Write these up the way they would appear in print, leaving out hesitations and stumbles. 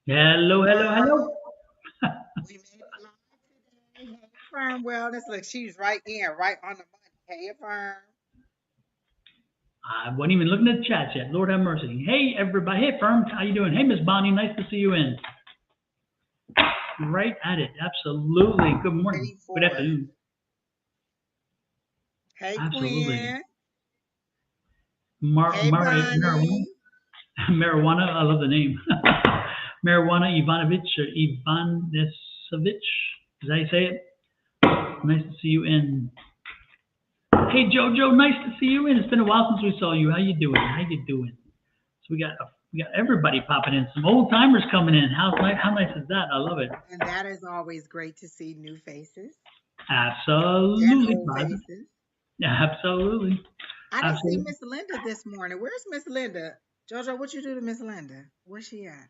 Hello, hello, hello. We made it live today. Hey, Firm Wellness. Look, she's right in, right on the money. Hey, Firm. I wasn't even looking at the chat yet. Lord have mercy. Hey, everybody. Hey, firm. How you doing? Hey, Miss Bonnie. Nice to see you in. Right at it. Absolutely. Good morning. Ready Good for it. afternoon. Hey, Absolutely. Quinn. Hey, Marijuana. Bonnie. Marijuana. I love the name. Marijuana Ivanovich or Ivanisovich. Is that how you say it? Nice to see you in. Hey, Jojo. Nice to see you in. It's been a while since we saw you. How you doing? How you doing? So we got everybody popping in. Some old timers coming in. How nice is that? I love it. And that is always great to see new faces and Absolutely, old Bob. faces. Absolutely, I didn't see absolutely. Miss Linda this morning. Where's Miss Linda? Jojo, what you do to Miss Linda? Where's she at?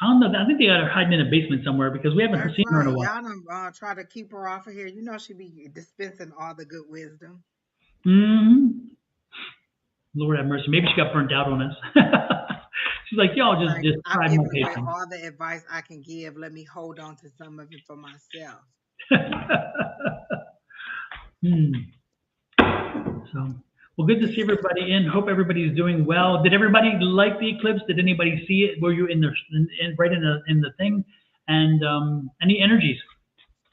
I don't know. I think they got her hiding in a basement somewhere because we haven't That's seen her in right. a while. Y'all done try to keep her off of here. You know she be dispensing all the good wisdom. Hmm. Lord have mercy. Maybe she got burnt out on us. She's like, y'all She's like, just I've tried my given away patience. all the advice I can give. Let me hold on to some of it for myself. Hmm. So, well, good to see everybody in. Hope everybody's doing well. Did everybody like the eclipse? Did anybody see it? Were you in the right in the thing? And any energies?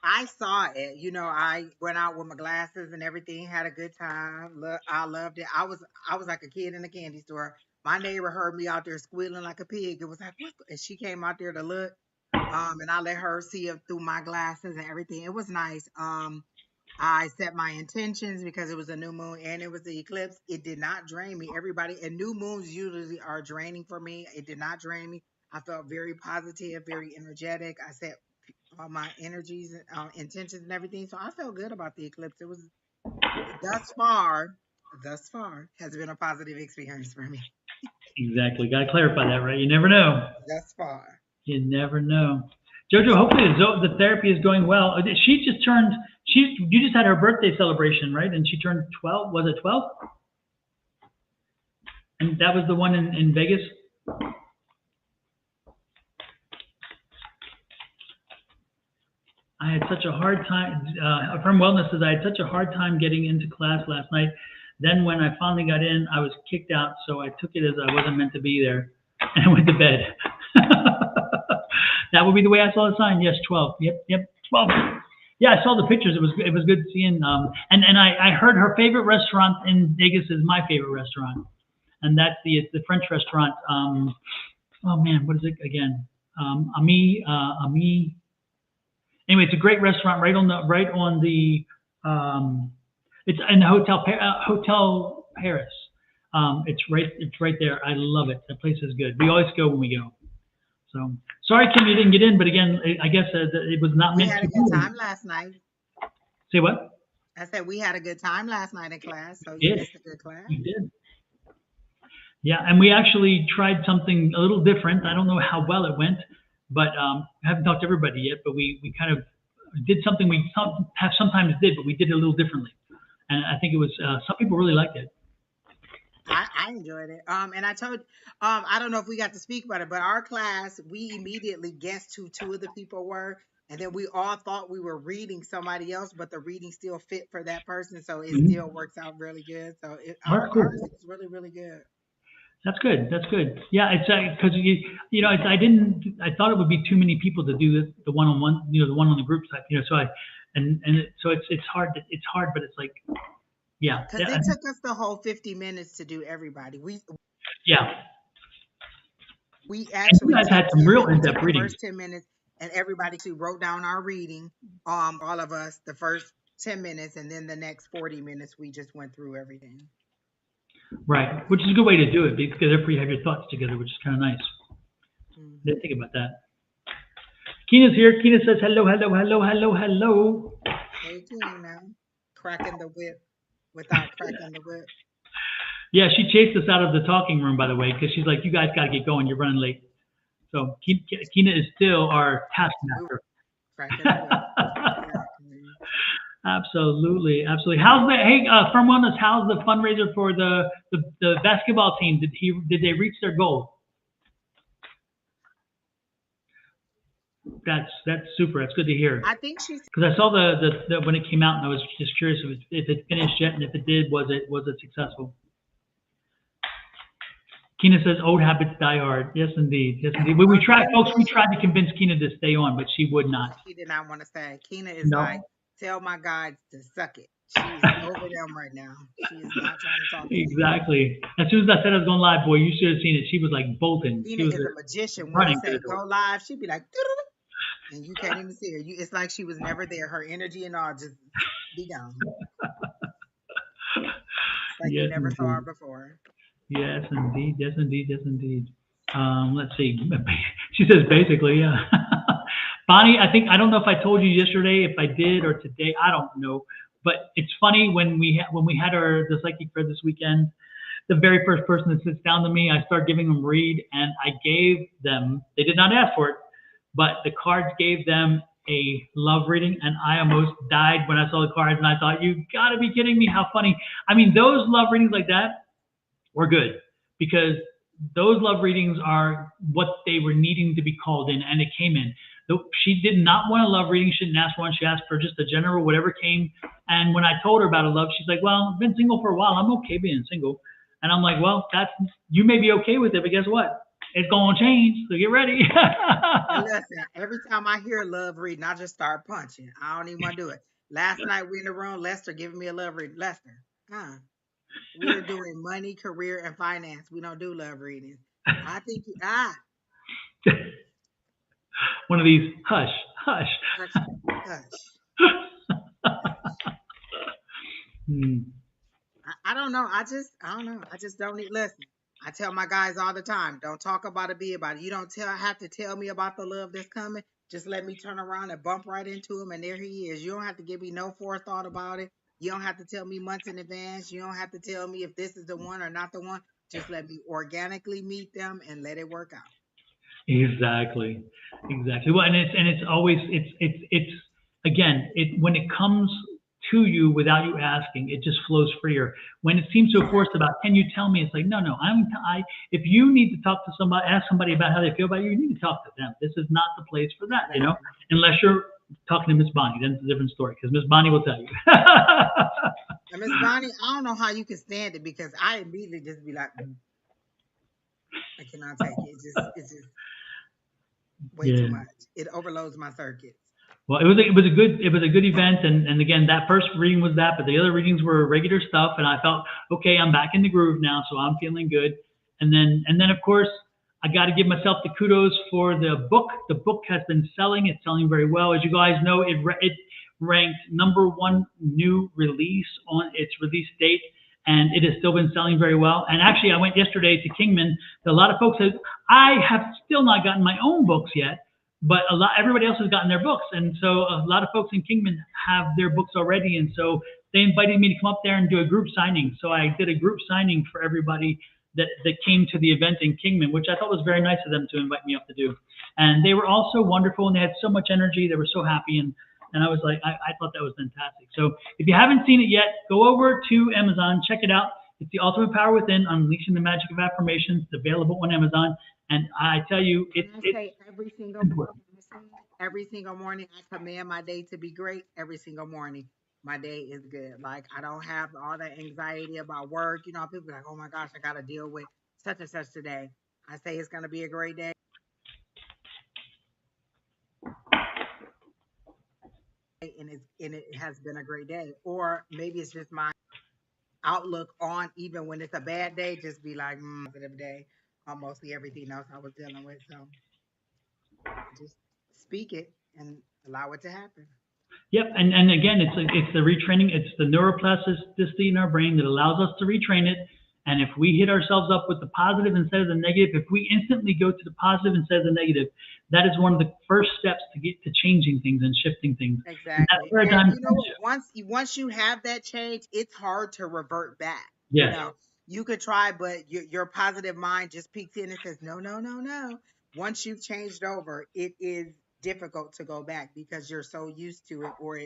I saw it. I went out with my glasses and everything, had a good time. I loved it. I was like a kid in a candy store. My neighbor heard me out there squealing like a pig. It was like, what? And she came out there to look. And I let her see it through my glasses and everything. It was nice. I set my intentions because it was a new moon and it was the eclipse. It did not drain me. Everybody, and new moons usually are draining for me. It did not drain me. I felt very positive, very energetic. I set all my energies, intentions, and everything. So I felt good about the eclipse. It was thus far, thus far has been a positive experience for me. Exactly. Got to clarify that, right? You never know. Thus far. You never know. Jojo, hopefully the therapy is going well. She just turned. You just had her birthday celebration, right? And she turned 12. Was it 12? And that was the one in Vegas. I had such a hard time. From Wellness says I had such a hard time getting into class last night. Then when I finally got in, I was kicked out. So I took it as I wasn't meant to be there, and I went to bed. That would be the way I saw the sign. Yes, 12. Yep, yep, 12. Yeah, I saw the pictures. It was good seeing. And I heard her favorite restaurant in Vegas is my favorite restaurant, and that's the French restaurant. Oh man, what is it again? Ami. Anyway, it's a great restaurant right on the. It's in the Hotel Paris. It's right there. I love it. That place is good. We always go when we go. So sorry, Kim, you didn't get in, but again, I guess it was not We meant had to a good be. time last night. Say what? I said we had a good time last night in class, so you You did. missed a good class. You did. Yeah, and we actually tried something a little different. I don't know how well it went, but I haven't talked to everybody yet. But we kind of did something we have sometimes did, but we did it a little differently. And I think it was some people really liked it. I enjoyed it. And I told, I don't know if we got to speak about it, but our class, we immediately guessed who two of the people were. And then we all thought we were reading somebody else, but the reading still fit for that person. So it still Mm-hmm. works out really good. So All right, ours cool. is really, really good. That's good. That's good. Yeah, it's because I thought it would be too many people to do the one on one, the one on the group side, So so it's hard. It's hard, but it's like yeah, Because yeah, it took us the whole 50 minutes to do everybody. yeah. We And you actually guys had some real we in took depth the readings. first 10 minutes and everybody actually wrote down our reading. All of us, the first 10 minutes, and then the next 40 minutes, we just went through everything. Right, which is a good way to do it because therefore you have your thoughts together, which is kind of nice. Hmm. Didn't think about that. Kina's here. Kina says hello, hello, hello, hello, hello. Hey, Tina, cracking the whip without cracking the whip. Yeah, she chased us out of the talking room, by the way, because she's like, "You guys got to get going. You're running late." So Kina is still our We were taskmaster. cracking the whip. Exactly. Absolutely, absolutely. How's the from Wellness? How's the fundraiser for the basketball team? Did they reach their goal? That's super. That's good to hear. I think she's Because I saw the when it came out, and I was just curious if it finished yet, and if it did, was it successful? Kina says old habits die hard. Yes, indeed. Yes, indeed. We tried, folks. We tried to convince Kina to stay on, but she would not. she did not want to say. Kina is like, No, tell my guides to suck it. She's over them right now. She is not trying to talk to me. exactly. As soon as I said I was going live, boy, you should have seen it. She was like bolting. She Kina was is a magician. When we running to say the door. go live, she'd be like, "Doo-doo-doo," and you can't even see her. It's like she was never there. Her energy and all just be gone. It's like you Yes, never saw her indeed. before. Yes, indeed. Yes, indeed. Yes, indeed. Let's see. She says basically, yeah. Bonnie, I don't know if I told you yesterday, if I did or today, I don't know. But it's funny when we had the psychic fair this weekend, the very first person that sits down to me, I start giving them read, and I gave them. They did not ask for it, but the cards gave them a love reading, and I almost died when I saw the cards, and I thought, you got to be kidding me! How funny! I mean, those love readings like that were good because those love readings are what they were needing to be called in, and it came in. She did not want a love reading. She didn't ask for one. She asked for just a general, whatever came. And when I told her about a love, she's like, "Well, I've been single for a while. I'm okay being single." And I'm like, "Well, you may be okay with it, but guess what? It's gonna change. So get ready." And listen, every time I hear love reading, I just start punching. I don't even want to do it. Last night we in the room, Lester giving me a love reading. Lester, huh? We're doing money, career, and finance. We don't do love readings. I think One of these hush, hush. hush, hush. Hmm. I don't know. I don't know. I just don't need listen. I tell my guys all the time, don't talk about it, be about it. You don't have to tell me about the love that's coming. Just let me turn around and bump right into him, and there he is. You don't have to give me no forethought about it. You don't have to tell me months in advance. You don't have to tell me if this is the one or not the one. Just let me organically meet them and let it work out. Exactly, exactly. Well, and it's always it's again when it comes to you without you asking, it just flows freer. When it seems so forced Exactly. about, can you tell me? It's like no, I if you need to talk to somebody, ask somebody about how they feel about you, you need to talk to them. This is not the place for that, Exactly. unless you're talking to Miss Bonnie, then it's a different story because Miss Bonnie will tell you. And Miss Bonnie, I don't know how you can stand it because I immediately just be like, I cannot take it. It's just way too Yeah. much. It overloads my circuits. Well, it was a good event, and again, that first reading was that, but the other readings were regular stuff, and I felt okay. I'm back in the groove now, so I'm feeling good. And then of course, I got to give myself the kudos for the book. The book has been selling; it's selling very well. As you guys know, it ranked number one new release on its release date, and it has still been selling very well. And actually, I went yesterday to Kingman. A lot of folks have. I have still not gotten my own books yet, but everybody else has gotten their books, and so a lot of folks in Kingman have their books already, and so they invited me to come up there and do a group signing. So I did a group signing for everybody that came to the event in Kingman, which I thought was very nice of them to invite me up to do. And they were all so wonderful, and they had so much energy. They were so happy, and I was like, I thought that was fantastic. So if you haven't seen it yet, go over to Amazon, check it out. It's The Ultimate Power Within: Unleashing the Magic of Affirmations. It's available on Amazon, and I tell you, And it's I it's say important. every single morning, I command my day to be great. Every single morning, my day is good. Like I don't have all that anxiety about work. You know, people be like, oh my gosh, I got to deal with such and such today. I say it's going to be a great day, and it has been a great day. Or maybe it's just my outlook on even when it's a bad day. Just be like, positive day on mostly everything else I was dealing with. So just speak it and allow it to happen. Yep, and again, it's the retraining, it's the neuroplasticity in our brain that allows us to retrain it. And if we hit ourselves up with the positive instead of the negative, if we instantly go to the positive instead of the negative, that is one of the first steps to get to changing things and shifting things. And that Exactly. And paradigm you know what? shift. Once you have that change, it's hard to revert back. You Yes, know, you could try, but your positive mind just peeks in and says, no, no, no, no. Once you've changed over, it is difficult to go back because you're so used to it, or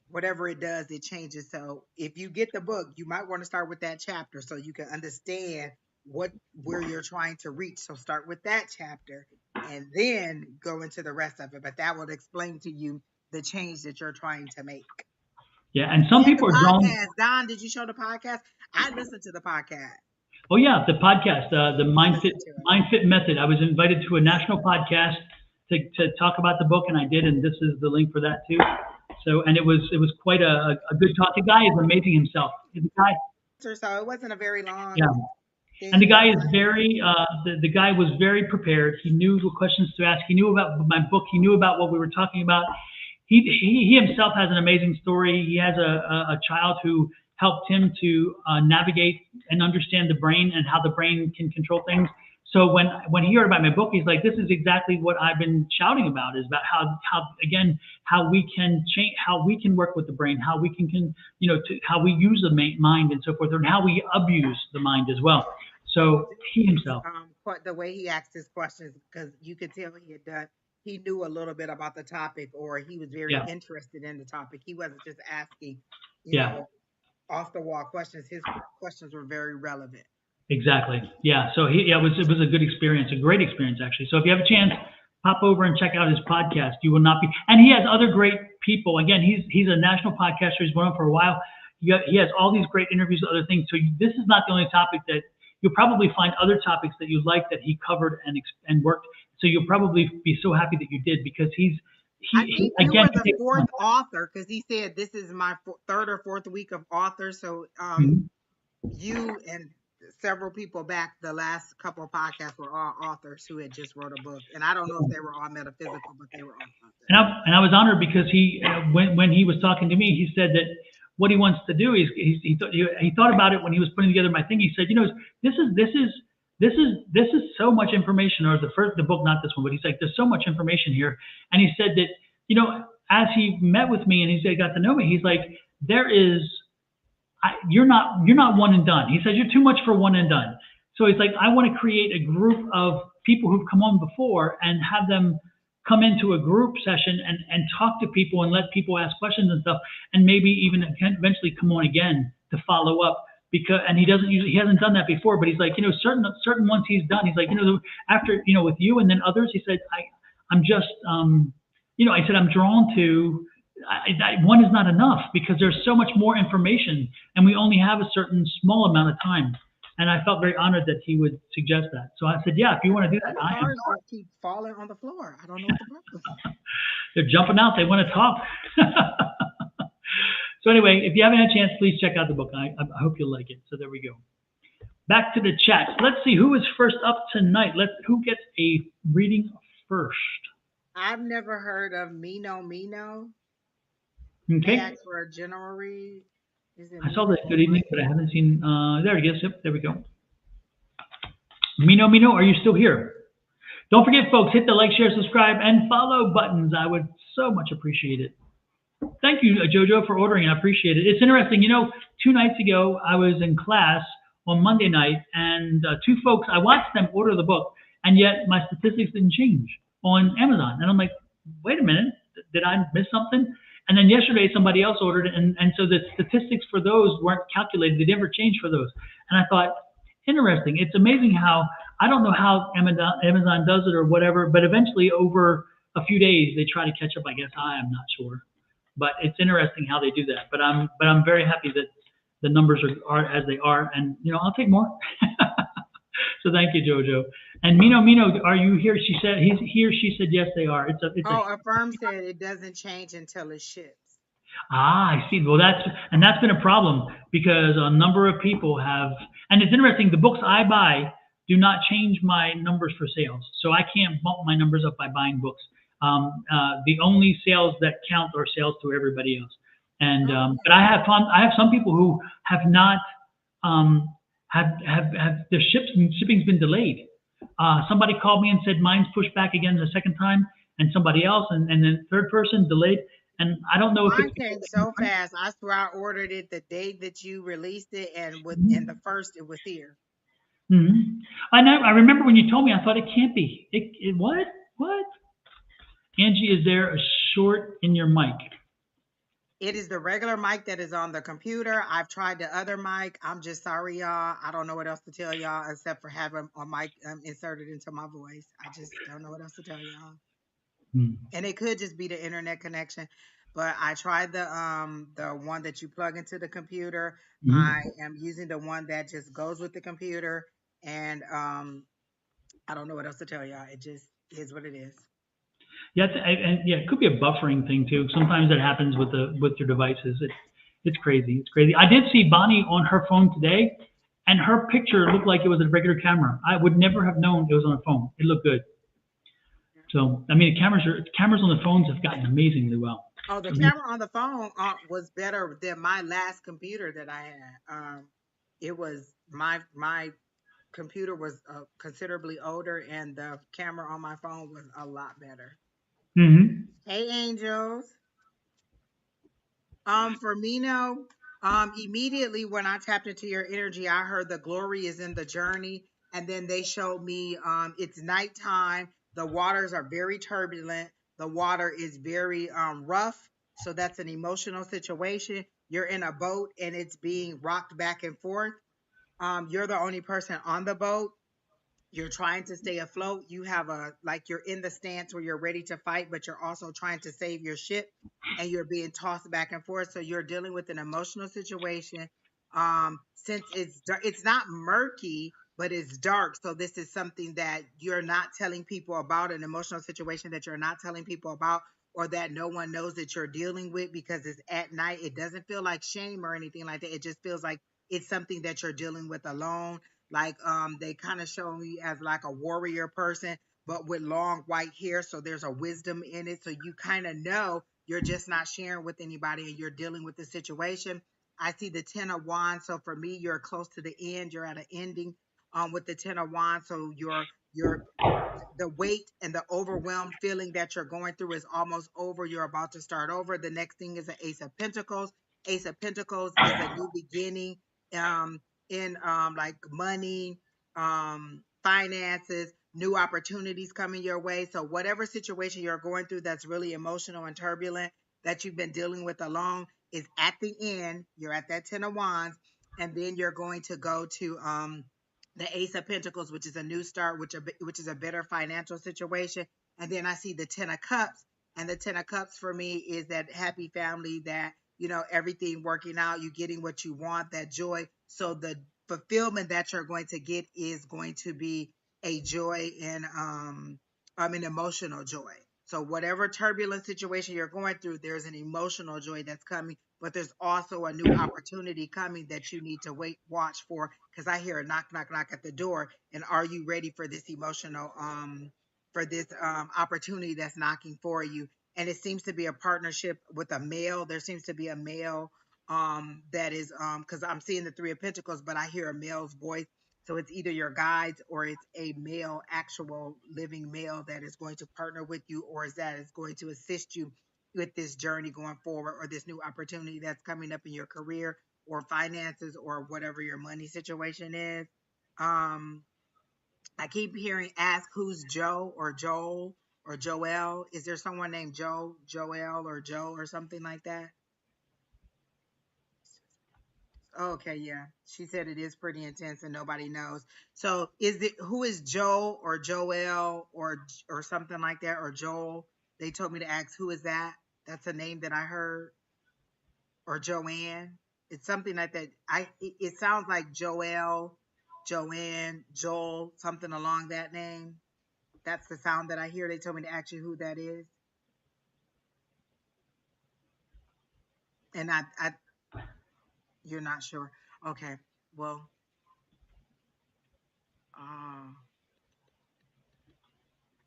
whatever it does, it changes. So if you get the book, you might want to start with that chapter so you can understand where you're trying to reach. So start with that chapter and then go into the rest of it. But that will explain to you the change that you're trying to make. Yeah, and some And the people are drawn. podcast, Don, did you show the podcast? I listened to the podcast. Oh yeah, the podcast, the Listen to it. Mindfit Method. I was invited to a national podcast to talk about the book, and I did, and this is the link for that too. So, and it was quite a good talk. The guy is amazing himself. The guy, So it wasn't a very long yeah. thing. And the guy is very, the guy was very prepared. He knew what questions to ask. He knew about my book. He knew about what we were talking about. He himself has an amazing story. He has a child who helped him to navigate and understand the brain and how the brain can control things. So when he heard about my book, he's like, this is exactly what I've been shouting about, is about how we can change, how we can work with the brain, how we can how we use the mind and so forth, and how we abuse the mind as well. So he himself. The way he asked his questions, because you could tell he knew a little bit about the topic, or he was very interested in the topic. He wasn't just asking, you know, off the wall questions. His questions were very relevant. Exactly. Yeah. So it was a good experience, a great experience actually. So if you have a chance, pop over and check out his podcast. You will not be, and he has other great people. Again, he's a national podcaster. He's been on for a while. He has all these great interviews, other things. So this is not the only topic that you'll probably find other topics that you like that he covered and worked. So you'll probably be so happy that you did, because I think you were the fourth author, because he said this is my third or fourth week of author. So you and several people back, the last couple of podcasts were all authors who had just wrote a book, and I don't know if they were all metaphysical, but they were all authors. And I was honored, because he when he was talking to me, he said that what he wants to do is he thought about it when he was putting together my thing. He said, this is so much information, or the book, not this one, but he's like, there's so much information here. And he said that, as he met with me and he said, got to know me, he's like, you're not one and done. He says, you're too much for one and done. So he's like, I want to create a group of people who've come on before and have them come into a group session and talk to people and let people ask questions and stuff, and maybe even eventually come on again to follow up. And he hasn't done that before, but he's like, certain ones he's done. He's like, after, with you and then others, he said, I'm just, I said, I'm drawn to, one is not enough, because there's so much more information and we only have a certain small amount of time. And I felt very honored that he would suggest that. So I said, yeah, if you want to do that, I am. Keep falling on the floor. I don't know what the purpose. They're jumping out. They want to talk. So anyway, if you haven't had a chance, please check out the book. I hope you'll like it. So there we go. Back to the chat. Let's see who is first up tonight. Who gets a reading first? I've never heard of Mino. Okay. They asked for a general read. I saw that. Good evening, but I haven't seen. There it is. Yep, there we go. Mino, are you still here? Don't forget, folks, hit the like, share, subscribe, and follow buttons. I would so much appreciate it. Thank you, Jojo, for ordering. I appreciate it. It's interesting. 2 nights ago, I was in class on Monday night, and 2 folks, I watched them order the book, and yet my statistics didn't change on Amazon. And I'm like, wait a minute, did I miss something? And then yesterday, somebody else ordered it, and so the statistics for those weren't calculated. They never changed for those. And I thought, interesting. It's amazing how, I don't know how Amazon does it or whatever, but eventually over a few days, they try to catch up, I guess. I am not sure. But it's interesting how they do that. But I'm very happy that the numbers are as they are, and I'll take more. So thank you, Jojo. And Mino, are you here? She said she said yes, they are. Affirm said it doesn't change until it ships. I see. Well, that's been a problem, because a number of people have, and it's interesting. The books I buy do not change my numbers for sales, so I can't bump my numbers up by buying books. The only sales that count are sales to everybody else. And but I have some people who have not have their shipping's been delayed. Somebody called me and said mine's pushed back again the second time, and somebody else, and then third person delayed. And I don't know if mine came so fast. I swear I ordered it the day that you released it, and within the first it was here. Mm-hmm. I remember when you told me. I thought it can't be. What? Angie, is there a short in your mic? It is the regular mic that is on the computer. I've tried the other mic. I'm just sorry, y'all. I don't know what else to tell y'all except for having a mic inserted into my voice. I just don't know what else to tell y'all. And it could just be the internet connection. But I tried the one that you plug into the computer. I am using the one that just goes with the computer, and I don't know what else to tell y'all. It just is what it is. Yeah, and yeah, it could be a buffering thing too. Sometimes it happens with your devices. It's crazy. It's crazy. I did see Bonnie on her phone today, and her picture looked like it was a regular camera. I would never have known it was on a phone. It looked good. So I mean, cameras on the phones have gotten amazingly well. Oh, the I mean, camera on the phone was better than my last computer that I had. It was my computer was considerably older, and the camera on my phone was a lot better. hmm Hey, angels. For me, no. Immediately when I tapped into your energy, I heard the glory is in the journey, and then they showed me it's nighttime. The waters are very turbulent. The water is very rough, so that's an emotional situation. You're in a boat and it's being rocked back and forth. You're the only person on the boat. You're trying to stay afloat. You have like you're in the stance where you're ready to fight, but you're also trying to save your ship, and you're being tossed back and forth. So you're dealing with an emotional situation. Since it's not murky, but it's dark. So this is something that you're not telling people about, an emotional situation that you're not telling people about, or that no one knows that you're dealing with because it's at night. It doesn't feel like shame or anything like that. It just feels like it's something that you're dealing with alone. Like they kind of show me as like a warrior person, but with long white hair, so there's a wisdom in it, so you kind of know you're just not sharing with anybody and you're dealing with the situation. I see the 10 of wands, so for me you're close to the end, you're at an ending with the 10 of wands, so you're the weight and the overwhelmed feeling that you're going through is almost over. You're about to start over. The next thing is the Ace of Pentacles. Ace of Pentacles is a new beginning um, in like money, finances, new opportunities coming your way. So whatever situation you're going through that's really emotional and turbulent that you've been dealing with alone is at the end. You're at that 10 of wands, and then you're going to go to the Ace of Pentacles, which is a new start, which is a better financial situation. And then I see the 10 of cups, and the 10 of cups for me is that happy family, that everything working out, you getting what you want, that joy. So the fulfillment that you're going to get is going to be a joy and an emotional joy. So whatever turbulent situation you're going through, there's an emotional joy that's coming, but there's also a new opportunity coming that you need to watch for, because I hear a knock, knock, knock at the door. And are you ready for this emotional, for this opportunity that's knocking for you? And it seems to be a partnership with a male. There seems to be a male that is because I'm seeing the 3 of Pentacles, but I hear a male's voice. So it's either your guides or it's a male, actual living male that is going to partner with you, or is that is going to assist you with this journey going forward, or this new opportunity that's coming up in your career or finances or whatever your money situation is. Um, I keep hearing ask who's Joe or Joel or Joel. Is there someone named Joe, Joel, or Joe or something like that? Okay, yeah. She said it is pretty intense and nobody knows. So is it who is Joe or Joel or something like that, or Joel? They told me to ask who is that. That's a name that I heard. Or Joanne. It's something like that. It sounds like Joel, Joanne, Joel, something along that name. That's the sound that I hear. They told me to ask you who that is. And you're not sure. Okay. Well, uh,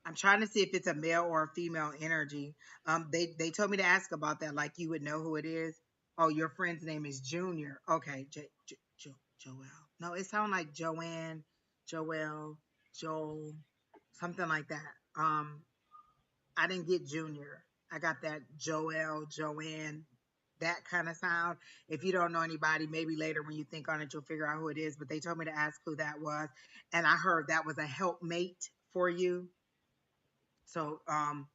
I'm trying to see if it's a male or a female energy. They told me to ask about that, like you would know who it is. Oh, your friend's name is Junior. Okay, Joel. No, it sounds like Joanne, Joel, Joel, something like that. I didn't get Junior. I got that Joel, Joanne, that kind of sound. If you don't know anybody, maybe later when you think on it, you'll figure out who it is. But they told me to ask who that was, and I heard that was a helpmate for you. So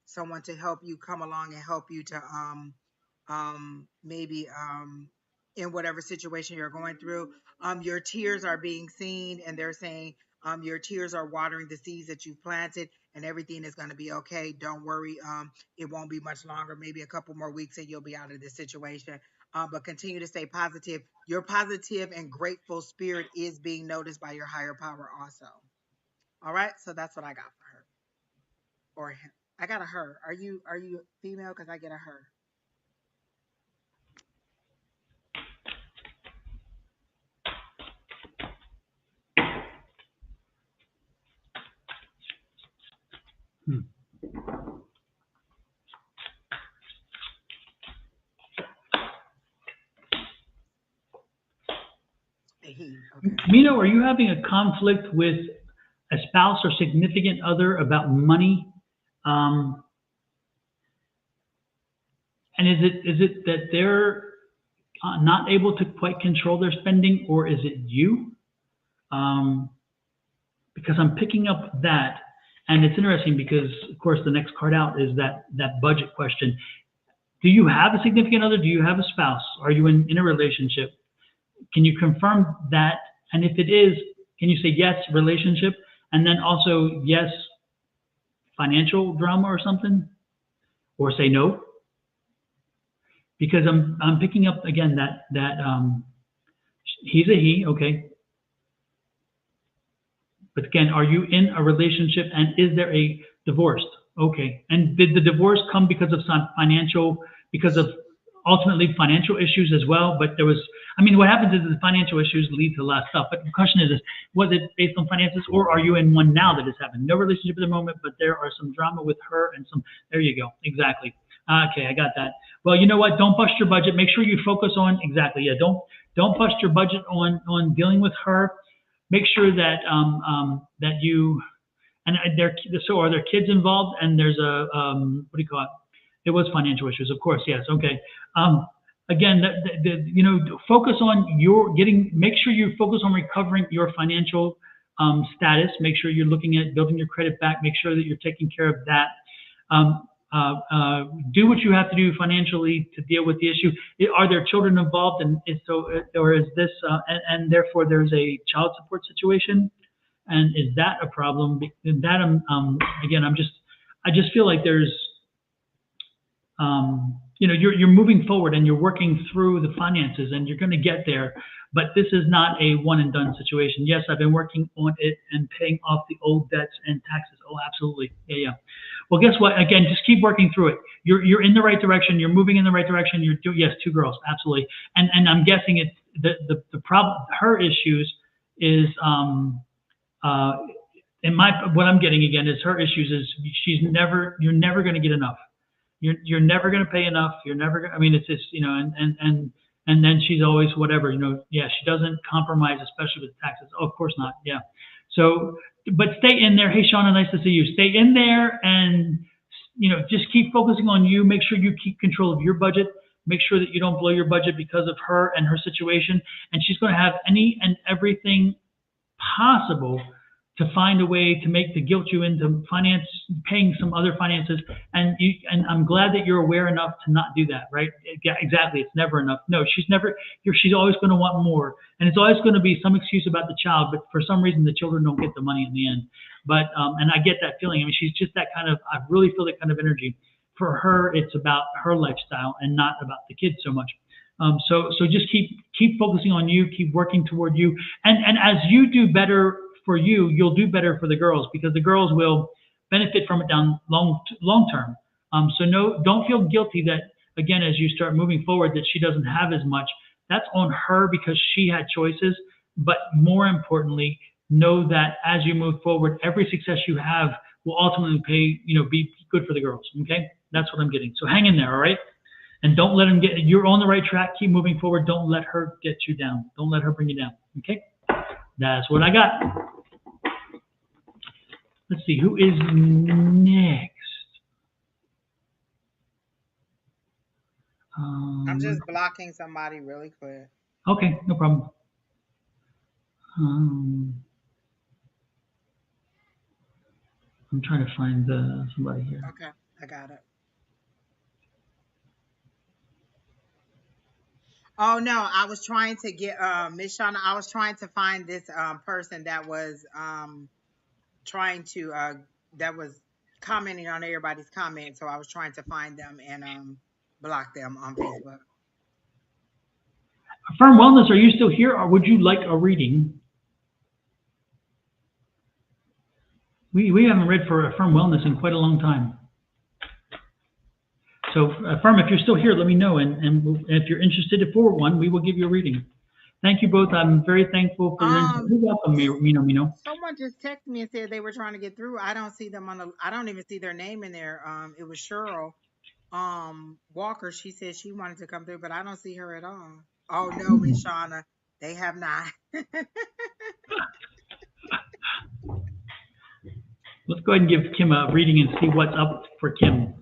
someone to help you come along and help you to maybe in whatever situation you're going through. Your tears are being seen, and they're saying your tears are watering the seeds that you've planted, and everything is going to be okay. Don't worry. It won't be much longer, maybe a couple more weeks, and you'll be out of this situation. But continue to stay positive. Your positive and grateful spirit is being noticed by your higher power also. All right, so that's what I got for her or him. I got a her. Are you female? Because I get a her. Hmm. A he. Okay. Mino, are you having a conflict with a spouse or significant other about money? Um, and is it that they're not able to quite control their spending, or is it you? Um, because I'm picking up that, and it's interesting because, of course, the next card out is that budget question. Do you have a significant other? Do you have a spouse? Are you in a relationship? Can you confirm that? And if it is, can you say yes, relationship, and then also yes, financial drama or something, or say no? Because I'm picking up again that he's a he, okay. But again, are you in a relationship and is there a divorce? Okay. And did the divorce come because of some financial, because of ultimately financial issues as well? But there was, I mean, what happens is the financial issues lead to a lot of stuff. But the question is, was it based on finances or are you in one now that has happened? No relationship at the moment, but there are some drama with her and some, there you go. Exactly. Okay, I got that. Well, you know what? Don't bust your budget. Make sure you focus on, exactly. Yeah. Don't bust your budget on dealing with her. Make sure that that you and there. So are there kids involved? And there's a what do you call it? It was financial issues, of course. Yes. Okay. Again, you know, focus on your getting. Make sure you focus on recovering your financial status. Make sure you're looking at building your credit back. Make sure that you're taking care of that. Um, do what you have to do financially to deal with the issue. Are there children involved, and is so, or is this, and therefore there's a child support situation, and is that a problem? That again, I just feel like there's you know, you're moving forward and you're working through the finances and you're going to get there. But this is not a one and done situation. Yes, I've been working on it and paying off the old debts and taxes. Oh, absolutely. Yeah, yeah. Well, guess what? Again, just keep working through it. You're in the right direction. You're moving in the right direction. Yes, two girls, absolutely. And I'm guessing it's the problem. Her issues is uh in my what I'm getting again is her issues is you're never going to get enough. You're never going to pay enough. You're never going. I mean, it's just, you know, and then she's always whatever, you know. Yeah, she doesn't compromise, especially with taxes. Oh, of course not. Yeah. So, but stay in there. Hey, Shauna, nice to see you. Stay in there, and you know, just keep focusing on you. Make sure you keep control of your budget. Make sure that you don't blow your budget because of her and her situation. And she's going to have any and everything possible to find a way to make to guilt you into paying some other finances. And I'm glad that you're aware enough to not do that, right? Yeah, exactly. It's never enough. No, she's always going to want more. And it's always going to be some excuse about the child, but for some reason the children don't get the money in the end. But, and I get that feeling. I mean, she's just that kind of, I really feel that kind of energy. For her, it's about her lifestyle and not about the kids so much. So just keep focusing on you, keep working toward you, and as you do better for you, you'll do better for the girls because the girls will benefit from it down long term. So no, don't feel guilty that again as you start moving forward that she doesn't have as much. That's on her because she had choices. But more importantly, know that as you move forward, every success you have will ultimately be good for the girls. Okay, that's what I'm getting. So hang in there, all right. And don't let him you're on the right track. Keep moving forward. Don't let her get you down. Don't let her bring you down. Okay? That's what I got. Let's see, who is next? I'm just blocking somebody really quick. Okay, no problem. I'm trying to find somebody here. Okay, I got it. Oh no, I was trying to get Miss Shauna. I was trying to find this person that was trying to that was commenting on everybody's comments. So I was trying to find them and block them on Facebook. Affirm Wellness, are you still here, or would you like a reading? We haven't read for Affirm Wellness in quite a long time. So, Affirm, if you're still here, let me know, and if you're interested for one, we will give you a reading. Thank you both. I'm very thankful for your interest. You're welcome, Mino. Someone just texted me and said they were trying to get through. I don't see them on the. I don't even see their name in there. It was Cheryl Walker. She said she wanted to come through, but I don't see her at all. Oh no, Miss Shauna, they have not. Let's go ahead and give Kim a reading and see what's up for Kim.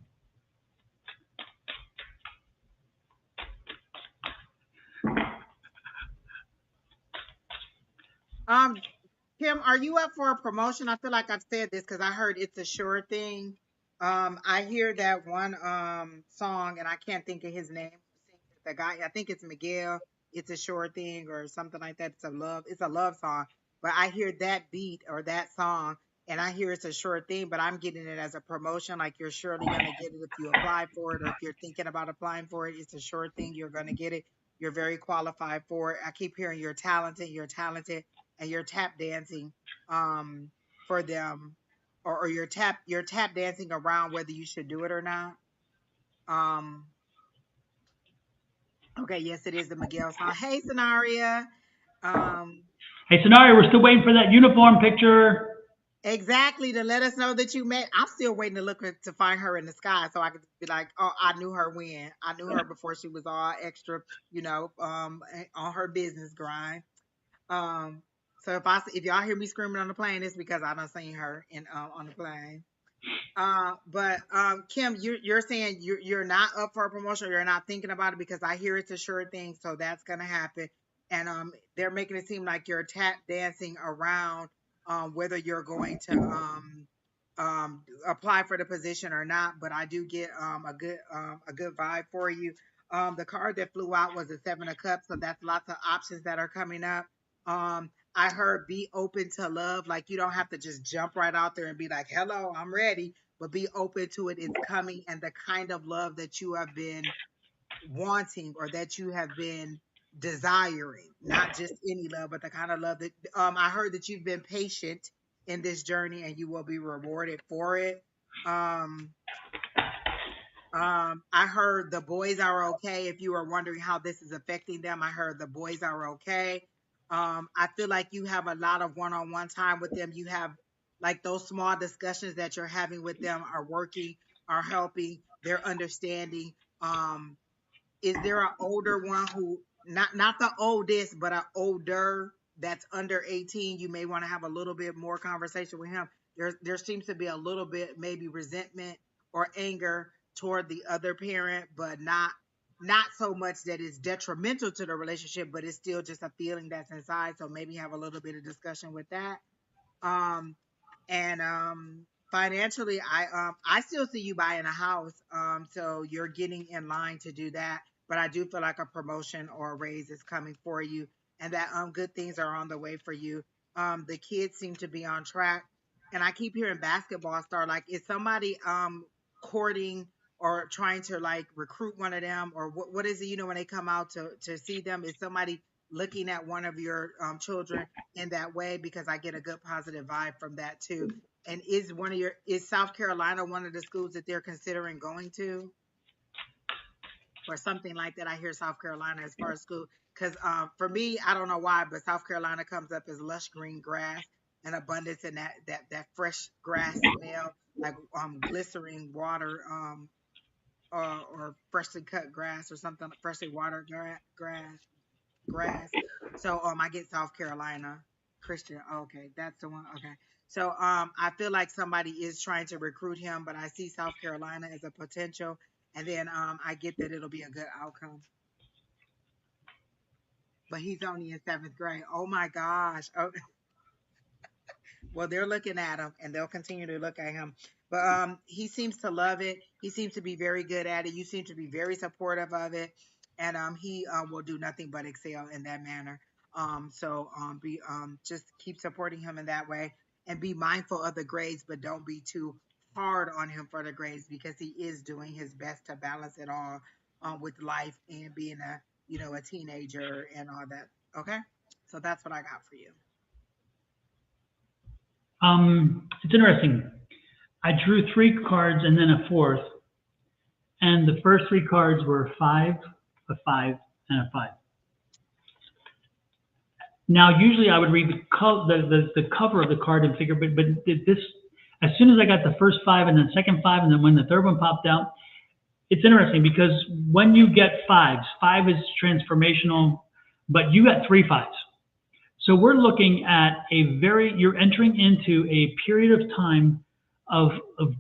um, Kim, are you up for a promotion? I feel like I've said this because I heard it's a sure thing. I hear that one song and I can't think of his name. The guy, I think it's Miguel. It's a sure thing or something like that. It's a love song. But I hear that beat or that song and I hear it's a sure thing, but I'm getting it as a promotion. Like you're surely gonna get it if you apply for it, or if you're thinking about applying for it, it's a sure thing you're gonna get it. You're very qualified for it. I keep hearing you're talented, and you're tap dancing for them, or you're tap dancing around whether you should do it or not. Um okay, yes, it is the Miguel song. Hey Scenaria. Um Hey, Sonaria, we're still waiting for that uniform picture. exactly, to let us know that you met. I'm still waiting to to find her in the sky so I could be like, oh, I knew her when. I knew her before she was all extra, on her business grind. Um so if y'all hear me screaming on the plane, it's because I done seen her in on the plane. But Kim, you're saying you're not up for a promotion, or you're not thinking about it, because I hear it's a sure thing, so that's gonna happen. And they're making it seem like you're tap dancing around whether you're going to apply for the position or not. But I do get a good vibe for you. The card that flew out was the Seven of Cups, so that's lots of options that are coming up. I heard be open to love, like you don't have to just jump right out there and be like, "Hello, I'm ready." But be open to it. It's coming, and the kind of love that you have been wanting, or that you have been desiring, not just any love, but the kind of love that I heard that you've been patient in this journey and you will be rewarded for it. Um, I heard the boys are okay. If you are wondering how this is affecting them, I heard the boys are okay. I feel like you have a lot of one-on-one time with them. You have like those small discussions that you're having with them are working, are helping, they're understanding. Is there an older one who, not the oldest, but an older that's under 18? You may want to have a little bit more conversation with him. There seems to be a little bit maybe resentment or anger toward the other parent, but not so much that it's detrimental to the relationship, but it's still just a feeling that's inside. So maybe have a little bit of discussion with that. Um, and financially, I still see you buying a house. So you're getting in line to do that. But I do feel like a promotion or a raise is coming for you, and that good things are on the way for you. The kids seem to be on track, and I keep hearing basketball star. Like, is somebody courting or trying to like recruit one of them, or what is it? When they come out to see them, is somebody looking at one of your children in that way? Because I get a good positive vibe from that too. And is South Carolina one of the schools that they're considering going to, or something like that? I hear South Carolina as far as school, because for me, I don't know why, but South Carolina comes up as lush green grass and abundance, and that fresh grass smell, like glycerine water, or freshly cut grass or something, freshly watered grass. So I get South Carolina Christian. Okay, that's the one. Okay. So I feel like somebody is trying to recruit him, but I see South Carolina as a potential, and then I get that it'll be a good outcome. But he's only in seventh grade. Oh my gosh. Oh, well, they're looking at him, and they'll continue to look at him. But he seems to love it. He seems to be very good at it. You seem to be very supportive of it. and he will do nothing but excel in that manner. Be just keep supporting him in that way, and be mindful of the grades, but don't be too hard on him for the grades, because he is doing his best to balance it all with life and being a teenager and all that. Okay, so that's what I got for you. It's interesting. I drew three cards and then a fourth, and the first three cards were a five, and a five. Now, usually I would read the cover of the card and figure, but this, as soon as I got the first five and then second five, and then when the third one popped out, it's interesting because when you get fives, five is transformational, but you got three fives. So we're looking at you're entering into a period of time of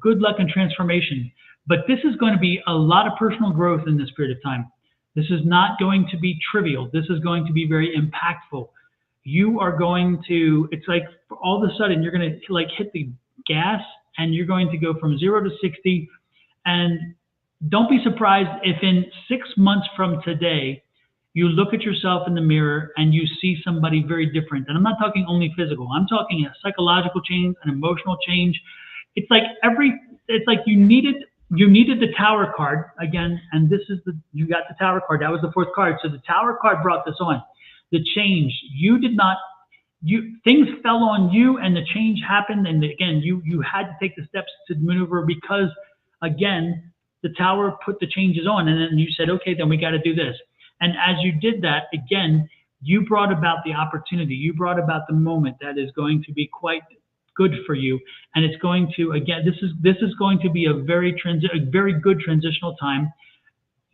good luck and transformation. But this is going to be a lot of personal growth in this period of time. This is not going to be trivial. This is going to be very impactful. You are going to, it's like all of a sudden you're going to like hit the gas and you're going to go from 0 to 60. And don't be surprised if in 6 months from today, you look at yourself in the mirror and you see somebody very different. And I'm not talking only physical. I'm talking a psychological change, an emotional change. It's like you needed the tower card again, and you got the tower card. That was the fourth card. So the tower card brought this on. The change. You did not things fell on you and the change happened, and again you had to take the steps to maneuver because again the tower put the changes on, and then you said, okay, then we got to do this. And as you did that, again, you brought about the opportunity, you brought about the moment that is going to be quite good for you. And it's going to, again, this is going to be a very good transitional time.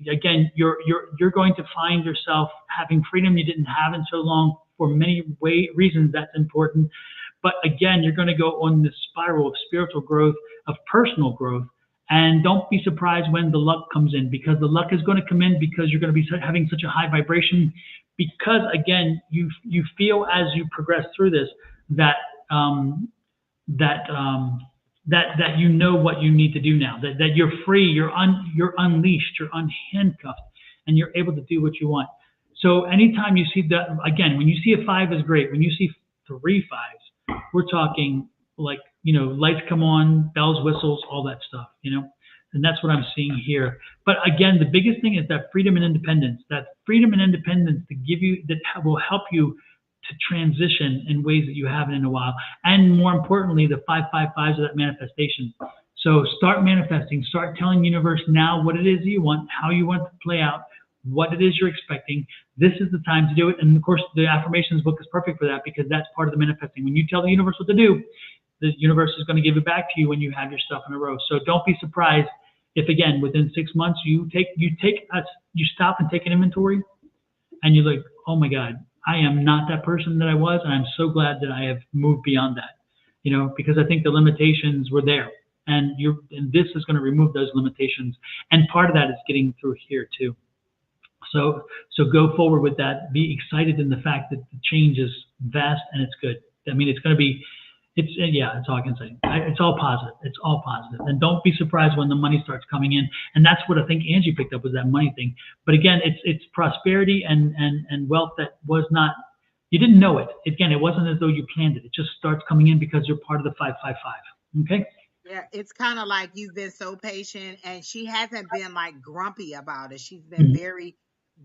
Again, you're going to find yourself having freedom you didn't have in so long. For many reasons that's important. But again, you're going to go on this spiral of spiritual growth, of personal growth. And don't be surprised when the luck comes in, because the luck is going to come in because you're going to be having such a high vibration. Because again, you feel as you progress through this that that that you know what you need to do now. That you're free, you're unleashed, you're unhandcuffed, and you're able to do what you want. So anytime you see that, again, when you see a five is great. When you see three fives, we're talking like, lights come on, bells, whistles, all that stuff, and that's what I'm seeing here. But again, the biggest thing is that freedom and independence, to give you, that will help you to transition in ways that you haven't in a while. And more importantly, the 555s of that manifestation. So start manifesting, start telling the universe now what it is you want, how you want it to play out, what it is you're expecting. This is the time to do it. And of course, the affirmations book is perfect for that, because that's part of the manifesting. When you tell the universe what to do, the universe is going to give it back to you when you have your stuff in a row. So don't be surprised if, again, within 6 months, you stop and take an inventory and you're like, oh my God, I am not that person that I was. And I'm so glad that I have moved beyond that, because I think the limitations were there, and this is going to remove those limitations. And part of that is getting through here too. So go forward with that. Be excited in the fact that the change is vast and it's good. I mean, it's going to be, it's all I can say. It's all positive. It's all positive. And don't be surprised when the money starts coming in. And that's what I think Angie picked up, was that money thing. But again, it's prosperity and wealth that was not, you didn't know it. Again, it wasn't as though you planned it. It just starts coming in because you're part of the 555. Okay? Yeah, it's kind of like you've been so patient, and she hasn't been like grumpy about it. She's been very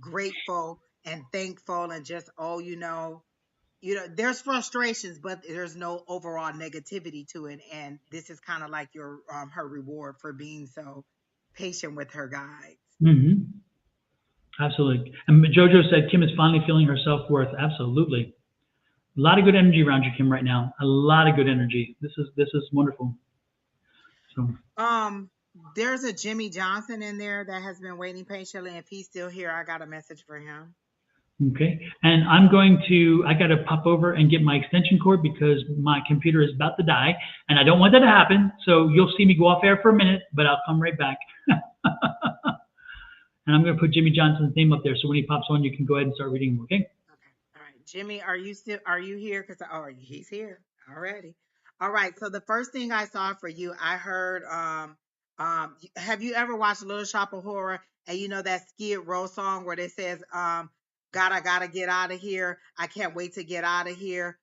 grateful and thankful, and just, there's frustrations, but there's no overall negativity to it. And this is kind of like your her reward for being so patient with her guides. Mm-hmm. Absolutely. And Jojo said Kim is finally feeling her self-worth. Absolutely. A lot of good energy around you, Kim, right now. A lot of good energy. This is wonderful. So there's a Jimmy Johnson in there that has been waiting patiently. If he's still here, I got a message for him. okay. And I got to pop over and get my extension cord because my computer is about to die, and I don't want that to happen. So you'll see me go off air for a minute, but I'll come right back. And I'm going to put Jimmy Johnson's name up there, so when he pops on, you can go ahead and start reading him, okay? Okay. All right. Jimmy, are you here? Because he's here already. All right. So the first thing I saw for you, I heard have you ever watched Little Shop of Horror? And you know that Skid Row song where it says, gotta get out of here. I can't wait to get out of here.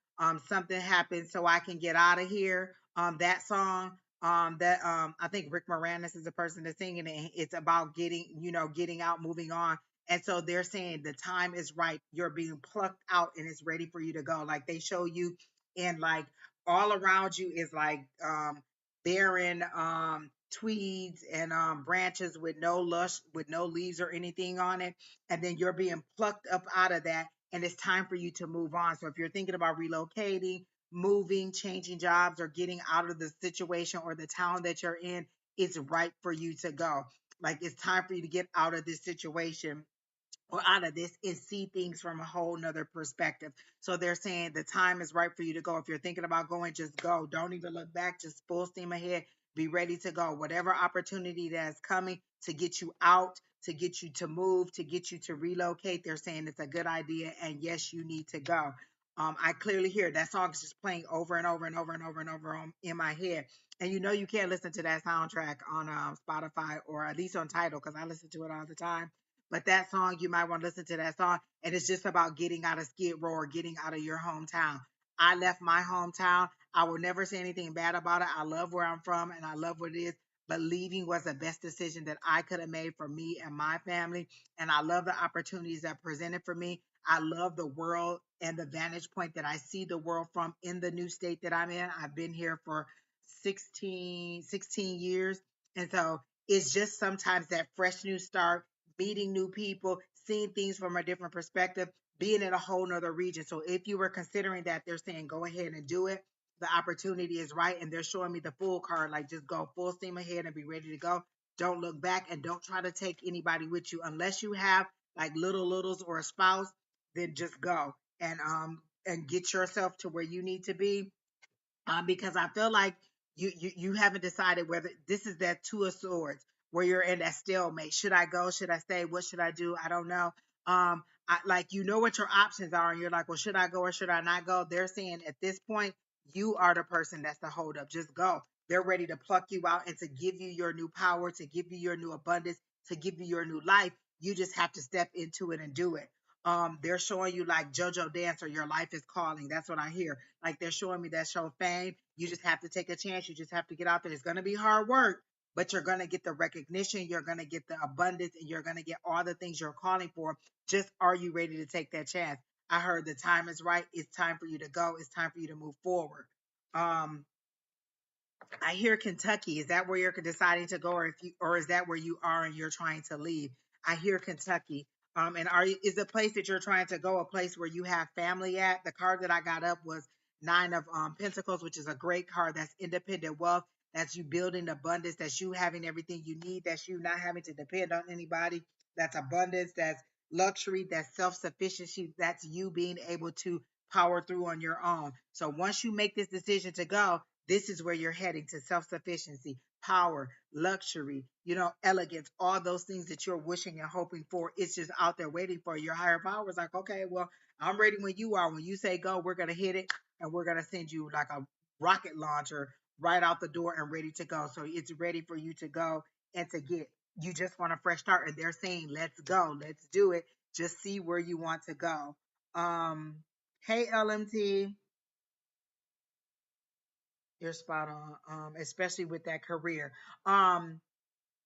Something happened so I can get out of here. That song, that I think Rick Moranis is the person that's singing it. It's about getting, getting out, moving on. And so they're saying the time is right. You're being plucked out and it's ready for you to go. Like they show you, and like all around you is like barren tweeds and branches with no lush, with no leaves or anything on it. And then you're being plucked up out of that, and it's time for you to move on. So if you're thinking about relocating, moving, changing jobs, or getting out of the situation or the town that you're in, it's right for you to go. Like it's time for you to get out of this situation or out of this and see things from a whole nother perspective. So they're saying the time is right for you to go. If you're thinking about going, just go. Don't even look back. Just full steam ahead. Be ready to go. Whatever opportunity that's coming to get you out, to get you to move, to get you to relocate, they're saying it's a good idea. And yes, you need to go. I clearly hear that song is just playing over and over and over and over and over in my head. And you know you can't listen to that soundtrack on Spotify or at least on Tidal because I listen to it all the time. But that song, you might want to listen to that song. And it's just about getting out of Skid Row or getting out of your hometown. I left my hometown. I will never say anything bad about it. I love where I'm from and I love what it is. But leaving was the best decision that I could have made for me and my family. And I love the opportunities that presented for me. I love the world and the vantage point that I see the world from in the new state that I'm in. I've been here for 16 years. And so it's just sometimes that fresh new start, meeting new people, seeing things from a different perspective, being in a whole nother region. So if you were considering that, they're saying go ahead and do it. The opportunity is right. And they're showing me the full card, like just go full steam ahead and be ready to go. Don't look back and don't try to take anybody with you unless you have like little littles or a spouse, then just go and get yourself to where you need to be, because I feel like you haven't decided whether this is that two of swords where you're in that stalemate. Should I go? Should I stay? What should I do? I don't know. Like you know what your options are, and you're like, well, should I go or should I not go? They're saying at this point, you are the person that's the holdup. Just go. They're ready to pluck you out and to give you your new power, to give you your new abundance, to give you your new life. You just have to step into it and do it. They're showing you like JoJo Dancer, your life is calling. That's what I hear. Like they're showing me that show Fame. You just have to take a chance. You just have to get out there. It's going to be hard work, but you're going to get the recognition. You're going to get the abundance and you're going to get all the things you're calling for. Just are you ready to take that chance? I heard the time is right. It's time for you to go. It's time for you to move forward. Um, I hear Kentucky. Is that where you're deciding to go, or is that where you are and you're trying to leave? I hear Kentucky. And is the place that you're trying to go a place where you have family at? The card that I got up was Nine of Pentacles, which is a great card. That's independent wealth. That's you building abundance. That's you having everything you need. That's you not having to depend on anybody. That's abundance. That's luxury. That's self-sufficiency. That's you being able to power through on your own. So once you make this decision to go, this is where you're heading, to self-sufficiency, power, luxury, elegance, all those things that you're wishing and hoping for. It's just out there waiting for you. Your higher power is like, okay, well, I'm ready when you are. When you say go, we're going to hit it and we're going to send you like a rocket launcher right out the door and ready to go. So it's ready for you to go and to get. You just want a fresh start. And they're saying, let's go, let's do it. Just see where you want to go. Hey, LMT. You're spot on, especially with that career. Um,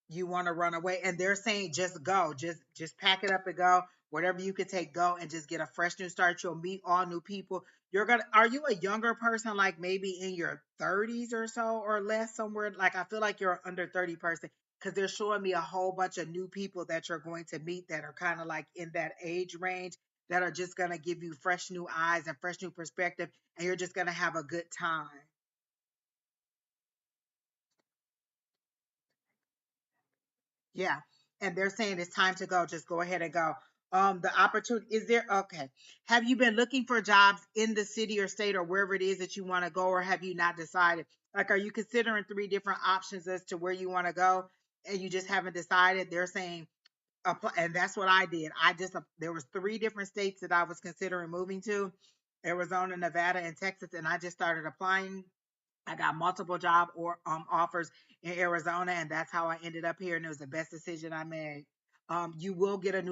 you want to run away, and they're saying just go, just pack it up and go. Whatever you could take, go and just get a fresh new start. You'll meet all new people. Are you a younger person, like maybe in your 30s or so or less somewhere? Like I feel like you're an under 30 person because they're showing me a whole bunch of new people that you're going to meet that are kind of like in that age range that are just going to give you fresh new eyes and fresh new perspective, and you're just going to have a good time. Yeah. And they're saying it's time to go. Just go ahead and go. The opportunity is there. Okay. Have you been looking for jobs in the city or state or wherever it is that you want to go, or have you not decided? Like, are you considering three different options as to where you want to go and you just haven't decided? They're saying, and that's what I did. There was three different states that I was considering moving to: Arizona, Nevada, and Texas. And I just started applying. I got multiple job or offers in Arizona, and that's how I ended up here. And it was the best decision I made. You will get a new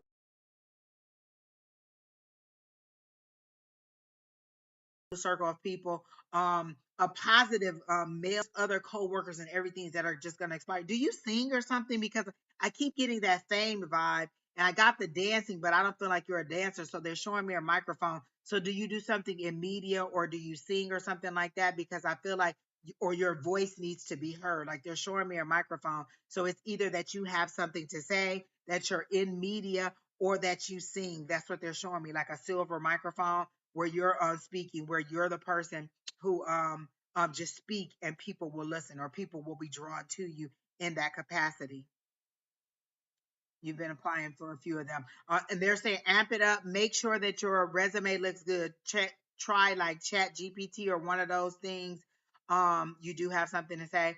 circle of people, a positive male, other co-workers and everything that are just going to expire. Do you sing or something? Because I keep getting that same vibe, and I got the dancing, but I don't feel like you're a dancer. So they're showing me a microphone. So do you do something in media, or do you sing or something like that? Because I feel like or your voice needs to be heard. Like they're showing me a microphone. So it's either that you have something to say, that you're in media, or that you sing. That's what they're showing me, like a silver microphone where you're speaking, where you're the person who just speak and people will listen, or people will be drawn to you in that capacity. You've been applying for a few of them. And they're saying amp it up. Make sure that your resume looks good. Try like Chat GPT or one of those things. You do have something to say.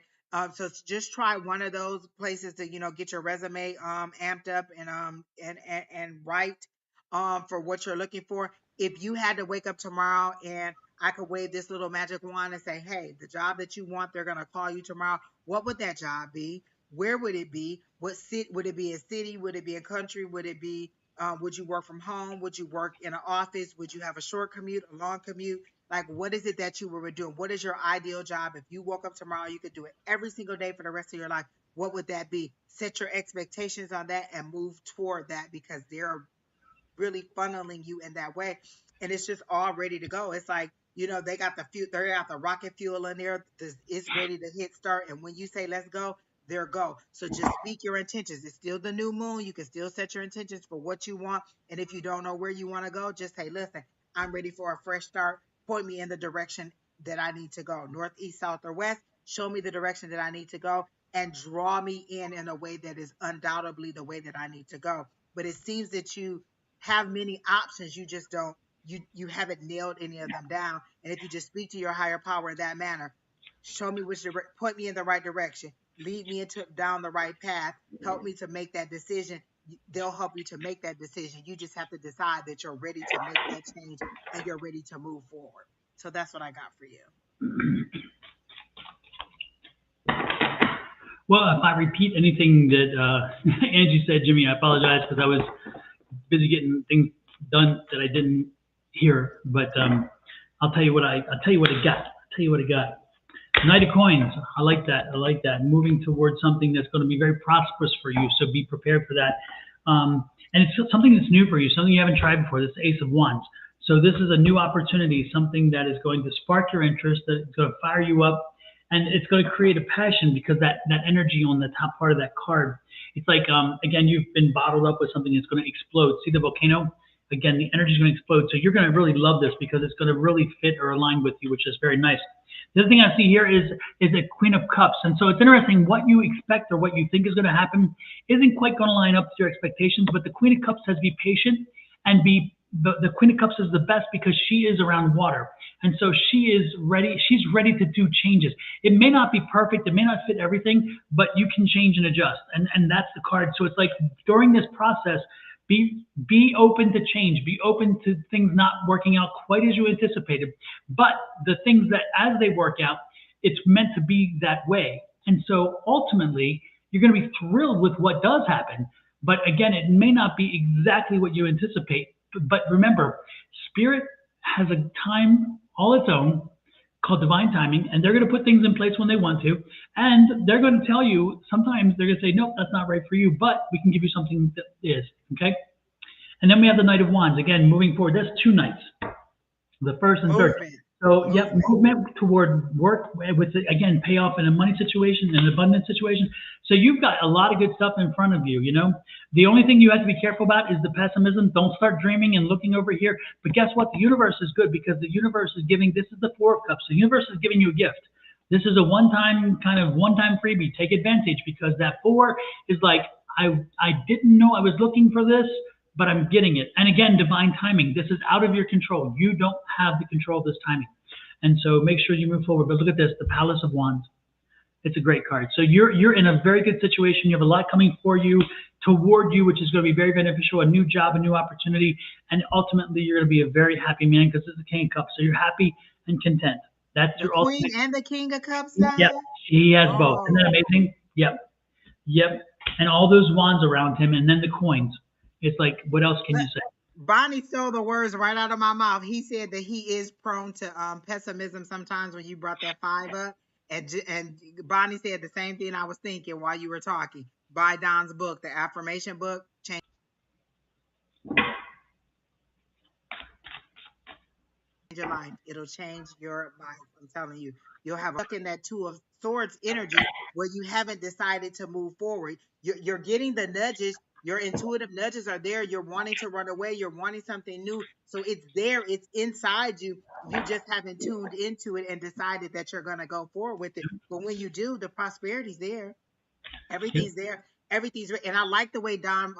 So just try one of those places to, get your resume amped up and write for what you're looking for. If you had to wake up tomorrow and I could wave this little magic wand and say, hey, the job that you want, they're gonna call you tomorrow. What would that job be? Where would it be? What city would it be? A city? Would it be a country? Would it be? Would you work from home? Would you work in an office? Would you have a short commute, a long commute? Like, what is it that you were doing? What is your ideal job? If you woke up tomorrow, you could do it every single day for the rest of your life. What would that be? Set your expectations on that and move toward that, because they're really funneling you in that way. And it's just all ready to go. It's like, they got they got the rocket fuel in there. It's ready to hit start. And when you say, let's go, there go. So just speak your intentions. It's still the new moon. You can still set your intentions for what you want. And if you don't know where you want to go, just say, listen, I'm ready for a fresh start. Point me in the direction that I need to go. North, east, south, or west. Show me the direction that I need to go and draw me in a way that is undoubtedly the way that I need to go. But it seems that you have many options. You just don't, you haven't nailed any of them down. And if you just speak to your higher power in that manner, show me point me in the right direction, lead me into down the right path, help me to make that decision. They'll help you to make that decision. You just have to decide that you're ready to make that change and you're ready to move forward. So that's what I got for you. Well, if I repeat anything that Angie said, Jimmy, I apologize because I was busy getting things done that I didn't hear. But I'll tell you what I got. I'll tell you what I got. Knight of Coins. I like that. I like that. Moving towards something that's going to be very prosperous for you. So be prepared for that. And it's something that's new for you, something you haven't tried before. This Ace of Wands. So this is a new opportunity, something that is going to spark your interest, that is going to fire you up, and it's going to create a passion, because that energy on the top part of that card, it's like, again, you've been bottled up with something that's going to explode. See the volcano? Again, the energy is going to explode. So you're going to really love this, because it's going to really fit or align with you, which is very nice. The other thing I see here is a Queen of Cups. And so it's interesting, what you expect or what you think is going to happen isn't quite going to line up to your expectations, but the Queen of Cups says be patient and the Queen of Cups is the best because she is around water. And so she is ready. She's ready to do changes. It may not be perfect. It may not fit everything, but you can change and adjust. And that's the card. So it's like during this process, be open to change. Be open to things not working out quite as you anticipated. But the things that as they work out, it's meant to be that way. And so ultimately, you're going to be thrilled with what does happen. But again, it may not be exactly what you anticipate. But remember, Spirit has a time all its own called divine timing, and they're going to put things in place when they want to, and they're going to tell you, sometimes they're going to say, nope, that's not right for you, but we can give you something that is, okay? And then we have the Knight of Wands. Again, moving forward, that's two knights, the first and third. So, yep, movement toward work with, again, payoff in a money situation, an abundance situation. So you've got a lot of good stuff in front of you, you know. The only thing you have to be careful about is the pessimism. Don't start dreaming and looking over here. But guess what? The universe is good, because the universe is giving, this is the Four of Cups. The universe is giving you a gift. This is a one-time freebie. Take advantage, because that four is like, I didn't know I was looking for this, but I'm getting it. And again, divine timing. This is out of your control. You don't have the control of this timing. And so make sure you move forward. But look at this, the Palace of Wands. It's a great card. So you're in a very good situation. You have a lot coming for you, toward you, which is going to be very beneficial, a new job, a new opportunity. And ultimately, you're going to be a very happy man, because this is the King of Cups. So you're happy and content. That's the your Queen ultimate. and the King of Cups. Yep, he has both. Isn't that amazing? Yep. and all those wands around him, and then the coins. It's like, what else can But you say? Bonnie stole the words right out of my mouth. He said that he is prone to pessimism sometimes when you brought that 5 up. And Bonnie said the same thing I was thinking while you were talking. Buy Don's book, the affirmation book. Change your life. It'll change your life. I'm telling you. You'll have stuck in that 2 of Swords energy where you haven't decided to move forward. You're getting the nudges. Your intuitive nudges are there. You're wanting to run away. You're wanting something new. So it's there. It's inside you. You just haven't tuned into it and decided that you're going to go forward with it. But when you do, the prosperity's there. Yep. Everything's there. And I like the way Don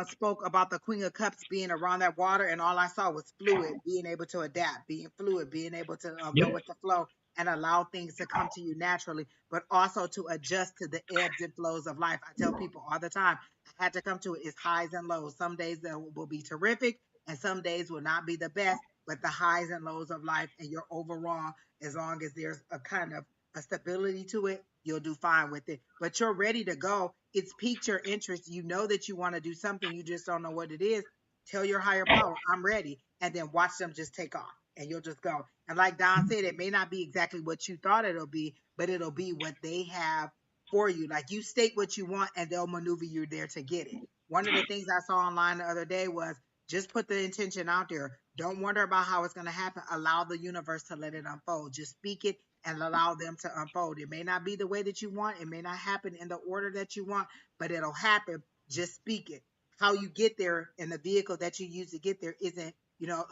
spoke about the Queen of Cups being around that water, and all I saw was fluid, being able to adapt, being fluid, being able to go Yep. with the flow and allow things to come to you naturally, but also to adjust to the ebbs and flows of life. I tell people all the time, I had to come to it. It's highs and lows. Some days that will be terrific, and some days will not be the best. But the highs and lows of life and your overall, as long as there's a kind of a stability to it, you'll do fine with it. But you're ready to go. It's piqued your interest. You know that you want to do something. You just don't know what it is. Tell your higher power, I'm ready. And then watch them just take off and you'll just go. And like Don said, it may not be exactly what you thought it'll be, but it'll be what they have for you. Like you state what you want and they'll maneuver you there to get it. One of the things I saw online the other day was just put the intention out there. Don't wonder about how it's going to happen. Allow the universe to let it unfold. Just speak it and allow them to unfold. It may not be the way that you want. It may not happen in the order that you want, but it'll happen. Just speak it. How you get there and the vehicle that you use to get there isn't,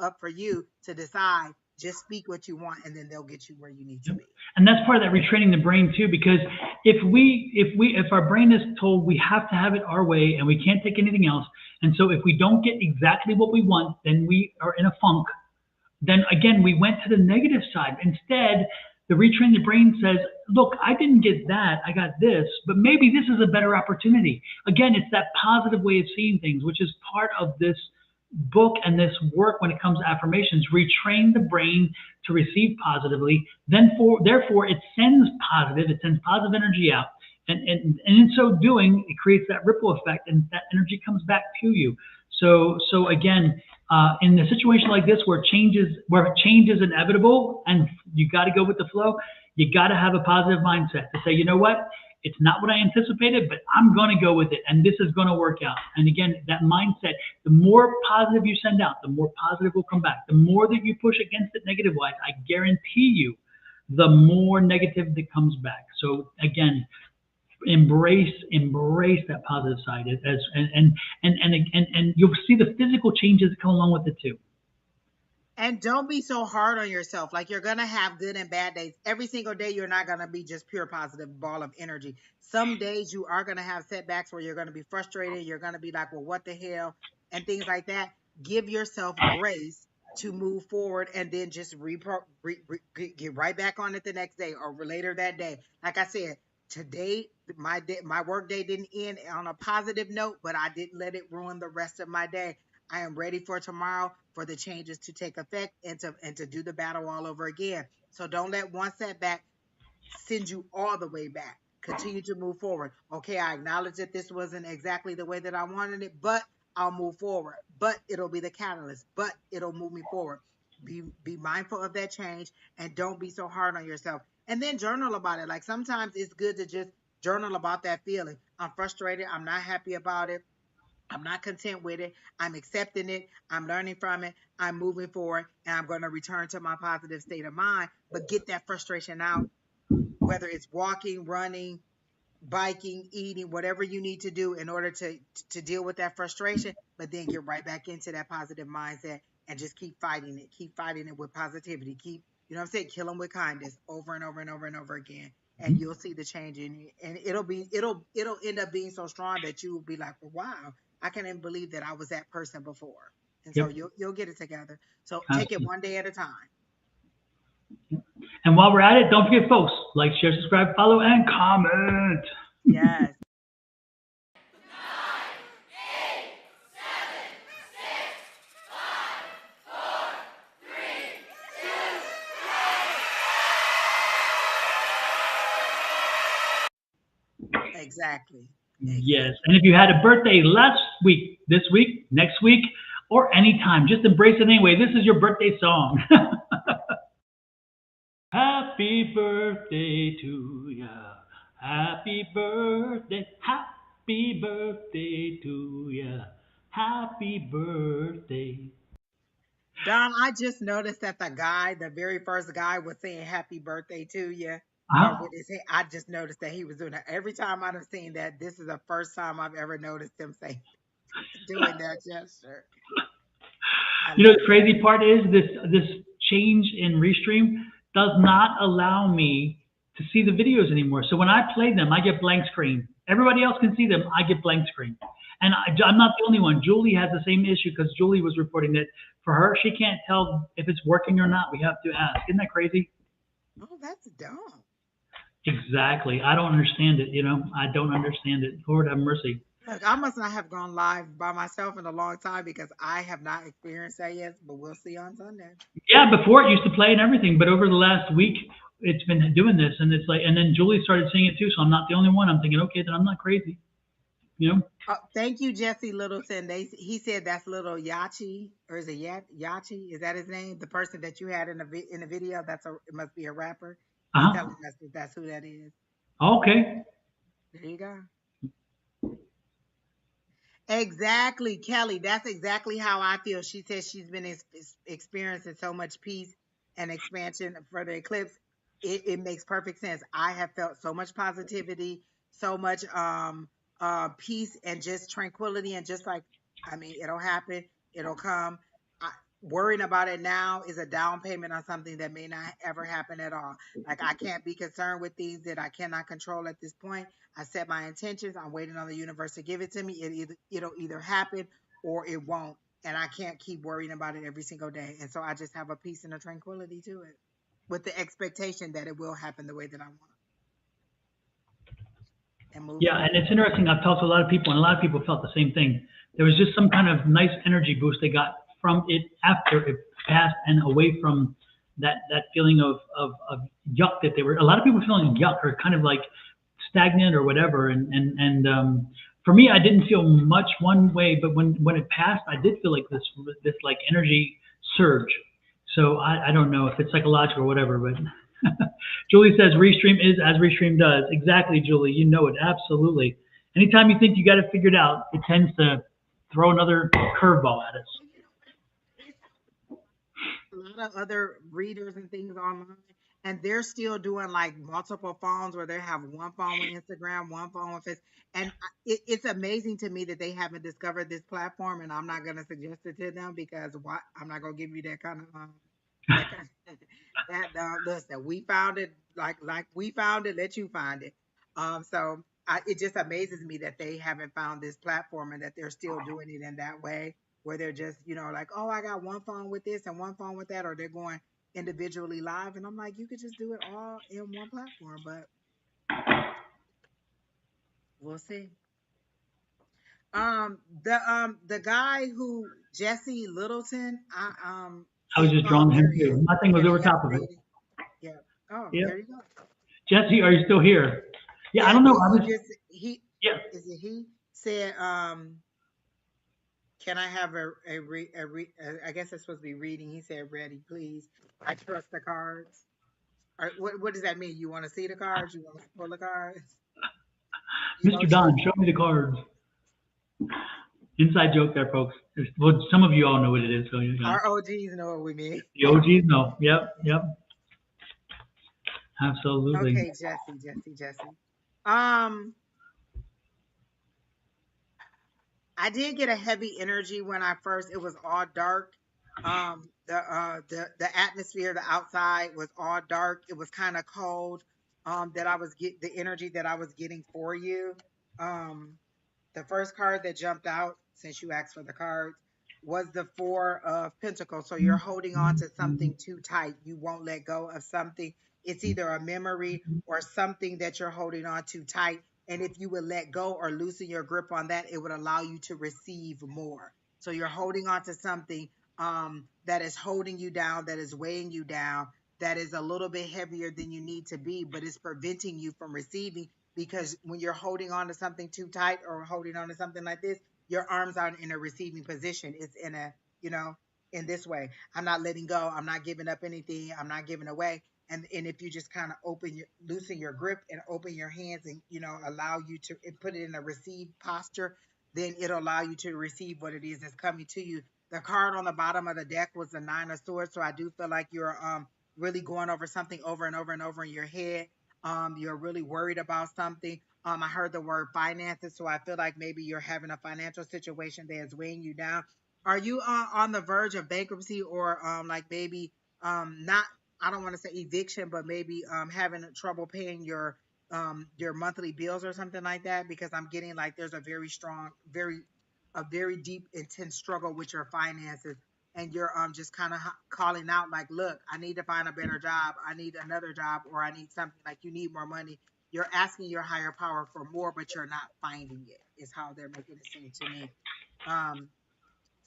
up for you to decide. Just speak what you want and then they'll get you where you need to Yep. be. And that's part of that retraining the brain too, because if our brain is told we have to have it our way and we can't take anything else, and so if we don't get exactly what we want, then we are in a funk. Then again, we went to the negative side. Instead, the retrain the brain says, look, I didn't get that, I got this, but maybe this is a better opportunity. Again, it's that positive way of seeing things, which is part of this book and this work when it comes to affirmations. Retrain the brain to receive positively, therefore it sends positive energy out. And in so doing, it creates that ripple effect and that energy comes back to you. So again, in a situation like this where change is inevitable and you got to go with the flow, you got to have a positive mindset to say, you know what, it's not what I anticipated, but I'm going to go with it, and this is going to work out. And again, that mindset, the more positive you send out, the more positive will come back. The more that you push against it negative-wise, I guarantee you, the more negative that comes back. So again, embrace that positive side and you'll see the physical changes that come along with it too. And don't be so hard on yourself. Like you're going to have good and bad days. Every single day, you're not going to be just pure positive ball of energy. Some days you are going to have setbacks where you're going to be frustrated. You're going to be like, well, what the hell? And things like that. Give yourself grace to move forward and then just get right back on it the next day or later that day. Like I said, today, my work day didn't end on a positive note, but I didn't let it ruin the rest of my day. I am ready for tomorrow for the changes to take effect and to do the battle all over again. So don't let one setback send you all the way back. Continue to move forward. Okay, I acknowledge that this wasn't exactly the way that I wanted it, but I'll move forward. But it'll be the catalyst. But it'll move me forward. Be mindful of that change and don't be so hard on yourself. And then journal about it. Like sometimes it's good to just journal about that feeling. I'm frustrated. I'm not happy about it. I'm not content with it. I'm accepting it. I'm learning from it. I'm moving forward and I'm going to return to my positive state of mind, but get that frustration out, whether it's walking, running, biking, eating, whatever you need to do in order to deal with that frustration, but then get right back into that positive mindset and just keep fighting it. Keep fighting it with positivity. Keep, you know what I'm saying? Kill them with kindness over and over and over and over again. And you'll see the change in you. And it'll end up being so strong that you will be like, well, wow, I can't even believe that I was that person before. And so Yep. you'll get it together. So take it Absolutely. one day at a time. And while we're at it, don't forget, folks, like, share, subscribe, follow, and comment. Yes. Exactly. Yes. Exactly. And if you had a birthday last week, this week, next week, or anytime, just embrace it anyway. This is your birthday song. Happy birthday to ya. Happy birthday. Happy birthday to ya. Happy birthday. Don, I just noticed that the very first guy was saying happy birthday to you. Uh-huh. With his hand. I just noticed that he was doing that. Every time I've seen that, this is the first time I've ever noticed him say doing that gesture. I You know, love the it. crazy part is this change in Restream does not allow me to see the videos anymore. So when I play them, I get blank screen. Everybody else can see them. I get blank screen. And I'm not the only one. Julie has the same issue because Julie was reporting that for her, she can't tell if it's working or not. We have to ask. Isn't that crazy? Oh, that's dumb. Exactly. I don't understand it. You know, I don't understand it. Lord have mercy. Look, I must not have gone live by myself in a long time because I have not experienced that yet, but we'll see on Sunday. Yeah, before it used to play and everything, but over the last week, it's been doing this, and it's like, and then Julie started seeing it too, so I'm not the only one. I'm thinking, okay, then I'm not crazy, you know? Thank you, Jesse Littleton. He said that's little Yachi, or is it Yachi? Is that his name? The person that you had in the video. It must be a rapper. He's Uh-huh. telling us that that's who that is. Okay. There you go. Exactly, Kelly. That's exactly how I feel. She says she's been experiencing so much peace and expansion for the eclipse. It makes perfect sense. I have felt so much positivity, so much peace and just tranquility and just like I mean, it'll happen, it'll come. I, Worrying about it now is a down payment on something that may not ever happen at all. Like I can't be concerned with things that I cannot control at this point. I set my intentions. I'm waiting on the universe to give it to me. It'll either happen or it won't. And I can't keep worrying about it every single day. And so I just have a peace and a tranquility to it with the expectation that it will happen the way that I want and move Yeah, and forward. it's interesting. I've talked to a lot of people, and a lot of people felt the same thing. There was just some kind of nice energy boost they got from it after it passed, and away from that feeling of yuck that they were. A lot of people feeling yuck or kind of like stagnant or whatever. And for me, I didn't feel much one way, but when it passed, I did feel like this like energy surge. So I don't know if it's psychological or whatever, but Julie says Restream is as Restream does. Exactly, Julie. You know it. Absolutely. Anytime you think you got it figured out, it tends to throw another curveball at us. Well, a lot of other readers and things online, and they're still doing like multiple phones where they have one phone with Instagram, one phone with Facebook. And it's amazing to me that they haven't discovered this platform. And I'm not going to suggest it to them because what I'm not going to give you that kind of that kind that listen. We found it like we found it. Let you find it. It just amazes me that they haven't found this platform and that they're still doing it in that way where they're just, like, oh, I got one phone with this and one phone with that, or they're going individually live. And I'm like, you could just do it all in one platform, but we'll see. The guy who Jesse Littleton, I I was it, just oh, drawing there him he is. too. Nothing was And over he has top a of it. reading. Yeah. Oh, Yeah. there you go. Jesse, are you still here? Yeah, I Yeah, don't know. I he was. just he Yeah. is it he said, can I have I guess it's supposed to be reading. He said, ready, please. I trust the cards. What does that mean? You want to see the cards? You want to pull the cards? You Mr. don't Don, trust show me the cards. Inside joke there, folks. Well, some of you all know what it is, so you know. our OGs know what we mean. The OGs know. Yep, yep, absolutely. Okay, Jesse. Um, I did get a heavy energy when I first. It was all dark. The atmosphere, the outside was all dark. It was kind of cold. That I was get the energy that I was getting for you. Um, the first card that jumped out, since you asked for the cards, was the Four of Pentacles. So you're holding on to something too tight. You won't let go of something. It's either a memory or something that you're holding on too tight. And if you would let go or loosen your grip on that, it would allow you to receive more. So you're holding on to something that is holding you down, that is weighing you down, that is a little bit heavier than you need to be, but it's preventing you from receiving because when you're holding on to something too tight or holding on to something like this, your arms aren't in a receiving position. It's in a, you know, in this way. I'm not letting go. I'm not giving up anything. I'm not giving away. And if you just kind of loosen your grip and open your hands and, you know, allow you to and put it in a receive posture, then it'll allow you to receive what it is that's coming to you. The card on the bottom of the deck was the Nine of Swords. So I do feel like you're really going over something over and over and over in your head. You're really worried about something. I heard the word finances, so I feel like maybe you're having a financial situation that is weighing you down. Are you on the verge of bankruptcy or like maybe not? I don't want to say eviction, but maybe having trouble paying your monthly bills or something like that? Because I'm getting like there's a very strong, a very deep, intense struggle with your finances, and you're just kind of calling out like, look, I need to find a better job, I need another job, or I need something, like you need more money. You're asking your higher power for more, but you're not finding it, is how they're making it seem to me. um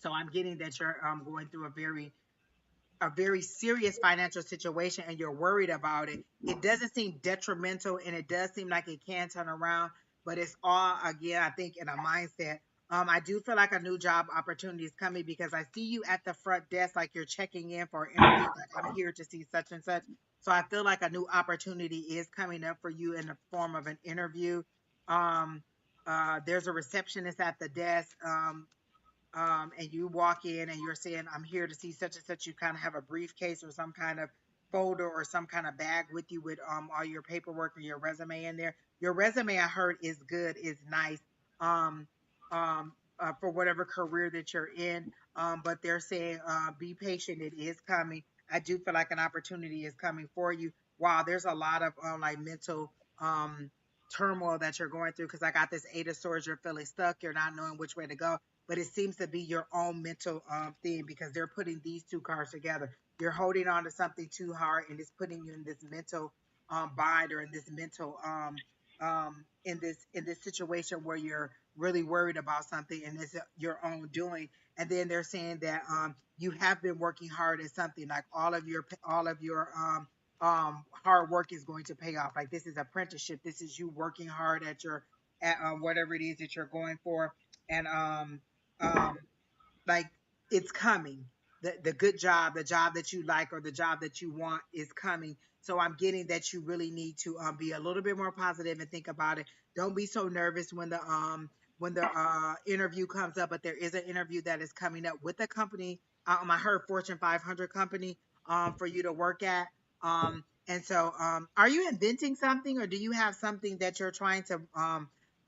so I'm getting that you're going through a very serious financial situation and you're worried about it. It doesn't seem detrimental and it does seem like it can turn around, but it's all, again, I think, in a mindset. I do feel like a new job opportunity is coming because I see you at the front desk, like you're checking in for an interview, like I'm here to see such and such. So I feel like a new opportunity is coming up for you in the form of an interview. Um, there's a receptionist at the desk. And you walk in and you're saying, I'm here to see such and such, you kind of have a briefcase or some kind of folder or some kind of bag with you with all your paperwork or your resume in there. Your resume, I heard, is good, is nice, um, for whatever career that you're in. But they're saying, be patient, it is coming. I do feel like an opportunity is coming for you. Wow, there's a lot of like mental turmoil that you're going through, because I got this Eight of Swords, you're feeling stuck, you're not knowing which way to go, but it seems to be your own mental thing, because they're putting these two cards together. You're holding on to something too hard and it's putting you in this mental bind, or in this mental in this situation where you're really worried about something and it's your own doing. And then they're saying that you have been working hard at something, like all of your hard work is going to pay off. Like this is apprenticeship, this is you working hard at your at whatever it is that you're going for. And um like it's coming. The good job, the job that you like, or the job that you want is coming. So I'm getting that you really need to be a little bit more positive and think about it. Don't be so nervous when the interview comes up, but there is an interview that is coming up with a company. I heard Fortune 500 company for you to work at. And so are you inventing something, or do you have something that you're trying to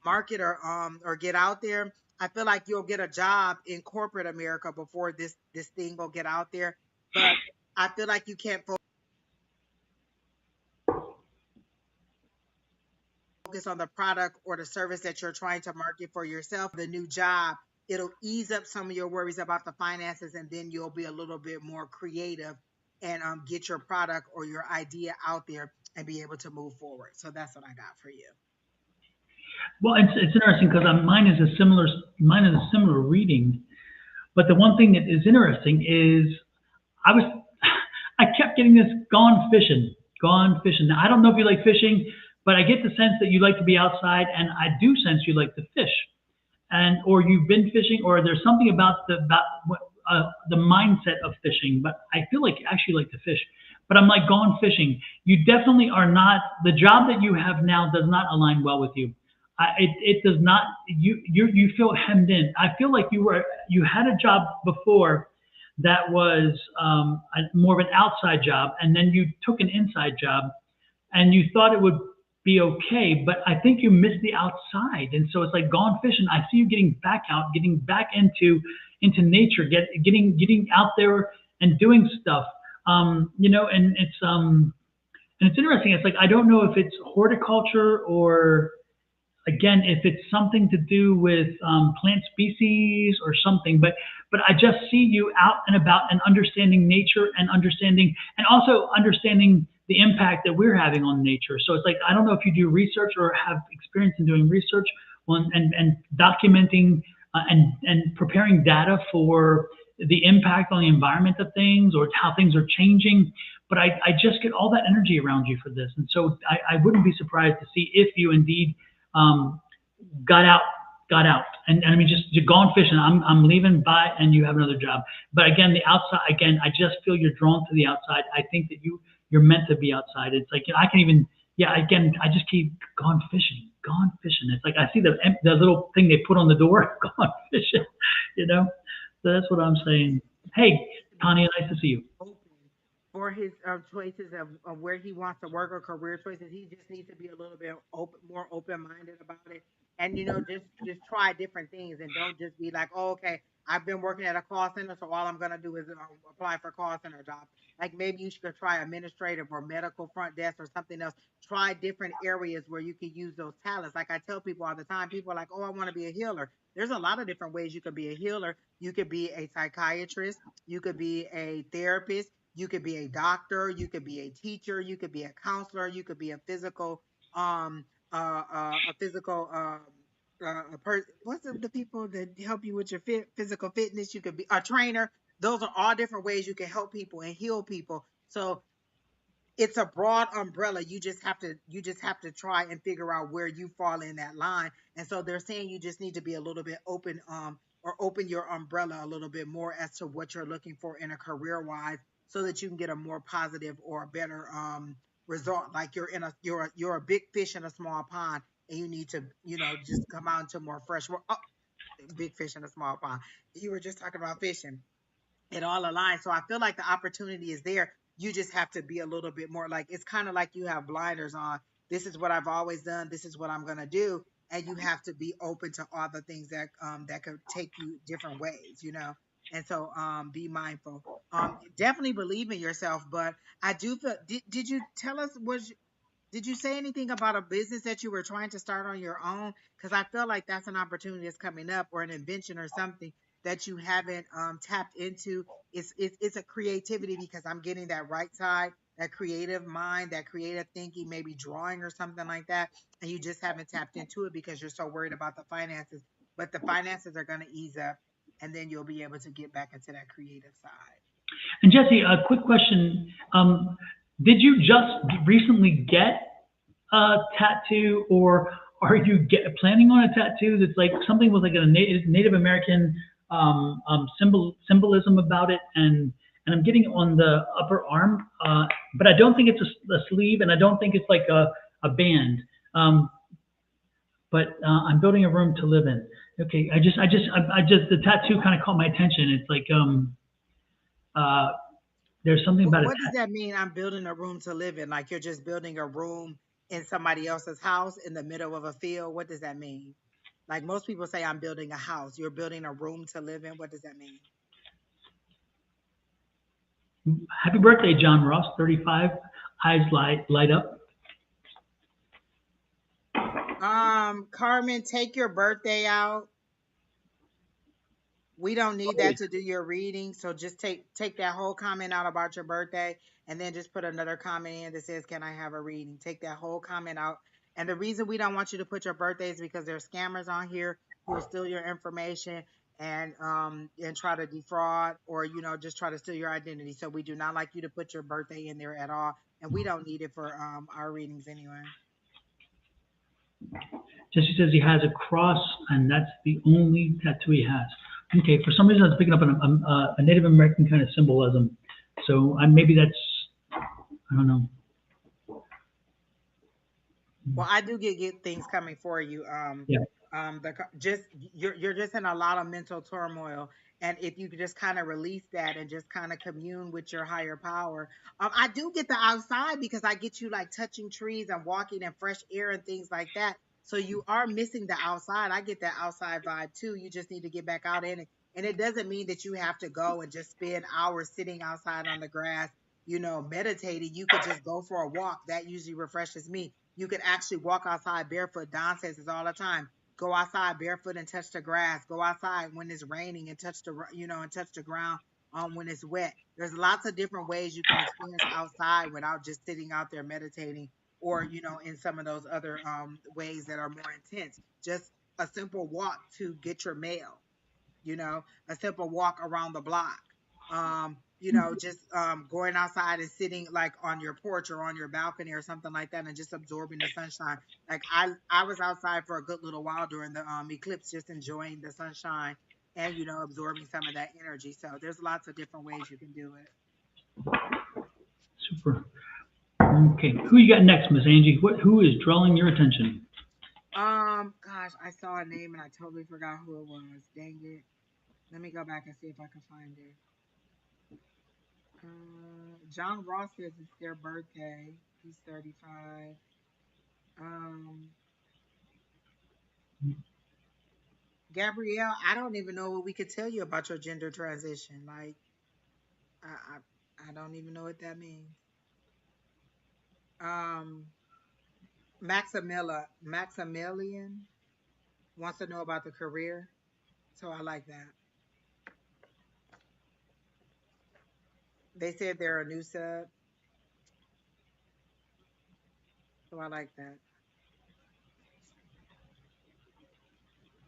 market or get out there? I feel like you'll get a job in corporate America before this thing will get out there. But I feel like you can't focus on the product or the service that you're trying to market for yourself. The new job, it'll ease up some of your worries about the finances, and then you'll be a little bit more creative and get your product or your idea out there and be able to move forward. So that's what I got for you. Well, it's interesting because mine is a similar reading. But the one thing that is interesting is I was I kept getting this gone fishing, gone fishing. Now I don't know if you like fishing, but I get the sense that you like to be outside, and I do sense you like to fish, and or you've been fishing, or there's something about the mindset of fishing. But I feel like you actually like to fish. But I'm like gone fishing. You definitely are not. The job that you have now does not align well with you. It does not. You feel hemmed in. I feel like you had a job before that was more of an outside job, and then you took an inside job, and you thought it would be okay, but I think you missed the outside, and so it's like gone fishing. I see you getting back out, getting back into nature, getting out there and doing stuff. And it's interesting. It's like I don't know if it's horticulture or again, if it's something to do with plant species or something, but I just see you out and about and understanding nature and also understanding the impact that we're having on nature. So it's like I don't know if you do research or have experience in doing research on and documenting and preparing data for the impact on the environment of things or how things are changing. but I just get all that energy around you for this. And so I wouldn't be surprised to see if you indeed um, got out, got out. And I mean, just you're gone fishing. I'm leaving, bye, and you have another job. But again, the outside, again, I just feel you're drawn to the outside. I think that you're meant to be outside. It's like, you know, I can even, yeah, again, I just keep gone fishing, gone fishing. It's like, I see the little thing they put on the door, gone fishing, you know? So that's what I'm saying. Hey, Tanya, nice to see you. Open for his choices of where he wants to work or career choices. He just needs to be a little bit open, more open minded about it, and just try different things and don't just be like, oh, okay, I've been working at a call center, so all I'm gonna do is apply for call center jobs. Like maybe you should try administrative or medical front desk or something else. Try different areas where you can use those talents. Like I tell people all the time, people are like, oh, I want to be a healer. There's a lot of different ways you could be a healer. You could be a psychiatrist. You could be a therapist. You could be a doctor. You could be a teacher. You could be a counselor. You could be a physical, a physical, what's the people that help you with your physical fitness? You could be a trainer. Those are all different ways you can help people and heal people. So it's a broad umbrella. You just have to try and figure out where you fall in that line. And so they're saying you just need to be a little bit open, or open your umbrella a little bit more as to what you're looking for in a career wise, so that you can get a more positive or a better result. Like you're a big fish in a small pond, and you need to just come out into more fresh water. Oh, big fish in a small pond. You were just talking about fishing. It all aligns. So I feel like the opportunity is there. You just have to be a little bit more like, it's kind of like you have blinders on. This is what I've always done. This is what I'm gonna do, and you have to be open to all the things that could take you different ways. And so be mindful. Definitely believe in yourself. But I do feel. Did you tell us did you say anything about a business that you were trying to start on your own? Because I feel like that's an opportunity that's coming up, or an invention or something that you haven't tapped into. It's a creativity, because I'm getting that right side, that creative mind, that creative thinking, maybe drawing or something like that, and you just haven't tapped into it because you're so worried about the finances. But the finances are going to ease up, and then you'll be able to get back into that creative side. And Jesse, a quick question. Did you just recently get a tattoo, or are you planning on a tattoo that's like something with like a Native American symbolism about it? And I'm getting it on the upper arm, but I don't think it's a sleeve, and I don't think it's like a band. Um, but I'm building a room to live in. Okay, I just the tattoo kind of caught my attention. It's like uh, there's something about it. What does that mean? I'm building a room to live in. Like you're just building a room in somebody else's house in the middle of a field. What does that mean? Like most people say, I'm building a house. You're building a room to live in. What does that mean? Happy birthday, John Ross, 35. Eyes light up. Carmen, take your birthday out. We don't need that to do your reading. So just take that whole comment out about your birthday, and then just put another comment in that says, "Can I have a reading?" Take that whole comment out. And the reason we don't want you to put your birthday is because there's scammers on here who will steal your information and try to defraud, or just try to steal your identity. So we do not like you to put your birthday in there at all, and we don't need it for our readings anyway. Jesse says he has a cross, and that's the only tattoo he has. Okay, for some reason I was picking up a Native American kind of symbolism. So maybe that's, I don't know. Well, I do get things coming for you. Yeah. Just you're just in a lot of mental turmoil, and if you could just kind of release that and just kind of commune with your higher power. I do get the outside, because I get you like touching trees and walking in fresh air and things like that. So you are missing the outside. I get that outside vibe too. You just need to get back out in it. And it doesn't mean that you have to go and just spend hours sitting outside on the grass, meditating. You could just go for a walk. That usually refreshes me. You could actually walk outside barefoot. Don says this all the time. Go outside barefoot and touch the grass. Go outside when it's raining and touch the ground when it's wet. There's lots of different ways you can experience outside without just sitting out there meditating, or in some of those other ways that are more intense. Just a simple walk to get your mail. A simple walk around the block. You know, just going outside and sitting like on your porch or on your balcony or something like that and just absorbing the sunshine. Like I was outside for a good little while during the eclipse, just enjoying the sunshine and, you know, absorbing some of that energy. So there's lots of different ways you can do it. Super. Okay, who you got next, Miss Angie? Who is drawing your attention? Gosh, I saw a name and I totally forgot who it was. Dang it. Let me go back and see if I can find it. John Ross says it's their birthday. He's 35. Um, Gabrielle, I don't even know what we could tell you about your gender transition. Like, I don't even know what that means. Um, Maximilian wants to know about the career, so I like that. They said they're a new sub, so I like that.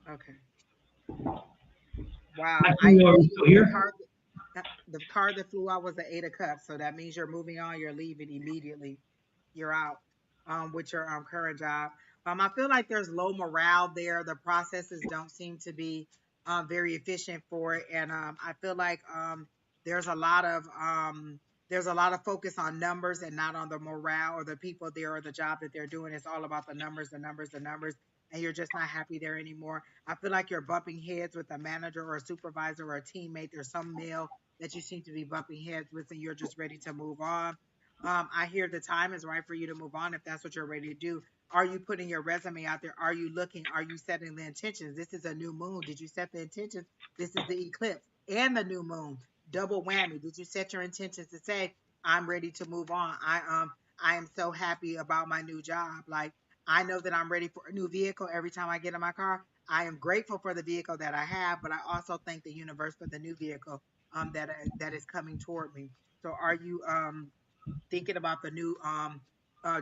Okay. Wow. Maxine, are you still here? The card that flew out was the Eight of Cups, so that means you're moving on. You're leaving immediately. You're out with your current job. I feel like there's low morale there. The processes don't seem to be very efficient for it, and I feel like there's a lot of there's a lot of focus on numbers and not on the morale or the people there or the job that they're doing. It's all about the numbers, the numbers, the numbers, and you're just not happy there anymore. I feel like you're bumping heads with a manager or a supervisor or a teammate. There's some male that you seem to be bumping heads with, and you're just ready to move on. I hear the time is right for you to move on if that's what you're ready to do. Are you putting your resume out there? Are you looking? Are you setting the intentions? This is a new moon. Did you set the intentions? This is the eclipse and the new moon. Double whammy. Did you set your intentions to say, I'm ready to move on? I am so happy about my new job. Like I know that I'm ready for a new vehicle every time I get in my car. I am grateful for the vehicle that I have, but I also thank the universe for the new vehicle that is coming toward me. So are you thinking about the new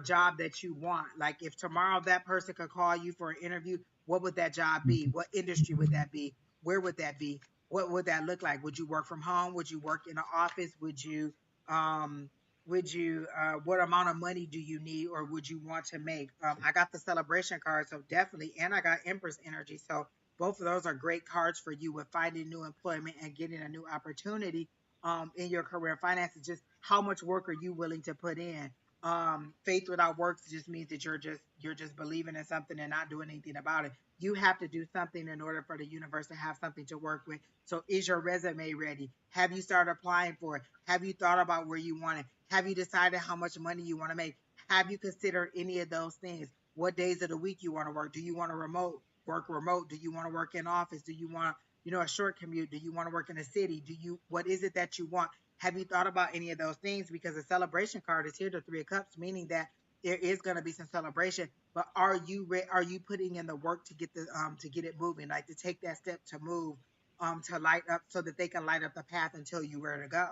job that you want? Like if tomorrow that person could call you for an interview, what would that job be? What industry would that be? Where would that be? What would that look like? Would you work from home? Would you work in an office? Um would you what amount of money do you need or would you want to make? I got the celebration card, so definitely, and I got Empress energy. So both of those are great cards for you with finding new employment and getting a new opportunity in your career and finances. Just how much work are you willing to put in? Faith without works just means that you're just believing in something and not doing anything about it. You have to do something in order for the universe to have something to work with. So is your resume ready? Have you started applying for it? Have you thought about where you want it? Have you decided how much money you want to make? Have you considered any of those things? What days of the week you want to work? Do you want to work remote? Do you want to work in office? Do you want, a short commute? Do you want to work in a city? What is it that you want? Have you thought about any of those things? Because the celebration card is here, the Three of Cups, meaning that there is going to be some celebration. But are you putting in the work to get it moving, like to take that step to move, to light up so that they can light up the path and tell you where to go?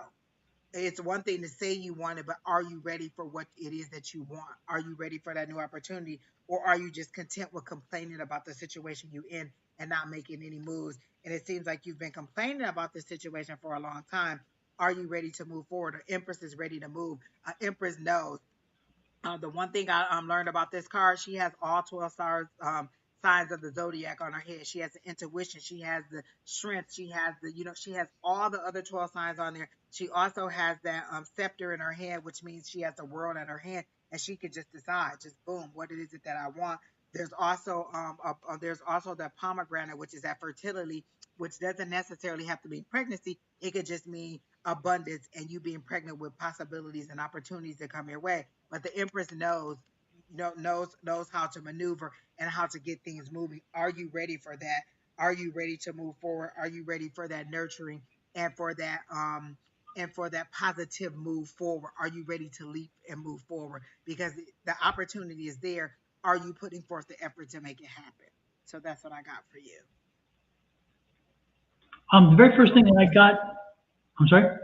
It's one thing to say you want it, but are you ready for what it is that you want? Are you ready for that new opportunity? Or are you just content with complaining about the situation you in and not making any moves? And it seems like you've been complaining about this situation for a long time. Are you ready to move forward? An Empress is ready to move. An Empress knows. The one thing I learned about this card, she has all 12 stars, signs of the zodiac on her head. She has the intuition. She has the strength. She has she has all the other 12 signs on there. She also has that scepter in her hand, which means she has the world at her hand and she could just decide, just boom, what it is it that I want. There's also the pomegranate, which is that fertility, which doesn't necessarily have to be pregnancy. It could just mean abundance and you being pregnant with possibilities and opportunities that come your way. But the Empress knows how to maneuver and how to get things moving. Are you ready for that? Are you ready to move forward? Are you ready for that nurturing and for that positive move forward? Are you ready to leap and move forward? Because the opportunity is there. Are you putting forth the effort to make it happen? So that's what I got for you. The very first thing that I got, I'm sorry.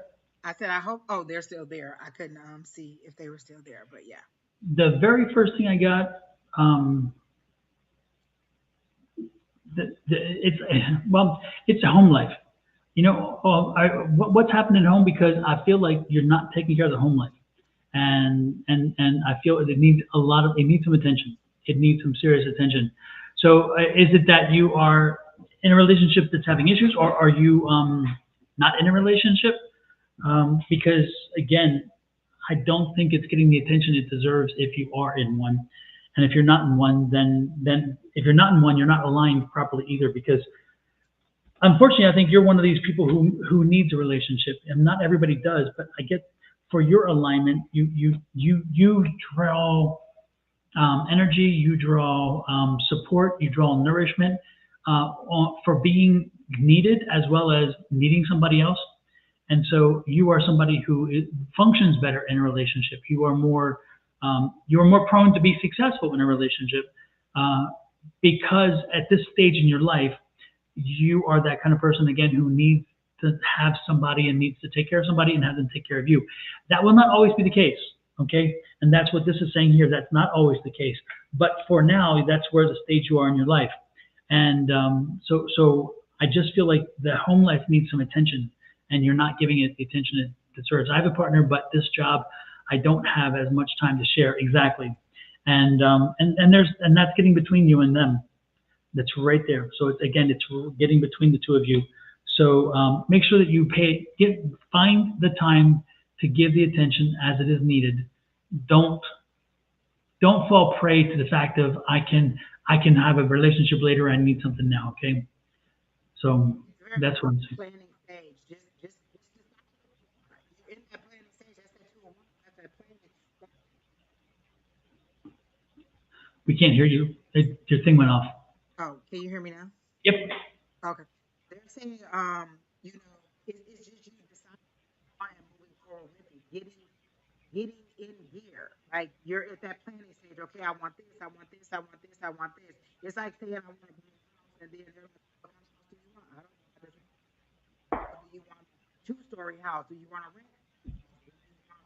I said, I hope. Oh, they're still there. I couldn't see if they were still there, but yeah. The very first thing I got, it's well, it's a home life. What's happening at home, because I feel like you're not taking care of the home life, and I feel it needs it needs some attention. It needs some serious attention. So is it that you are in a relationship that's having issues, or are you not in a relationship? Because again, I don't think it's getting the attention it deserves if you are in one. And if you're not in one, then if you're not in one, you're not aligned properly either. Because unfortunately, I think you're one of these people who needs a relationship, and not everybody does. But I get, for your alignment, you draw energy, you draw support, you draw nourishment for being needed as well as needing somebody else. And so you are somebody who functions better in a relationship. You are more prone to be successful in a relationship uh, because at this stage in your life, you are that kind of person again who needs to have somebody and needs to take care of somebody and have them take care of you. That will not always be the case, okay? And that's what this is saying here. That's not always the case, but for now, that's where the stage you are in your life. And so I just feel like the home life needs some attention, and you're not giving it the attention it deserves. I have a partner, but this job, I don't have as much time to share exactly, and that's getting between you and them. That's right there. So it's getting between the two of you. So make sure that you find the time to give the attention as it is needed. Don't don't fall prey to the fact of I can have a relationship later. I need something now. Okay. So It's very that's what I'm saying. planning stage. Just decide what you want. You're in that planning stage. That's that 201. That's that planning. We can't hear you. Your thing went off. Oh, can you hear me now? Yep. Okay. They're saying, it's just you deciding and moving forward with it, getting in gear. Like you're at that planning stage. Okay, I want this. I want this. I want this. I want this. It's like saying I want to buy a house, and then they're like, what kind of house do you want? I don't know. I just do you want a two-story house? Do you want a rent house? Do you want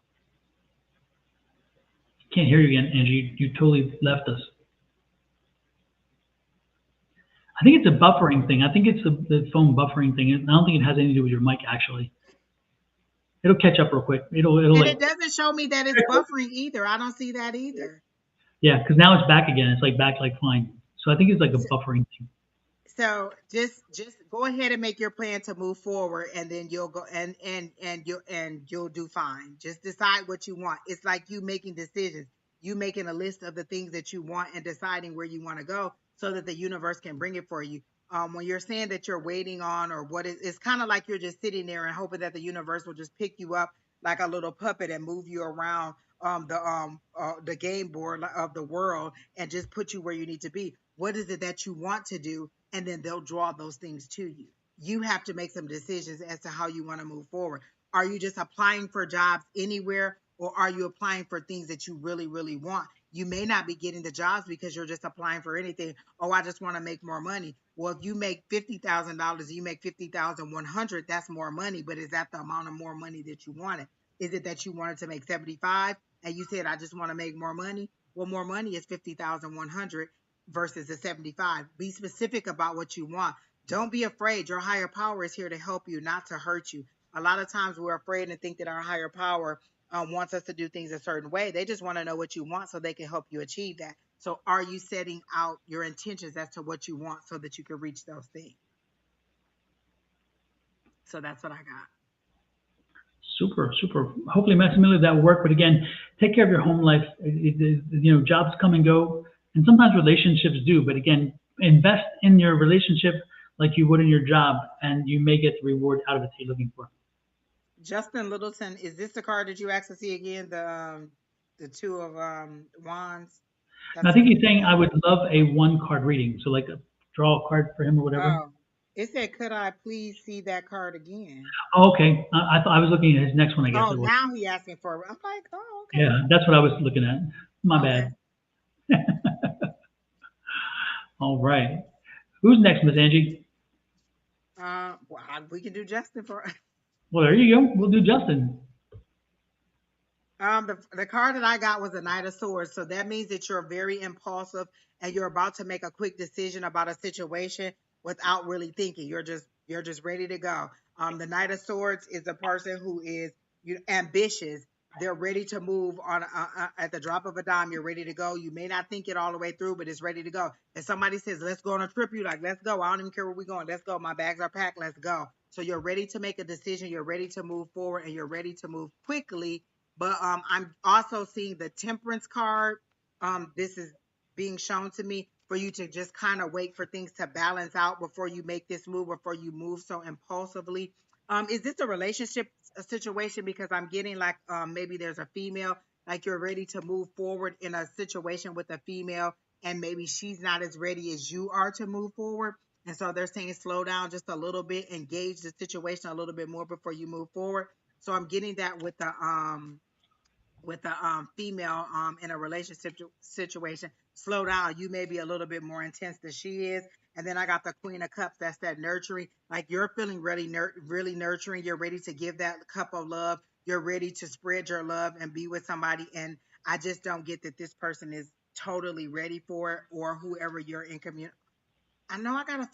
Can't hear you again, Angie. You totally left us. I think it's a buffering thing. I think it's the phone buffering thing. I don't think it has anything to do with your mic actually. It'll catch up real quick. It'll and like it doesn't show me that it's buffering either. I don't see that either. yeah, because now it's back again. It's like back like fine. So I think it's like a So, buffering thing. so just go ahead and make your plan to move forward, and then you'll go and you'll do fine. Just decide what you want. It's like you making decisions. You making a list of the things that you want and deciding where you want to go so that the universe can bring it for you. When you're saying that you're waiting on or it's kind of like you're just sitting there and hoping that the universe will just pick you up like a little puppet and move you around the game board of the world and just put you where you need to be. What is it that you want to do? And then they'll draw those things to you. You have to make some decisions as to how you want to move forward. Are you just applying for jobs anywhere, or are you applying for things that you really, really want? You may not be getting the jobs because you're just applying for anything. Oh, I just want to make more money. Well, if you make $50,000, you make 50,100. That's more money, but is that the amount of more money that you wanted? Is it that you wanted to make 75 and you said I just want to make more money? Well, more money is 50,100 versus the 75. Be specific about what you want. Don't be afraid. Your higher power is here to help you, not to hurt you. A lot of times we're afraid and think that our higher power wants us to do things a certain way. They just want to know what you want so they can help you achieve that. So, are you setting out your intentions as to what you want so that you can reach those things? So, that's what I got. Super, super. Hopefully, Maximilian, that will work. But again, take care of your home life. Jobs come and go, and sometimes relationships do. But again, invest in your relationship like you would in your job, and you may get the reward out of it that you're looking for. Justin Littleton, is this the card that you asked to see again? The two of wands. And I That's think he's saying I would love a one card reading, so like draw a card for him or whatever. oh. It said, could I please see that card again? Oh, okay. I thought I was looking at his next one. I guess Oh, it was. now he asking for it. I'm like, oh, Yeah, that's what I was looking at. My okay. bad. All right. Who's next, Miss Angie? Well, we can do Justin for Well, there you go. We'll do Justin. the card that I got was a Knight of Swords. So that means that you're very impulsive and you're about to make a quick decision about a situation without really thinking. You're just ready to go. The Knight of Swords is a person who is ambitious. They're ready to move on at the drop of a dime. You're ready to go. You may not think it all the way through, but it's ready to go. If somebody says, let's go on a trip, you're like, let's go. I don't even care where we're going. Let's go. My bags are packed. Let's go. So you're ready to make a decision. You're ready to move forward, and you're ready to move quickly. But I'm also seeing the Temperance card. This is being shown to me for you to just kind of wait for things to balance out before you make this move, before you move so impulsively. Is this a relationship situation? Because I'm getting like maybe there's a female, like you're ready to move forward in a situation with a female, and maybe she's not as ready as you are to move forward. And so they're saying slow down just a little bit, engage the situation a little bit more before you move forward. So I'm getting that with the female in a relationship situation. Slow down. You may be a little bit more intense than she is. And then I got the Queen of Cups. That's that nurturing. Like you're feeling really nurturing. You're ready to give that cup of love. You're ready to spread your love and be with somebody. And I just don't get that this person is totally ready for it, or whoever you're in community. I know I got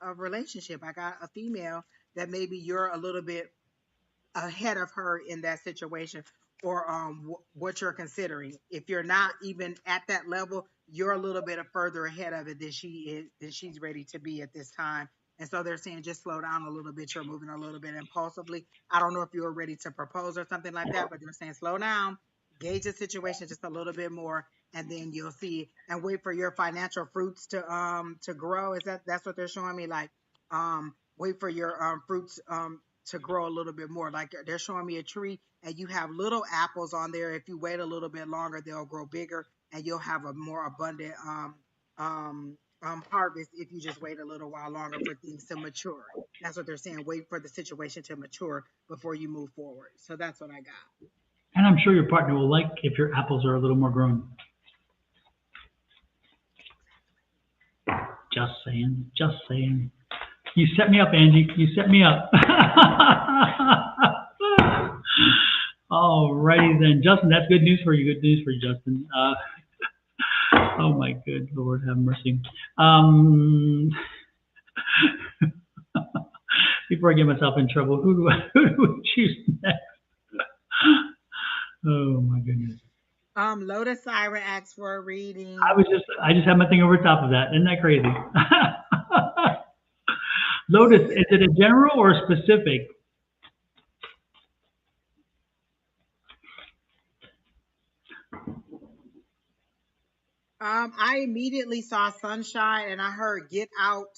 a relationship. I got a female that maybe you're a little bit ahead of her in that situation, or what you're considering. If you're not even at that level, you're a little bit further ahead of it than she is, than she's ready to be at this time. And so they're saying just slow down a little bit. You're moving a little bit impulsively. I don't know if you're ready to propose or something like that, but they're saying slow down, gauge the situation just a little bit more, and then you'll see, and wait for your financial fruits to grow. Is that's what they're showing me? Like wait for your fruits to grow a little bit more. Like they're showing me a tree and you have little apples on there. If you wait a little bit longer, they'll grow bigger and you'll have a more abundant harvest if you just wait a little while longer for things to mature. That's what they're saying. Wait for the situation to mature before you move forward. So that's what I got. And I'm sure your partner will like if your apples are a little more grown. Just saying. Just saying. You set me up, Angie. You set me up. Alrighty then, Justin. That's good news for you. Good news for you, Justin. Oh my good Lord, have mercy. Before I get myself in trouble, who do we choose next? Oh my goodness. Lotus Siren asks for a reading. I just had my thing over top of that. Isn't that crazy? Lotus, is it a general or a specific? I immediately saw sunshine and I heard get outside,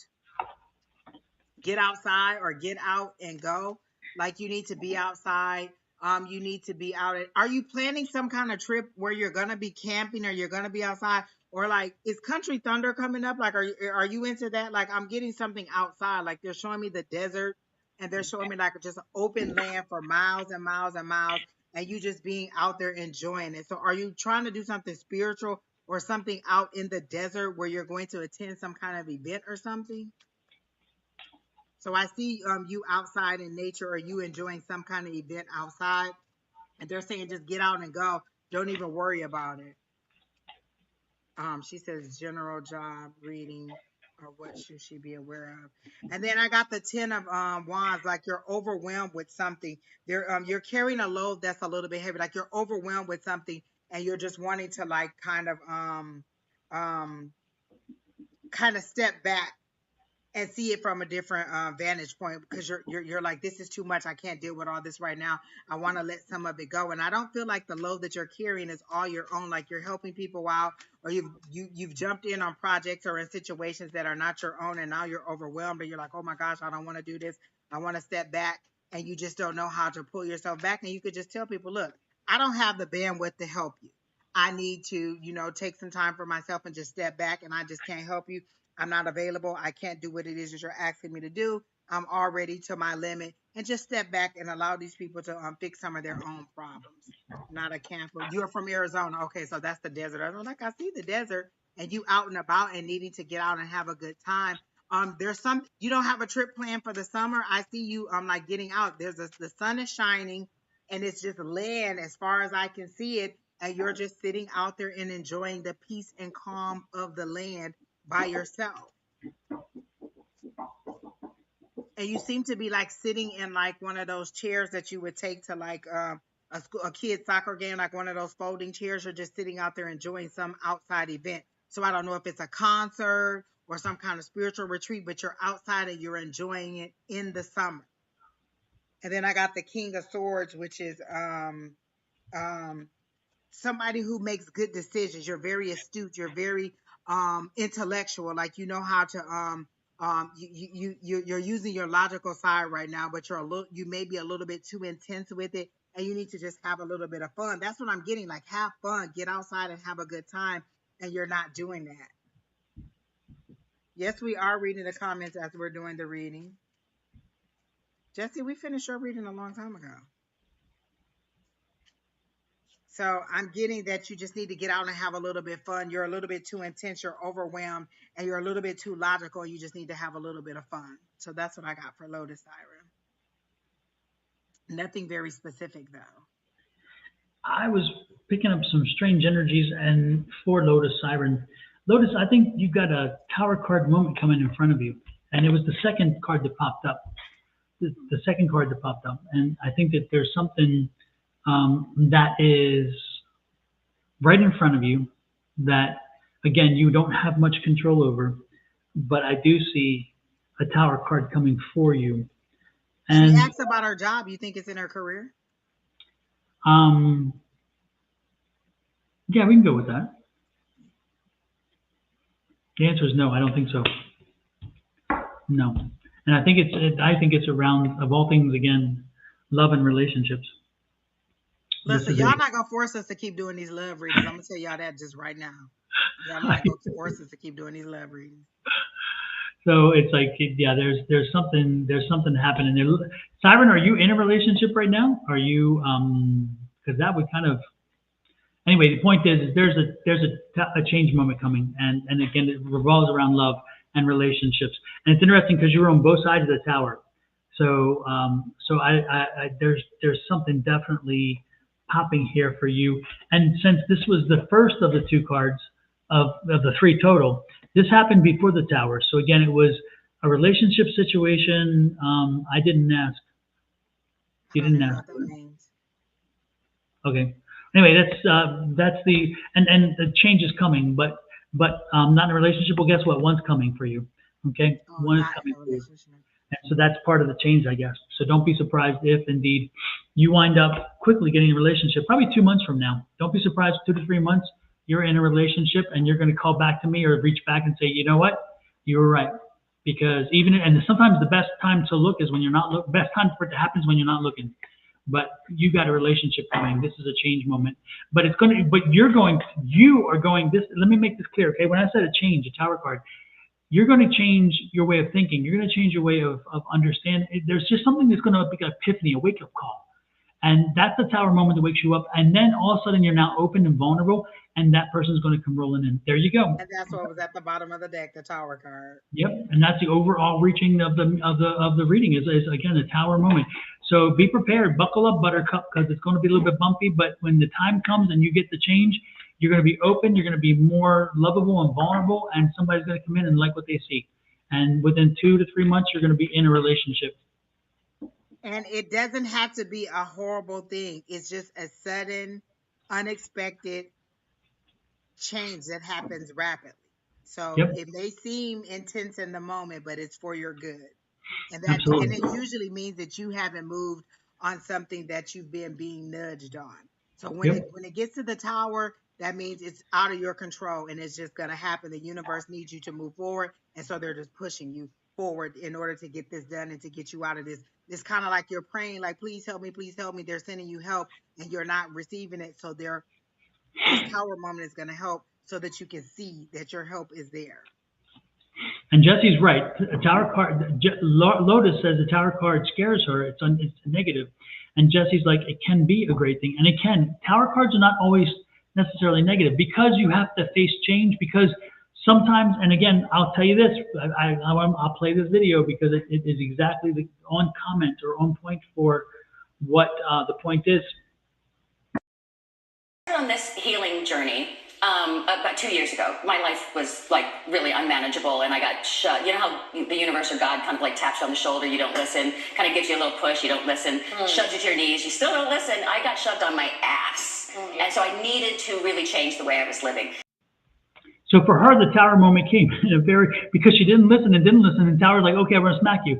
or get out and go. Like you need to be outside. You need to be out. Are you planning some kind of trip where you're gonna be camping or you're gonna be outside? Or like, is Country Thunder coming up? Like, are you into that? Like, I'm getting something outside. Like they're showing me the desert and they're showing me like just open land for miles and miles and miles, and you just being out there enjoying it. So, are you trying to do something spiritual or something out in the desert where you're going to attend some kind of event or something? So I see you outside in nature, or you enjoying some kind of event outside, and they're saying just get out and go. Don't even worry about it. She says general job reading, or what should she be aware of? And then I got the 10 of wands, like you're overwhelmed with something. You're carrying a load that's a little bit heavy, like you're overwhelmed with something, and you're just wanting to like um kind of step back and see it from a different vantage point, because you're like, this is too much. I can't deal with all this right now. I want to let some of it go. And I don't feel like the load that you're carrying is all your own. Like you're helping people out, or you've jumped in on projects or in situations that are not your own, and now you're overwhelmed and you're like, oh my gosh, I don't want to do this. I want to step back, and you just don't know how to pull yourself back. And you could just tell people, look, I don't have the bandwidth to help you. I need to, take some time for myself and just step back, and I just can't help you. I'm not available. I can't do what it is that you're asking me to do. I'm already to my limit, and just step back and allow these people to fix some of their own problems. Not a camper. You're from Arizona. Okay, so that's the desert. I'm like, I see the desert, and you out and about and needing to get out and have a good time. There's some, you don't have a trip planned for the summer. I see you like getting out. The sun is shining and it's just land as far as I can see it. And you're just sitting out there and enjoying the peace and calm of the land by yourself. And you seem to be like sitting in like one of those chairs that you would take to like a kid's soccer game, like one of those folding chairs, or just sitting out there enjoying some outside event. So I don't know if it's a concert or some kind of spiritual retreat, but you're outside and you're enjoying it in the summer. And then I got the King of Swords, which is um somebody who makes good decisions. You're very astute. You're very intellectual. Like you know how to you're using your logical side right now, but you may be a little bit too intense with it, and you need to just have a little bit of fun. That's what I'm getting. Like have fun, get outside and have a good time, and you're not doing that. Yes, we are reading the comments as we're doing the reading. Jesse, we finished your reading a long time ago. So I'm getting that you just need to get out and have a little bit fun. You're a little bit too intense, you're overwhelmed, and you're a little bit too logical. You just need to have a little bit of fun. So that's what I got for Lotus Siren. Nothing very specific though. I was picking up some strange energies, and for Lotus Siren, Lotus, I think you've got a Tower card moment coming in front of you, and it was the second card that popped up. The second card that popped up, and I think that there's something that is right in front of you that, again, you don't have much control over, but I do see a Tower card coming for you. And she asks about her job. You think it's in her career? Yeah, we can go with that. The answer is no. I don't think so. No, and I think it's around, of all things, again, love and relationships. Listen, y'all not gonna force us to keep doing these love readings. I'm gonna tell y'all that just right now. Y'all not gonna force us to keep doing these love readings. So it's like, yeah, there's something happening there. Siren, are you in a relationship right now? Are you? Because that would kind of. Anyway, the point is there's a change moment coming, and again, it revolves around love and relationships. And it's interesting because you were on both sides of the tower. So there's something definitely popping here for you. And since this was the first of the two cards of the three total, this happened before the tower. So again, it was a relationship situation. I didn't ask. You didn't ask. Okay. Anyway, that's the and the change is coming, but not in a relationship. Well, guess what? One's coming for you. Okay, one is coming for you. And so that's part of the change, I guess. So don't be surprised if indeed you wind up quickly getting a relationship, probably 2 months from now. Don't be surprised 2 to 3 months you're in a relationship and you're going to call back to me or reach back and say, you know what, you were right. Because sometimes the best time to look is when you're not best time for it to happen is when you're not looking. But you got a relationship coming. This is a change moment. But you are going this. Let me make this clear, okay? When I said a change, a tower card, you're going to change your way of thinking. You're going to change your way of understanding. There's just something that's going to be an epiphany, a wake-up call. And that's the tower moment that wakes you up. And then all of a sudden you're now open and vulnerable, and that person's going to come rolling in. There you go. And that's what was at the bottom of the deck, the tower card. Yep. And that's the overall reaching of the reading is again a tower moment. So be prepared, buckle up, Buttercup, because it's going to be a little bit bumpy. But when the time comes and you get the change, you're going to be open, you're going to be more lovable and vulnerable, and somebody's going to come in and like what they see. And within 2 to 3 months, you're going to be in a relationship. And it doesn't have to be a horrible thing. It's just a sudden, unexpected change that happens rapidly. So It may seem intense in the moment, but it's for your good. And it usually means that you haven't moved on something that you've been being nudged on. So when it gets to the tower, that means it's out of your control and it's just going to happen. The universe needs you to move forward. And so they're just pushing you forward in order to get this done and to get you out of this. It's kind of like you're praying, like, please help me, please help me. They're sending you help and you're not receiving it. So this tower moment is going to help so that you can see that your help is there. And Jesse's right. A tower card. Lotus says the tower card scares her. It's negative. And Jesse's like, it can be a great thing. And it can. Tower cards are not always necessarily negative because you have to face change. Because sometimes, and again, I'll tell you this. I'll play this video because it is exactly on comment or on point for what the point is. On this healing journey, About 2 years ago. My life was like really unmanageable, and I got shut. You know how the universe or God kind of like taps you on the shoulder, you don't listen, kind of gives you a little push, you don't listen, shoves you to your knees, you still don't listen. I got shoved on my ass, and so I needed to really change the way I was living. So for her, the tower moment came in a because she didn't listen and didn't listen, and tower's like, okay, I'm gonna smack you.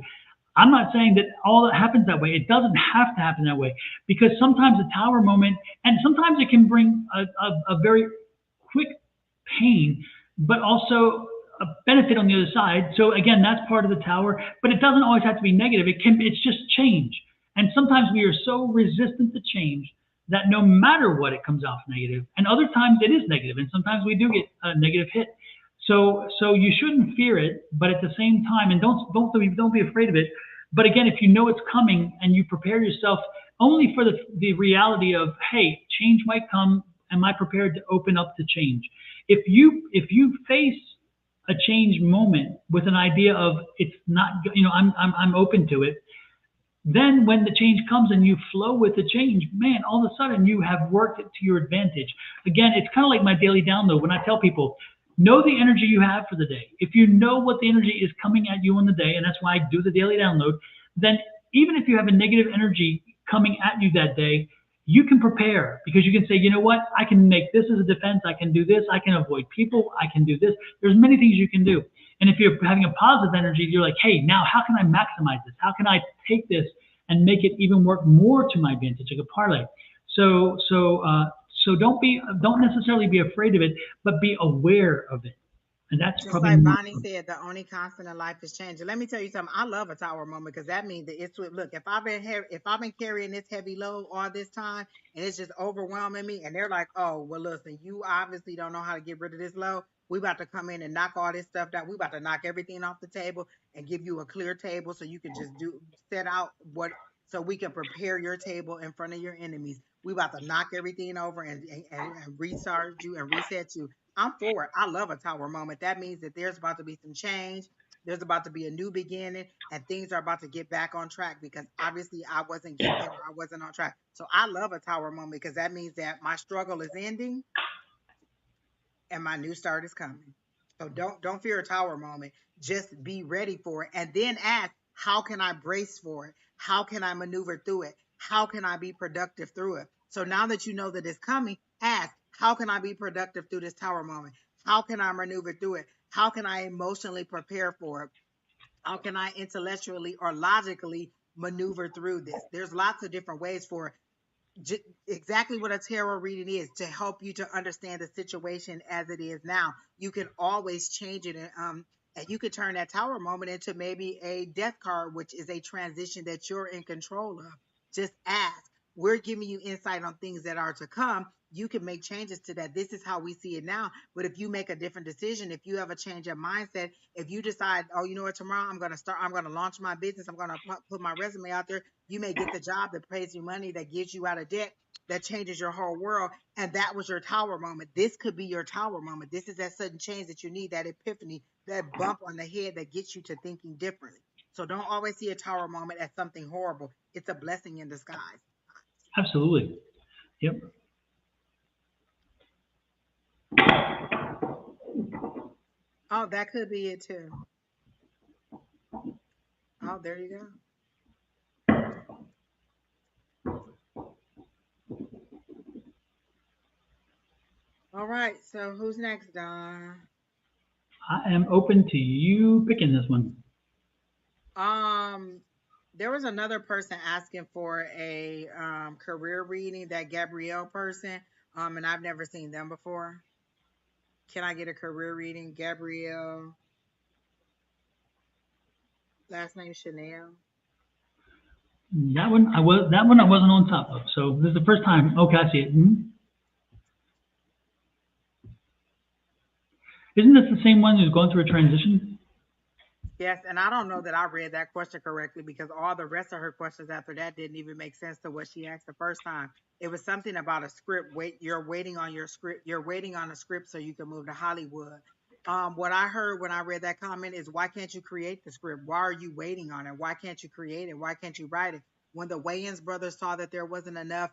I'm not saying that all that happens that way. It doesn't have to happen that way, because sometimes the tower moment, and sometimes it can bring a very quick pain, but also a benefit on the other side. So again, that's part of the tower, but it doesn't always have to be negative. It's just change. And sometimes we are so resistant to change that no matter what, it comes off negative. And other times it is negative, and sometimes we do get a negative hit. So you shouldn't fear it, but at the same time, and don't be afraid of it. But again, if you know it's coming and you prepare yourself only for the reality of, hey, change might come. Am I prepared to open up to change? If you face a change moment with an idea of it's not, I'm open to it, then when the change comes and you flow with the change, man, all of a sudden you have worked it to your advantage. Again, it's kind of like my daily download when I tell people, know the energy you have for the day. If you know what the energy is coming at you in the day, and that's why I do the daily download, then even if you have a negative energy coming at you that day, you can prepare, because you can say, you know what, I can make this as a defense. I can do this. I can avoid people. I can do this. There's many things you can do. And if you're having a positive energy, you're like, hey, now how can I maximize this? How can I take this and make it even work more to my advantage, like a parlay? So don't necessarily be afraid of it, but be aware of it. And that's Just probably like more. Bonnie said, the only constant in life is change. And let me tell you something. I love a tower moment because that means that it's look. If I've been carrying this heavy load all this time and it's just overwhelming me, and they're like, "Oh, well, listen, you obviously don't know how to get rid of this load. We about to come in and knock all this stuff down. We about to knock everything off the table and give you a clear table so you can just set out so we can prepare your table in front of your enemies. We about to knock everything over and recharge you and reset you. I'm for it. I love a tower moment. That means that there's about to be some change. There's about to be a new beginning, and things are about to get back on track because obviously I wasn't getting there. I wasn't on track. So I love a tower moment because that means that my struggle is ending and my new start is coming. So don't fear a tower moment. Just be ready for it, and then ask, how can I brace for it? How can I maneuver through it? How can I be productive through it? So now that you know that it's coming, ask, how can I be productive through this tower moment? How can I maneuver through it? How can I emotionally prepare for it? How can I intellectually or logically maneuver through this? There's lots of different ways for exactly what a tarot reading is, to help you to understand the situation as it is now. You can always change it, and you could turn that tower moment into maybe a death card, which is a transition that you're in control of. Just ask. We're giving you insight on things that are to come. You can make changes to that. This is how we see it now. But if you make a different decision, if you have a change of mindset, if you decide, oh, you know what, tomorrow I'm going to launch my business, I'm going to put my resume out there, you may get the job that pays you money, that gets you out of debt, that changes your whole world. And that was your tower moment. This could be your tower moment. This is that sudden change that you need, that epiphany, that bump on the head that gets you to thinking differently. So don't always see a tower moment as something horrible. It's a blessing in disguise. Absolutely. Yep. Oh, that could be it too. Oh, there you go. All right. So who's next, Don? I am open to you picking this one. Um, there was another person asking for a career reading, that Gabrielle person. And I've never seen them before. Can I get a career reading? Gabrielle, last name Chanel. That one I wasn't on top of. So this is the first time. Okay, I see it. Isn't this the same one who's going through a transition? Yes, and I don't know that I read that question correctly because all the rest of her questions after that didn't even make sense to what she asked the first time. It was something about a script. You're waiting on your script. You're waiting on a script so you can move to Hollywood. What I heard when I read that comment is, why can't you create the script? Why are you waiting on it? Why can't you create it? Why can't you write it? When the Wayans brothers saw that there wasn't enough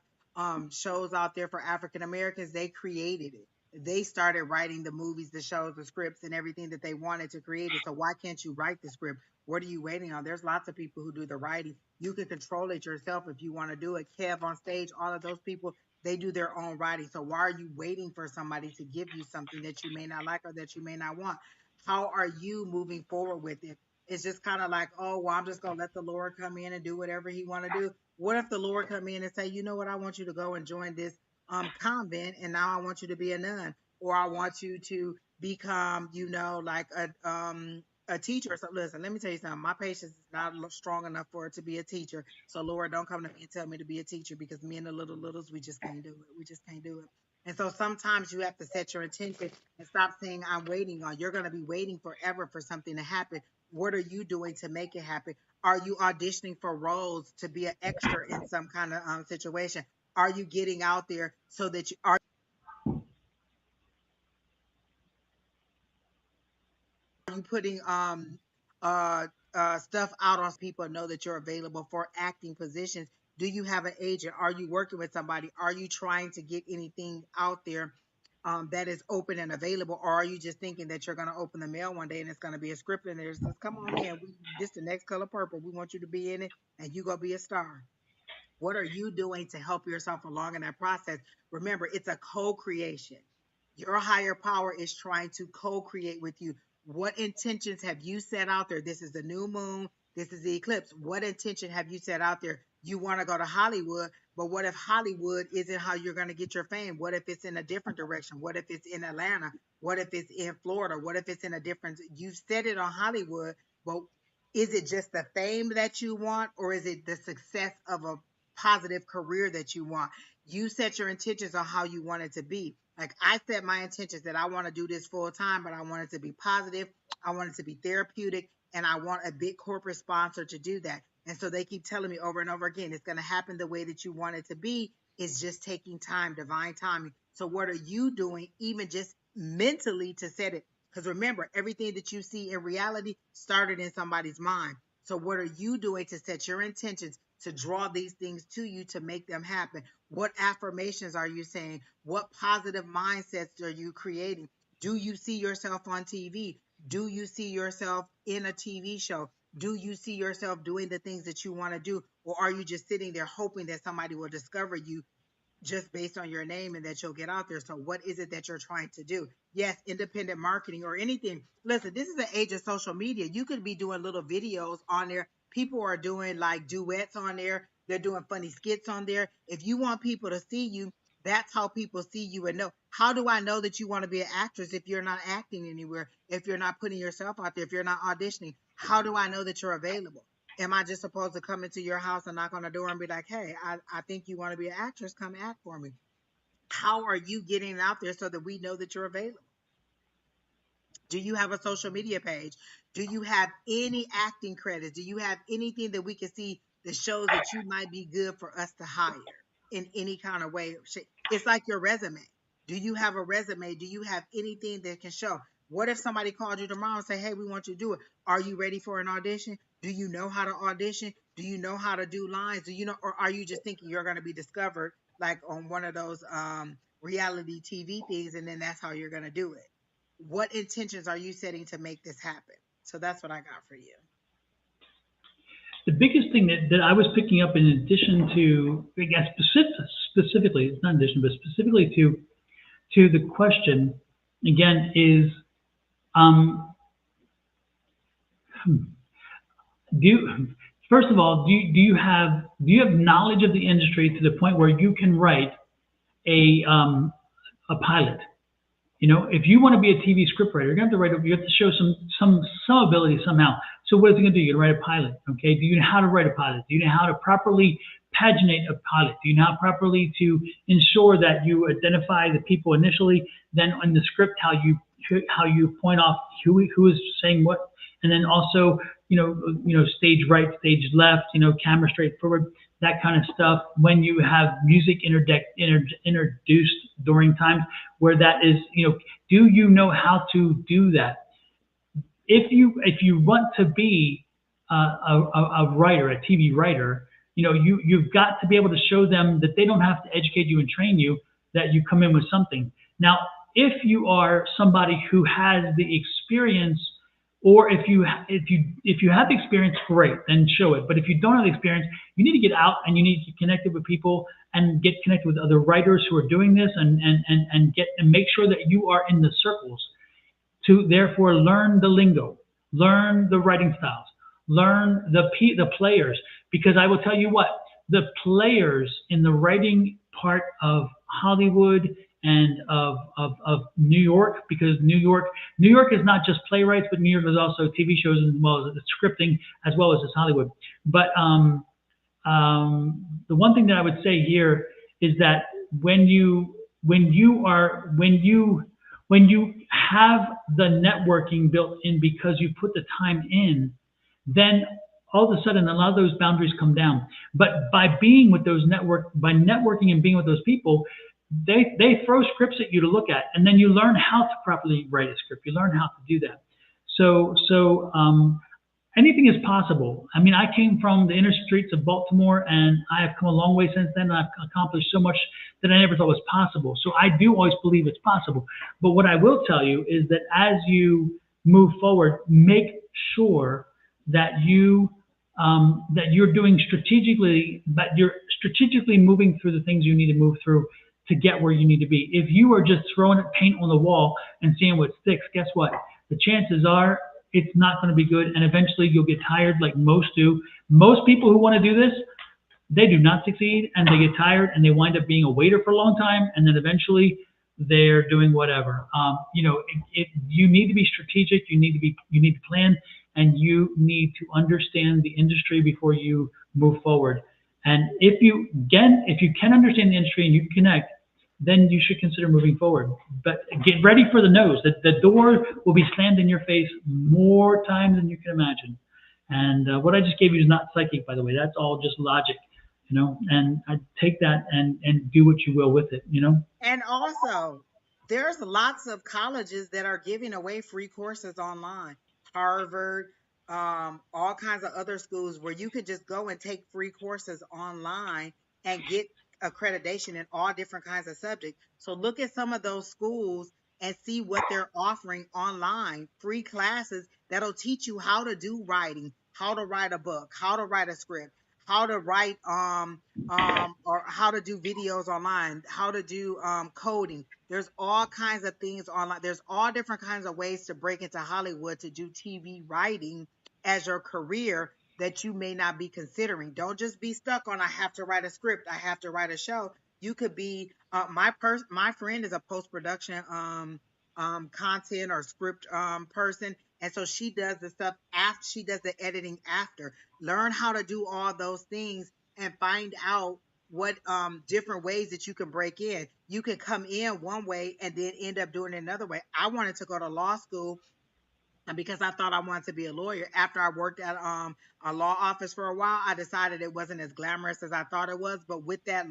shows out there for African Americans, they created it. they started writing the movies, the shows, the scripts, and everything that they wanted to create it. So why can't you write the script? What are you waiting on? There's lots of people who do the writing. You can control it yourself if you want to do it. Kev on stage, all of those people, they do their own writing. So why are you waiting for somebody to give you something that you may not like or that you may not want? How are you moving forward with it? It's just kind of like, oh, well, I'm just gonna let the Lord come in and do whatever He want to do. What if the Lord come in and say, you know what, I want you to go and join this convent, and now I want you to be a nun, or I want you to become, like a teacher or something. Listen, let me tell you something. My patience is not strong enough for it to be a teacher. So Lord, don't come to me and tell me to be a teacher, because me and the littles, we just can't do it. We just can't do it. And so sometimes you have to set your intention and stop saying, I'm waiting on. You're going to be waiting forever for something to happen. What are you doing to make it happen? Are you auditioning for roles to be an extra in some kind of situation? Are you getting out there so that you are you putting stuff out on people know that you're available for acting positions? Do you have an agent? Are you working with somebody? Are you trying to get anything out there that is open and available? Or are you just thinking that you're going to open the mail one day and it's going to be a script in there that says, come on in, this the next color purple, we want you to be in it and you going to be a star? What are you doing to help yourself along in that process? Remember, it's a co-creation. Your higher power is trying to co-create with you. What intentions have you set out there? This is the new moon. This is the eclipse. What intention have you set out there? You want to go to Hollywood, but what if Hollywood isn't how you're going to get your fame? What if it's in a different direction? What if it's in Atlanta? What if it's in Florida? What if it's in a different, you've set it on Hollywood, but is it just the fame that you want, or is it the success of a positive career that you want? You set your intentions on how you want it to be. Like I set my intentions that I want to do this full time, but I want it to be positive. I want it to be therapeutic, and I want a big corporate sponsor to do that. And so they keep telling me over and over again, it's going to happen the way that you want it to be. It's just taking time, divine timing. So what are you doing, even just mentally, to set it? Because remember, everything that you see in reality started in somebody's mind. So what are you doing to set your intentions to draw these things to you to make them happen? What affirmations are you saying? What positive mindsets are you creating? Do you see yourself on TV? Do you see yourself in a TV show? Do you see yourself doing the things that you want to do? Or are you just sitting there hoping that somebody will discover you just based on your name and that you'll get out there? So what is it that you're trying to do? Yes, independent marketing or anything. Listen, this is the age of social media. You could be doing little videos on there. People are doing like duets on there. They're doing funny skits on there. If you want people to see you, that's how people see you and know. How do I know that you want to be an actress if you're not acting anywhere, if you're not putting yourself out there, if you're not auditioning? How do I know that you're available? Am I just supposed to come into your house and knock on the door and be like, hey, I think you want to be an actress, come act for me? How are you getting it out there so that we know that you're available? Do you have a social media page? Do you have any acting credits? Do you have anything that we can see that shows that you might be good for us to hire in any kind of way? It's like your resume. Do you have a resume? Do you have anything that can show? What if somebody called you tomorrow and say, hey, we want you to do it? Are you ready for an audition? Do you know how to audition? Do you know how to do lines? Do you know, or are you just thinking you're going to be discovered like on one of those reality TV things, and then that's how you're going to do it? What intentions are you setting to make this happen? So that's what I got for you. The biggest thing that I was picking up, in addition to, I guess, specifically, it's not in addition, but specifically to the question, again, is first of all, do you have knowledge of the industry to the point where you can write a pilot? You know, if you want to be a TV scriptwriter, you're going to have to you have to show some ability somehow. So what is it going to do? You're going to write a pilot, okay? Do you know how to write a pilot? Do you know how to properly paginate a pilot? Do you know how properly to ensure that you identify the people initially, then in the script how you point off who is saying what, and then also stage right, stage left, camera straight forward, that kind of stuff. When you have music introduced during times where that is, do you know how to do that? If you want to be a writer, a TV writer, you've got to be able to show them that they don't have to educate you and train you, that you come in with something. Now, if you are somebody who has the experience, or if you have the experience, great, then show it. But if you don't have the experience, you need to get out and you need to get connected with people and get connected with other writers who are doing this, and make sure that you are in the circles to therefore learn the lingo, learn the writing styles, learn the players. Because I will tell you what, the players in the writing part of Hollywood and of New York, because New York is not just playwrights, but New York is also TV shows as well as the scripting, as well as Hollywood. But the one thing that I would say here is that when you have the networking built in because you put the time in, then all of a sudden a lot of those boundaries come down. But by networking and being with those people, they throw scripts at you to look at, and then you learn how to properly write a script. You learn how to do that. So anything is possible. I mean, I came from the inner streets of Baltimore, and I have come a long way since then. I've accomplished so much that I never thought was possible. So I do always believe it's possible. But what I will tell you is that as you move forward, make sure that you're doing strategically, but you're strategically moving through the things you need to move through to get where you need to be. If you are just throwing paint on the wall and seeing what sticks, guess what? The chances are it's not going to be good, and eventually you'll get tired, like most do. Most people who want to do this, they do not succeed, and they get tired, and they wind up being a waiter for a long time, and then eventually they're doing whatever. You need to be strategic. You need to plan, and you need to understand the industry before you move forward. And if you can understand the industry and you can connect, then you should consider moving forward. But get ready for the no's. The door will be slammed in your face more times than you can imagine. And what I just gave you is not psychic, by the way. That's all just logic, And I take that and do what you will with it, And also, there's lots of colleges that are giving away free courses online. Harvard, all kinds of other schools where you could just go and take free courses online and get accreditation in all different kinds of subjects. So look at some of those schools and see what they're offering online, free classes that'll teach you how to do writing, how to write a book, how to write a script, how to write or how to do videos online, how to do coding. There's all kinds of things online. There's all different kinds of ways to break into Hollywood to do TV writing as your career that you may not be considering. Don't just be stuck on I have to write a script, I have to write a show. You could be my friend is a post production content or script person, and so she does the stuff after, she does the editing after. Learn how to do all those things and find out what different ways that you can break in. You can come in one way and then end up doing it another way. I wanted to go to law school because I thought I wanted to be a lawyer. After I worked at a law office for a while, I decided it wasn't as glamorous as I thought it was. But with that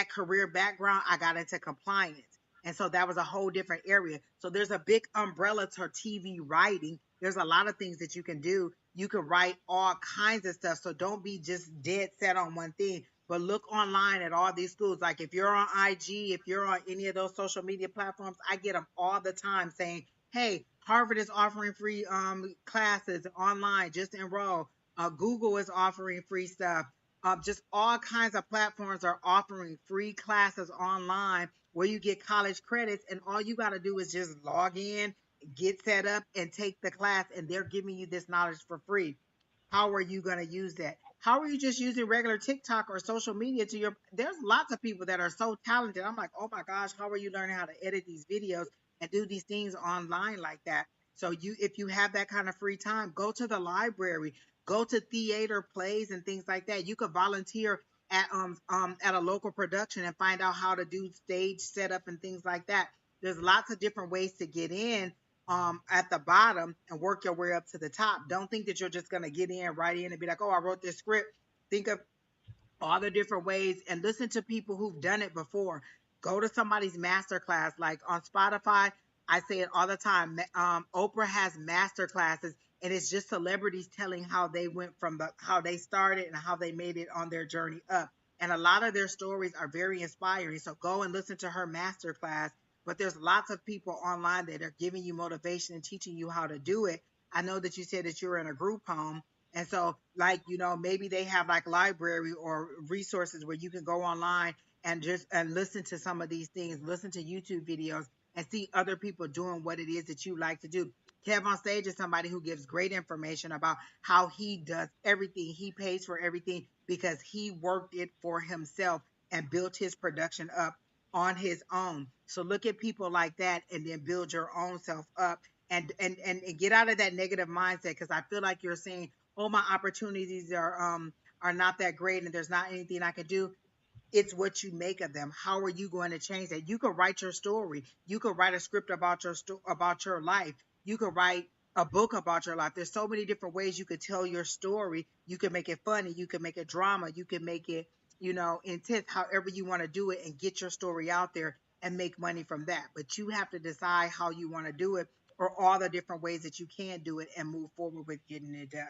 career background, I got into compliance. And so that was a whole different area. So there's a big umbrella to TV writing. There's a lot of things that you can do. You can write all kinds of stuff. So don't be just dead set on one thing, but look online at all these schools. Like if you're on IG, if you're on any of those social media platforms, I get them all the time saying, hey, Harvard is offering free classes online. Just enroll. Google is offering free stuff. Just all kinds of platforms are offering free classes online where you get college credits, and all you got to do is just log in, get set up, and take the class, and they're giving you this knowledge for free. How are you going to use that? How are you just using regular TikTok or social media to your? There's lots of people that are so talented. I'm like, oh my gosh, how are you learning how to edit these videos and do these things online like that? So if you have that kind of free time, go to the library, go to theater plays and things like that. You could volunteer at a local production and find out how to do stage setup and things like that. There's lots of different ways to get in at the bottom and work your way up to the top. Don't think that you're just going to get in right in and be like, oh, I wrote this script. Think of all the different ways and listen to people who've done it before. Go to somebody's master class. Like on Spotify, I say it all the time. Oprah has master classes, and it's just celebrities telling how they went from how they started and how they made it on their journey up. And a lot of their stories are very inspiring. So go and listen to her master class. but there's lots of people online that are giving you motivation and teaching you how to do it. I know that you said that you're in a group home. And so, like, maybe they have like library or resources where you can go online and just and listen to some of these things, listen to YouTube videos and see other people doing what it is that you like to do. Kev on Stage is somebody who gives great information about how he does everything. He pays for everything because he worked it for himself and built his production up on his own. So look at people like that and then build your own self up and get out of that negative mindset, because I feel like you're saying, oh, my opportunities are not that great and there's not anything I can do. It's what you make of them. How are you going to change that? You could write your story. You could write a script about your life. You could write a book about your life. There's so many different ways you could tell your story. You could make it funny. You could make it drama. You could make it, intense, however you want to do it, and get your story out there and make money from that. But you have to decide how you want to do it, or all the different ways that you can do it, and move forward with getting it done.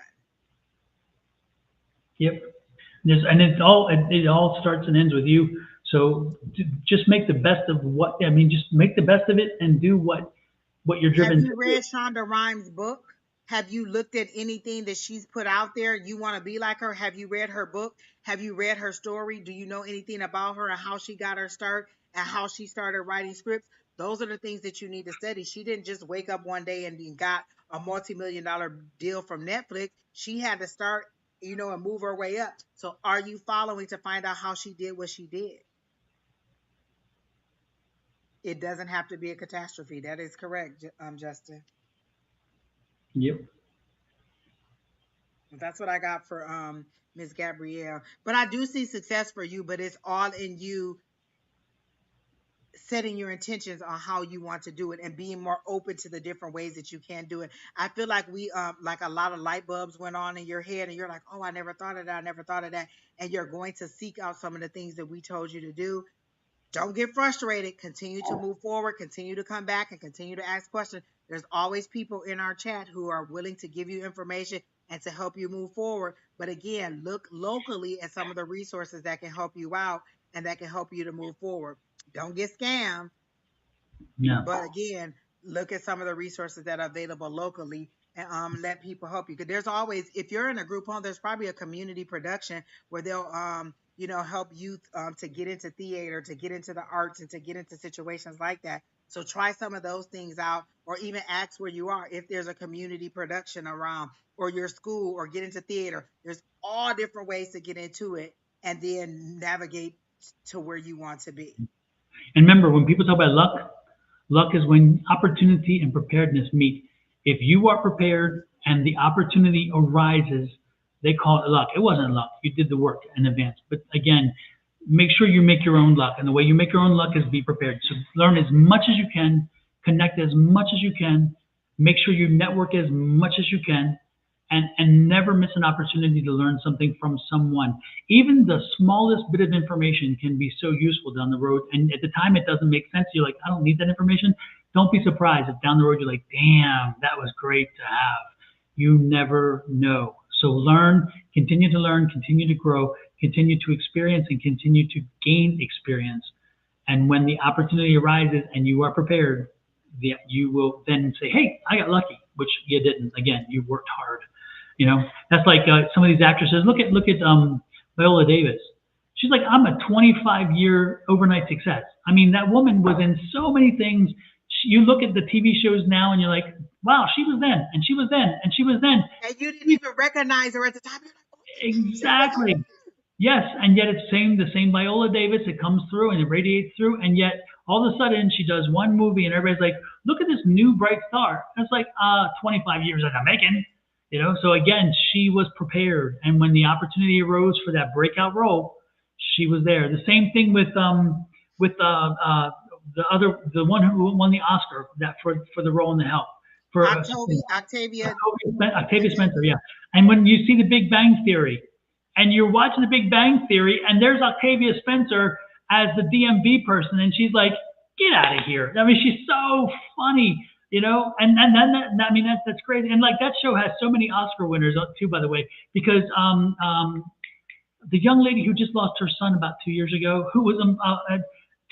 Yep. And it all starts and ends with you. So just make the best of just make the best of it and do what you're driven to. Have you read Shonda Rhimes' book? Have you looked at anything that she's put out there? You want to be like her? Have you read her book? Have you read her story? Do you know anything about her and how she got her start and how she started writing scripts? Those are the things that you need to study. She didn't just wake up one day and got a multi-million-dollar deal from Netflix. She had to start, and move her way up. So are you following to find out how she did what she did? It doesn't have to be a catastrophe. That is correct, Justin. Yep. That's what I got for Miss Gabrielle. But I do see success for you, but it's all in you setting your intentions on how you want to do it and being more open to the different ways that you can do it. I feel like we like a lot of light bulbs went on in your head and you're like, oh, I never thought of that. I never thought of that. And you're going to seek out some of the things that we told you to do. Don't get frustrated. Continue to move forward. Continue to come back and continue to ask questions. There's always people in our chat who are willing to give you information and to help you move forward. But again, look locally at some of the resources that can help you out and that can help you to move forward. Don't get scammed. No. But again, look at some of the resources that are available locally and let people help you. Because there's always, if you're in a group home, there's probably a community production where they'll help youth to get into theater, to get into the arts, and to get into situations like that. So try some of those things out, or even ask where you are if there's a community production around, or your school, or get into theater. There's all different ways to get into it and then navigate to where you want to be. And remember, when people talk about luck is when opportunity and preparedness meet. If you are prepared and the opportunity arises, they call it luck. It wasn't luck. You did the work in advance. But again, make sure you make your own luck. And the way you make your own luck is be prepared. So learn as much as you can, connect as much as you can, make sure you network as much as you can, and never miss an opportunity to learn something from someone. Even the smallest bit of information can be so useful down the road. And at the time, it doesn't make sense. You're like, I don't need that information. Don't be surprised if down the road, you're like, damn, that was great to have. You never know. So learn, continue to grow, continue to experience, and continue to gain experience. And when the opportunity arises and you are prepared, you will then say, hey, I got lucky, which you didn't. Again, you worked hard. That's like some of these actresses. Look at Viola Davis. She's like, I'm a 25-year overnight success. I mean, that woman was in so many things. You look at the TV shows now and you're like, wow, she was then, and she was then, and she was then. And you didn't even recognize her at the time. You're like, oh, exactly. Yes, and yet it's the same Viola Davis. It comes through and it radiates through, and yet all of a sudden she does one movie and everybody's like, look at this new bright star. And it's like 25 years in the making. So again, she was prepared, and when the opportunity arose for that breakout role, she was there. The same thing with the one who won the Oscar for the role in The Help. For Octavia Spencer, yeah. And when you see The Big Bang Theory, and you're watching The Big Bang Theory, and there's Octavia Spencer as the DMV person, and she's like, get out of here. I mean, she's so funny. And that's great. And like that show has so many Oscar winners too, by the way, because the young lady who just lost her son about 2 years ago, who was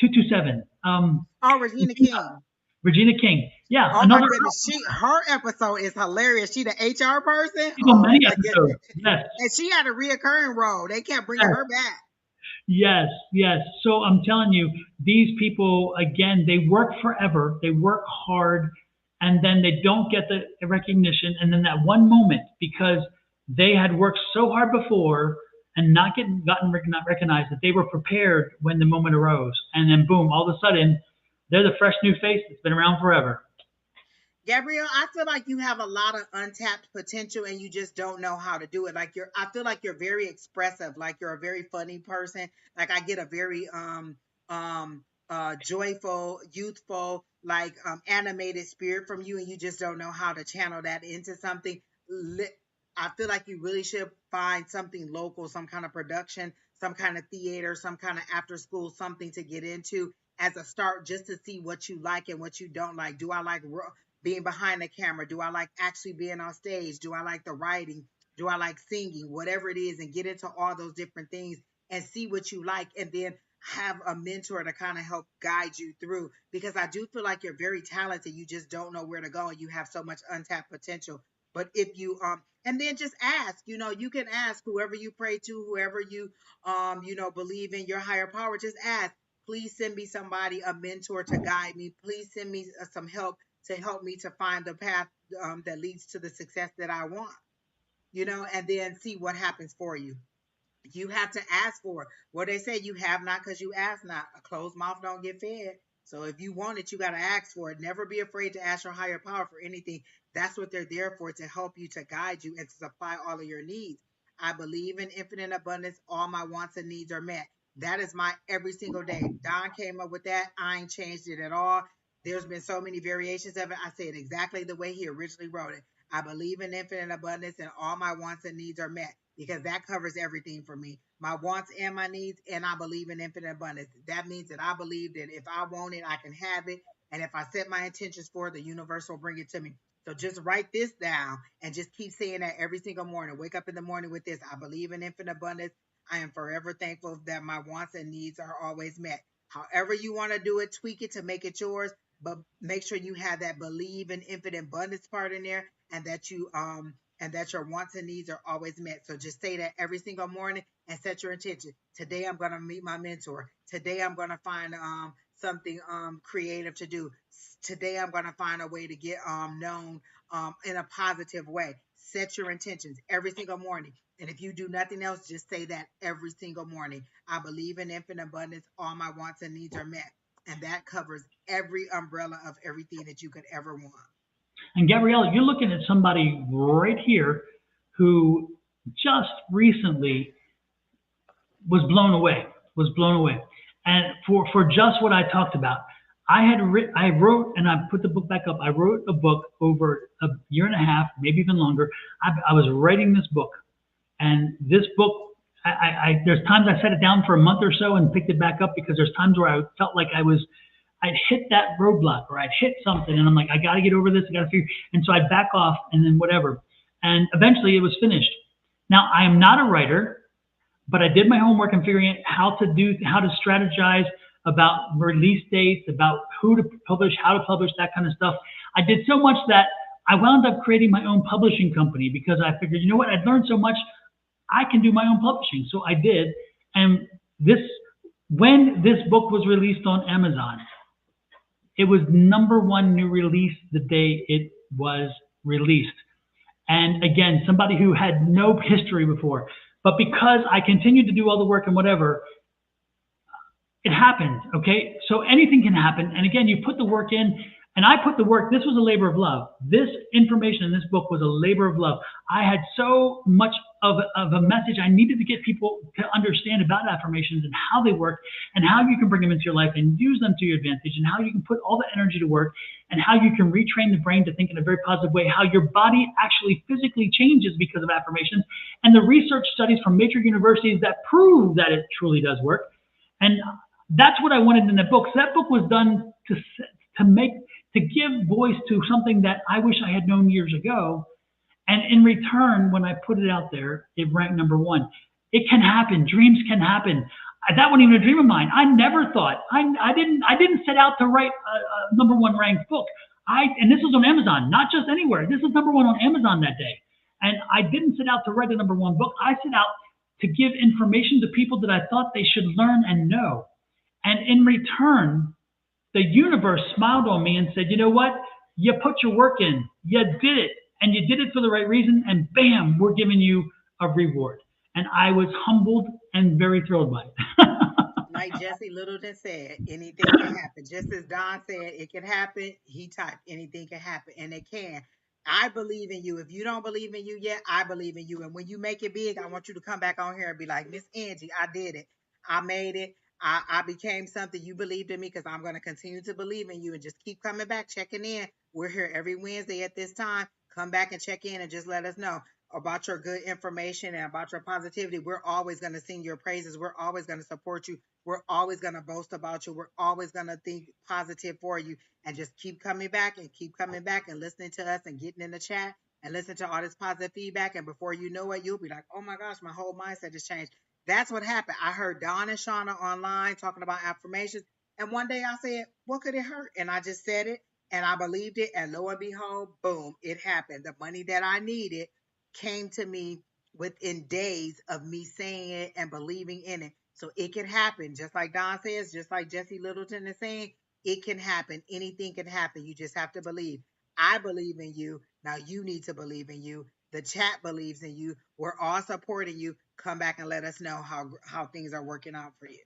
227, Regina King. Regina King. Yeah, Oh my another. goodness, her episode is hilarious. She the HR person. She's on Oh many my episodes. goodness, Yes. and she had a reoccurring role. They kept bringing Yes. her back. Yes, yes. So I'm telling you, these people, again, they work forever, they work hard, and then they don't get the recognition. And then that one moment, because they had worked so hard before and not recognized, that they were prepared when the moment arose. And then boom, all of a sudden, they're the fresh new face that's been around forever. Gabrielle, I feel like you have a lot of untapped potential and you just don't know how to do it. I feel like you're very expressive, like you're a very funny person. Like I get a very joyful, youthful, like animated spirit from you, and you just don't know how to channel that into something. I feel like you really should find something local, some kind of production, some kind of theater, some kind of after school, something to get into as a start, just to see what you like and what you don't like. Do I like being behind the camera? Do I like actually being on stage? Do I like the writing? Do I like singing? Whatever it is, and get into all those different things and see what you like, and then have a mentor to kind of help guide you through, because I do feel like you're very talented. You just don't know where to go, and you have so much untapped potential. But if you and then just ask, you can ask whoever you pray to, whoever you believe in, your higher power. Just ask, please send me somebody, a mentor to guide me. Please send me some help to help me to find the path that leads to the success that I want, and then see what happens for you. You have to ask for it. What they say, you have not because you ask not. A closed mouth don't get fed. So if you want it, you got to ask for it. Never be afraid to ask your higher power for anything. That's what they're there for, to help you, to guide you, and to supply all of your needs. I believe in infinite abundance. All my wants and needs are met. That is my every single day. Don came up with that. I ain't changed it at all. There's been so many variations of it. I say it exactly the way he originally wrote it. I believe in infinite abundance, and all my wants and needs are met, because that covers everything for me. My wants and my needs, and I believe in infinite abundance. That means that I believe that if I want it, I can have it. And if I set my intentions for it, the universe will bring it to me. So just write this down and just keep saying that every single morning. Wake up in the morning with this. I believe in infinite abundance. I am forever thankful that my wants and needs are always met. However you want to do it, tweak it to make it yours, but make sure you have that believe in infinite abundance part in there, and that your wants and needs are always met. So just say that every single morning and set your intention. Today I'm going to meet my mentor. Today I'm going to find something creative to do. Today I'm going to find a way to get known in a positive way. Set your intentions every single morning. And if you do nothing else, just say that every single morning. I believe in infinite abundance. All my wants and needs are met. And that covers every umbrella of everything that you could ever want. And Gabriella, you're looking at somebody right here who just recently was blown away, And for just what I talked about, I wrote, and I put the book back up. I wrote a book over a year and a half, maybe even longer. I was writing this book, and this book, there's times I set it down for a month or so and picked it back up, because there's times where I felt like I'd hit that roadblock, or I'd hit something, and I'm like, I got to get over this. I got to figure. And so I'd back off, and then whatever. And eventually it was finished. Now, I am not a writer, but I did my homework in figuring out how to strategize about release dates, about who to publish, how to publish, that kind of stuff. I did so much that I wound up creating my own publishing company, because I figured, you know what, I'd learned so much, I can do my own publishing. So I did. And when this book was released on Amazon, it was #1 new release the day it was released. And again, somebody who had no history before. But because I continued to do all the work and whatever, it happened, okay? So anything can happen. And again, you put the work in, and I put the work. This was a labor of love. This information in this book was a labor of love. I had so much of a message I needed to get people to understand about affirmations and how they work, and how you can bring them into your life and use them to your advantage, and how you can put all the energy to work, and how you can retrain the brain to think in a very positive way, how your body actually physically changes because of affirmations, and the research studies from major universities that prove that it truly does work. And that's what I wanted in that book. So that book was done to give voice to something that I wish I had known years ago. And in return, when I put it out there, it ranked #1. It can happen. Dreams can happen. That wasn't even a dream of mine. I never thought. I didn't set out to write a number one ranked book. And this was on Amazon, not just anywhere. This was number one on Amazon that day. And I didn't set out to write a number one book. I set out to give information to people that I thought they should learn and know. And in return, the universe smiled on me and said, you know what? You put your work in, you did it, and you did it for the right reason, and bam, we're giving you a reward. And I was humbled and very thrilled by it. Like Jesse Littleton said, anything can happen. Just as Don said, it can happen. He typed, anything can happen, and it can. I believe in you. If you don't believe in you yet, I believe in you. And when you make it big, I want you to come back on here and be like, Miss Angie, I did it. I made it. I became something. You believed in me, because I'm going to continue to believe in you, and just keep coming back, checking in. We're here every Wednesday at this time. Come back and check in and just let us know about your good information and about your positivity. We're always going to sing your praises. We're always going to support you. We're always going to boast about you. We're always going to think positive for you, and just keep coming back and keep coming back and listening to us and getting in the chat and listen to all this positive feedback. And before you know it, you'll be like, oh my gosh, my whole mindset just changed. That's what happened. I heard Don and Shauna online talking about affirmations. And one day I said, what could it hurt? And I just said it, and I believed it. And lo and behold, boom, it happened. The money that I needed came to me within days of me saying it and believing in it. So it can happen. Just like Don says, just like Jesse Littleton is saying, it can happen. Anything can happen. You just have to believe. I believe in you. Now you need to believe in you. The chat believes in you. We're all supporting you. Come back and let us know how things are working out for you.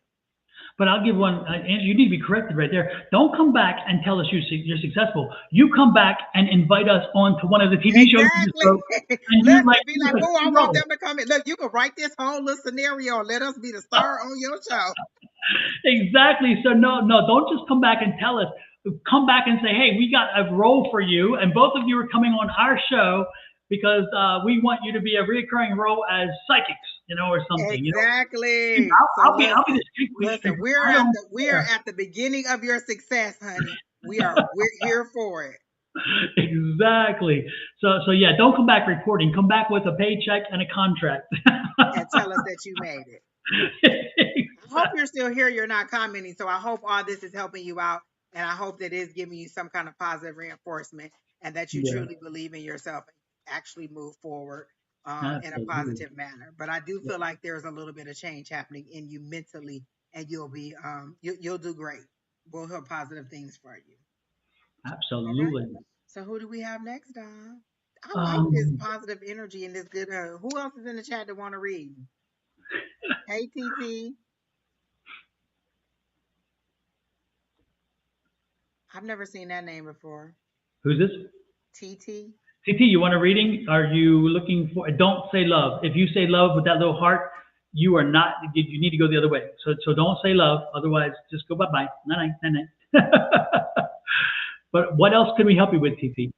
But I'll give one, Angie, you need to be corrected right there. Don't come back and tell us you're successful. You come back and invite us on to one of the TV shows. Exactly. And Look, like, be like, oh, I want them to come in. Look, you can write this whole little scenario and let us be the star on your show. Exactly. So no, don't just come back and tell us. Come back and say, hey, we got a role for you, and both of you are coming on our show because we want you to be a reoccurring role as psychics, or something. Exactly. I'll be the street queen. Listen, we are at the beginning of your success, honey. We're here for it. Exactly. So yeah, don't come back reporting. Come back with a paycheck and a contract. And tell us that you made it. Exactly. I hope you're still here. You're not commenting. So I hope all this is helping you out. And I hope that it's giving you some kind of positive reinforcement, and that you truly believe in yourself and actually move forward in a positive manner. But I do feel like there's a little bit of change happening in you mentally, and you'll be you'll do great. We'll have positive things for you. Absolutely. Right? So who do we have next, Don? I like this positive energy and this good. Who else is in the chat that want to read? Hey, TT. I've never seen that name before. Who's this? TT. TT, you want a reading? Are you looking for? Don't say love. If you say love with that little heart, you are not. You need to go the other way. So don't say love. Otherwise, just go bye-bye. Night. But what else can we help you with, TT?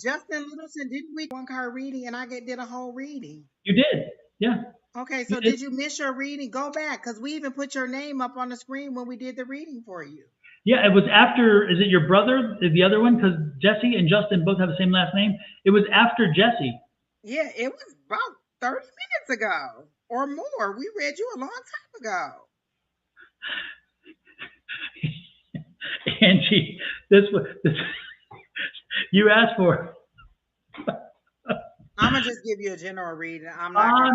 Justin Littleton, didn't we one card reading, and I did a whole reading? You did, yeah. Okay, so did you miss your reading? Go back, because we even put your name up on the screen when we did the reading for you. Yeah, it was after. Is it your brother? Is the other one? Because Jesse and Justin both have the same last name. It was after Jesse. Yeah, it was about 30 minutes ago or more. We read you a long time ago. Angie, this you asked for. I'm gonna just give you a general reading. I'm not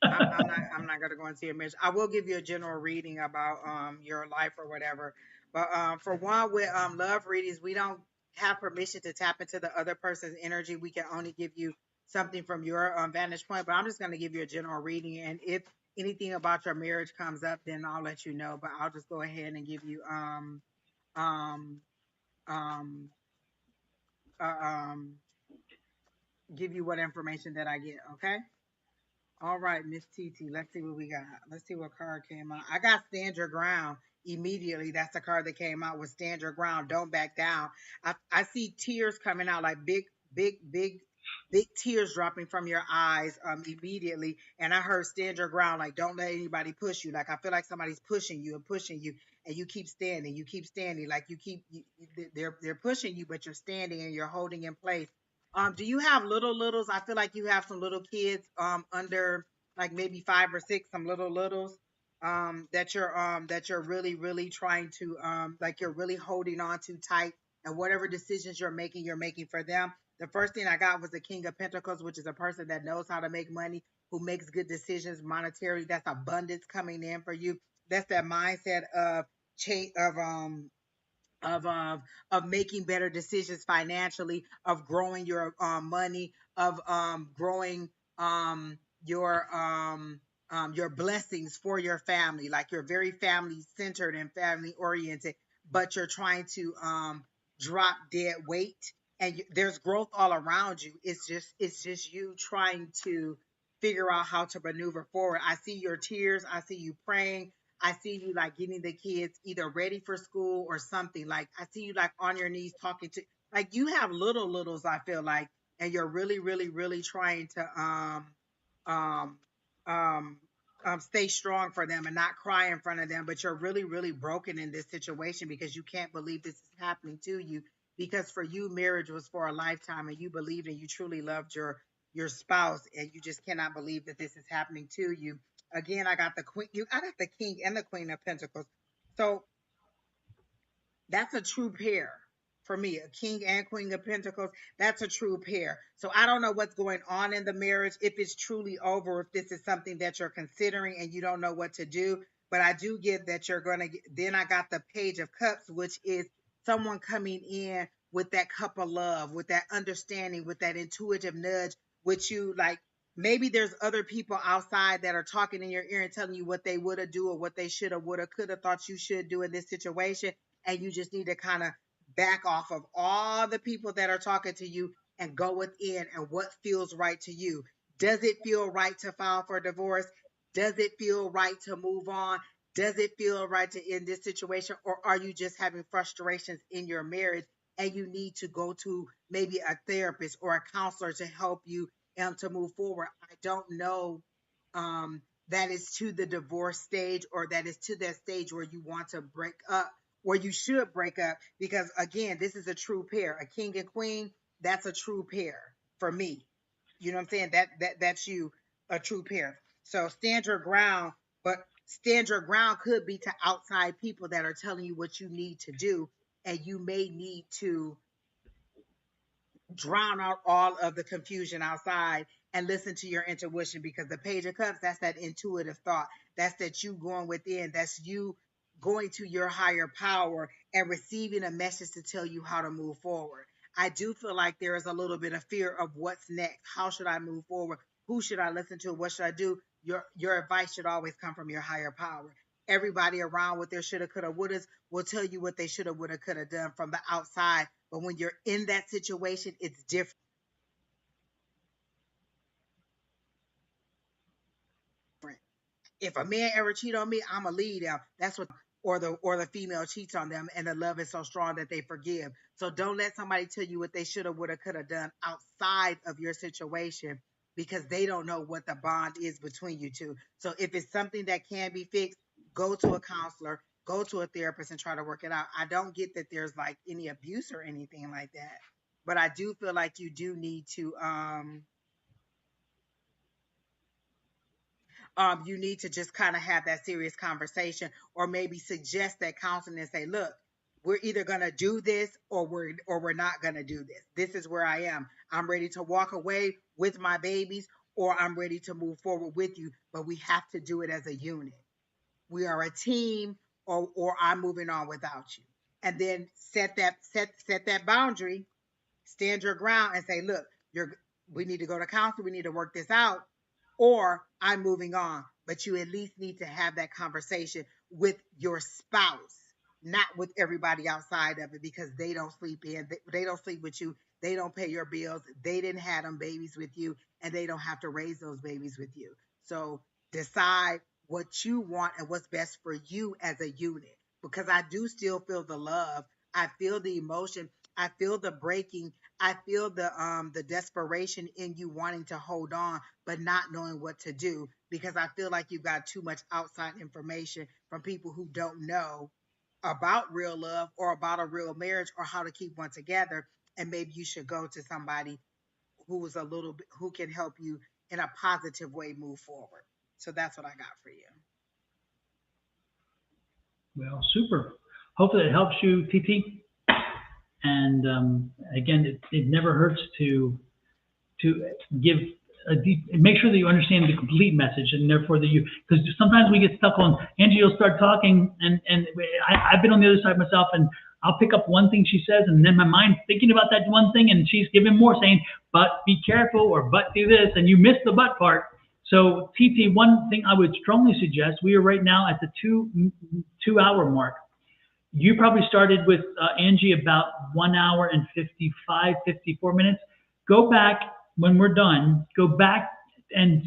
gonna go into your mission. I will give you a general reading about your life or whatever. But for one, with love readings, we don't have permission to tap into the other person's energy. We can only give you something from your vantage point. But I'm just gonna give you a general reading, and if anything about your marriage comes up, then I'll let you know. But I'll just go ahead and give you give you what information that I get, okay? All right, Miss TT, let's see what we got. Let's see what card came out. I got Stand Your Ground immediately. That's the card that came out with Stand Your Ground, don't back down. I see tears coming out, like big tears dropping from your eyes immediately. And I heard Stand Your Ground, like don't let anybody push you. Like I feel like somebody's pushing you, and you keep standing, like they're pushing you, but you're standing and you're holding in place. Do you have littles? I feel like you have some little kids under like maybe 5 or 6, some littles. that you're really really trying to like you're really holding on to tight, and whatever decisions you're making for them. The first thing I got was the King of Pentacles, which is a person that knows how to make money, who makes good decisions monetarily. That's abundance coming in for you. That's that mindset of change of um of making better decisions financially, of growing your money, of growing um your um your blessings for your family. Like you're very family centered and family oriented, but you're trying to drop dead weight, and there's growth all around you. It's just you trying to figure out how to maneuver forward. I see your tears, I see you praying, I see you like getting the kids either ready for school or something. Like I see you like on your knees talking to, like you have littles, I feel like, and you're really, really, really trying to um um stay strong for them and not cry in front of them, but you're really, really broken in this situation because you can't believe this is happening to you. Because for you, marriage was for a lifetime, and you believed and you truly loved your spouse, and you just cannot believe that this is happening to you. Again, I got the queen. I got the king and the queen of pentacles. So that's a true pair for me. A king and queen of pentacles. That's a true pair. So I don't know what's going on in the marriage, if it's truly over, if this is something that you're considering and you don't know what to do. But I do get that you're going to get. Then I got the page of cups, which is someone coming in with that cup of love, with that understanding, with that intuitive nudge, which you like. Maybe there's other people outside that are talking in your ear and telling you what they would have do or what they should have, would have, could have thought you should do in this situation, and you just need to kind of back off of all the people that are talking to you and go within and what feels right to you. Does it feel right to file for divorce? Does it feel right to move on? Does it feel right to end this situation? Or are you just having frustrations in your marriage and you need to go to maybe a therapist or a counselor to help you to move forward? I don't know that is to the divorce stage, or that is to that stage where you want to break up, or you should break up, because again, this is a true pair. A king and queen, that's a true pair for me. You know what I'm saying? That's you, a true pair. So stand your ground, but stand your ground could be to outside people that are telling you what you need to do, and you may need to drown out all of the confusion outside and listen to your intuition, because the page of cups, that's that intuitive thought. That's that you going within. That's you going to your higher power and receiving a message to tell you how to move forward. I do feel like there is a little bit of fear of what's next. How should I move forward? Who should I listen to? What should I do? Your advice should always come from your higher power. Everybody around with their shoulda, coulda, wouldas will tell you what they shoulda, woulda, coulda done from the outside. But when you're in that situation, it's different. If a man ever cheat on me, I'ma leave them. That's what, or the female cheats on them, and the love is so strong that they forgive. So don't let somebody tell you what they shoulda, woulda, coulda done outside of your situation, because they don't know what the bond is between you two. So if it's something that can be fixed, go to a counselor, go to a therapist, and try to work it out. I don't get that there's like any abuse or anything like that, but I do feel like you do need to you need to just kind of have that serious conversation, or maybe suggest that counseling and say, look, we're either going to do this, or we're not going to do this. This is where I am. I'm ready to walk away with my babies, or I'm ready to move forward with you, but we have to do it as a unit. We are a team, or I'm moving on without you. And then set that boundary, stand your ground and say, look, we need to go to counsel, we need to work this out, or I'm moving on. But you at least need to have that conversation with your spouse, not with everybody outside of it, because they don't sleep in, they don't sleep with you, they don't pay your bills, they didn't have them babies with you, and they don't have to raise those babies with you. So decide what you want and what's best for you as a unit, because I do still feel the love, I feel the emotion, I feel the breaking, I feel the desperation in you wanting to hold on but not knowing what to do, because I feel like you've got too much outside information from people who don't know about real love or about a real marriage or how to keep one together, and maybe you should go to somebody who is a little bit, who can help you in a positive way move forward. So that's what I got for you. Well, super. Hopefully it helps you, TT. And again, it never hurts to give a deep, make sure that you understand the complete message, and therefore that you, because sometimes we get stuck on, Angie will start talking, and I've been on the other side myself, and I'll pick up one thing she says, and then my mind's thinking about that one thing, and she's giving more, saying, but be careful, or but do this, and you miss the but part. So TT, one thing I would strongly suggest, we are right now at the 2 hour mark. You probably started with Angie about 1 hour and 55, 54 minutes. Go back when we're done. Go back on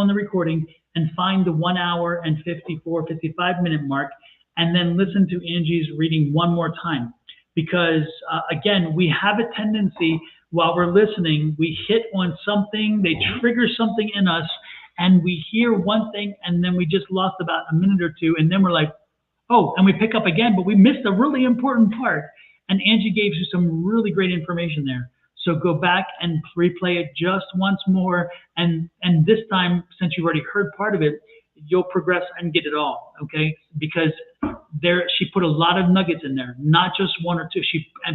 the recording and find the 1 hour and 54, 55 minute mark, and then listen to Angie's reading one more time. Because again, we have a tendency while we're listening, we hit on something, they trigger something in us, and we hear one thing, and then we just lost about a minute or two, and then we're like, oh, and we pick up again, but we missed a really important part. And Angie gave you some really great information there. So go back and replay it just once more. And this time, since you've already heard part of it, you'll progress and get it all. Okay? Because she put a lot of nuggets in there, not just one or two.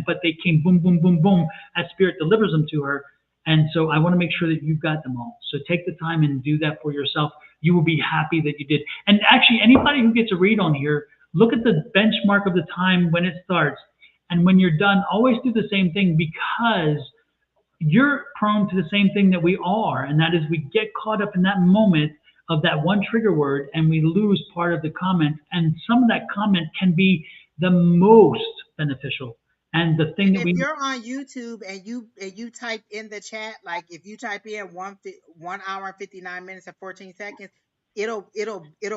But they came boom, boom, boom, boom as Spirit delivers them to her. And so I want to make sure that you've got them all. So take the time and do that for yourself. You will be happy that you did. And actually, anybody who gets a read on here, look at the benchmark of the time when it starts. And when you're done, always do the same thing, because you're prone to the same thing that we are. And that is, we get caught up in that moment of that one trigger word, and we lose part of the comment. And some of that comment can be the most beneficial. And the thing And that if we, you're on YouTube and you type in the chat, like if you type in 1 hour and 59 minutes and 14 seconds, it'll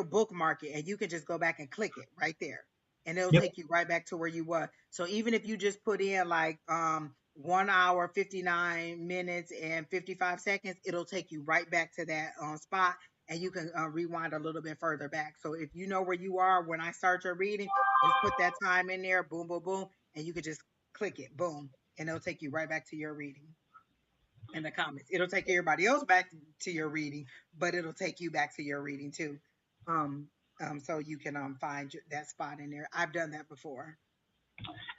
bookmark it, and you can just go back and click it right there, and it'll yep, take you right back to where you were. So even if you just put in like 1 hour 59 minutes and 55 seconds, it'll take you right back to that spot, and you can rewind a little bit further back. So if you know where you are when I start your reading, just put that time in there, boom, boom, boom, and you can just click it, boom, and it'll take you right back to your reading in the comments. It'll take everybody else back to your reading, but it'll take you back to your reading too. Um, so you can find that spot in there. I've done that before.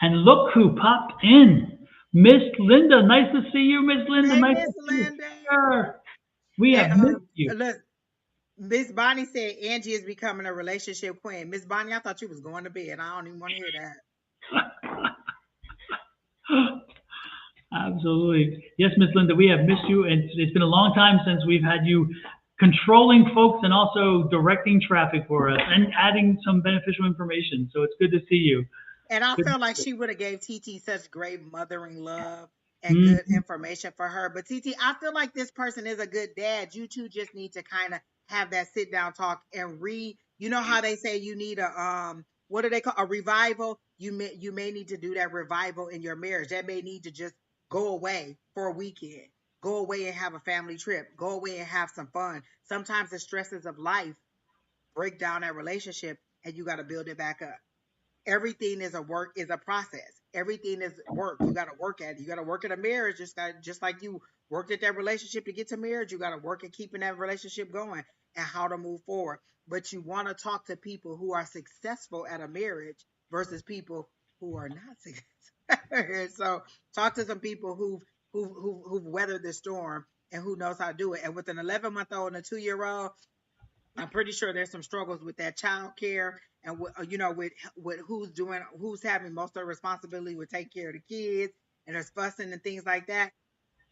and look who popped in. Miss Linda. Nice to see you, Miss Linda. Hey, Nice Miss to see you. Linda. Sure. We And have missed you. look, Miss Bonnie said Angie is becoming a relationship queen. Miss Bonnie, I thought you was going to bed. I don't even want to hear that. Absolutely. Yes, Miss Linda, we have missed you, and it's been a long time since we've had you controlling folks and also directing traffic for us and adding some beneficial information. So it's good to see you. And I Good. felt like she would have gave TT such great mothering love and good Mhm. information for her. But TT, I feel like this person is a good dad. You two just need to kind of have that sit down talk and read. You know how they say you need a what do they call a revival? You may need to do that revival in your marriage. That may need to just go away for a weekend. Go away and have a family trip. Go away and have some fun. Sometimes the stresses of life break down that relationship, and you got to build it back up. Everything is a process. Everything is work. You got to work at it. You got to work at a marriage, just like you worked at that relationship to get to marriage. You got to work at keeping that relationship going and how to move forward. But you want to talk to people who are successful at a marriage versus people who are not successful. So talk to some people who've weathered the storm and who knows how to do it. And with an 11-month-old and a 2-year-old, I'm pretty sure there's some struggles with that child care and with who's having most of the responsibility with taking care of the kids, and there's fussing and things like that.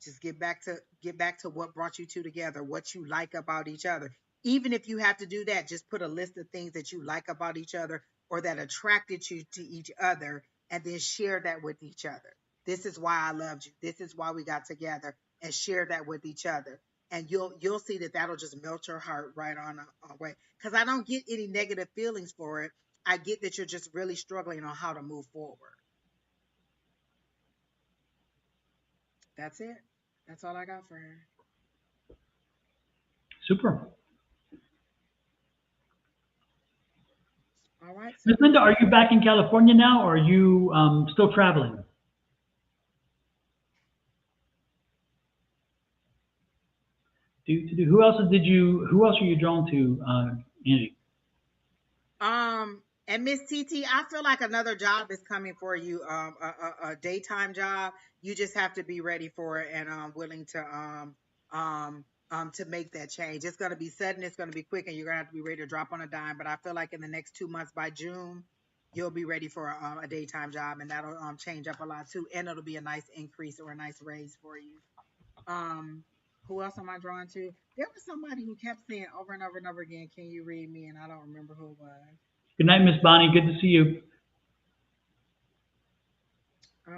Just get back to what brought you two together, what you like about each other. Even if you have to do that, just put a list of things that you like about each other or that attracted you to each other, and then share that with each other. This is why I loved you. This is why we got together, and share that with each other. And you'll see that that'll just melt your heart right on away. Because I don't get any negative feelings for it. I get that you're just really struggling on how to move forward. That's it. That's all I got for her. Super. All right. So Miss Linda, are you back in California now, or are you still traveling? Who else are you drawn to, Angie? Um, And Miss TT, I feel like another job is coming for you, a daytime job. You just have to be ready for it and willing to make that change. It's gonna be sudden, it's gonna be quick, and you're gonna have to be ready to drop on a dime. But I feel like in the next 2 months, by June, you'll be ready for a daytime job, and that'll change up a lot too, and it'll be a nice increase or a nice raise for you. Um, who else am I drawing to? There was somebody who kept saying over and over and over again, "Can you read me?" And I don't remember who it was. Good night, Miss Bonnie. Good to see you. I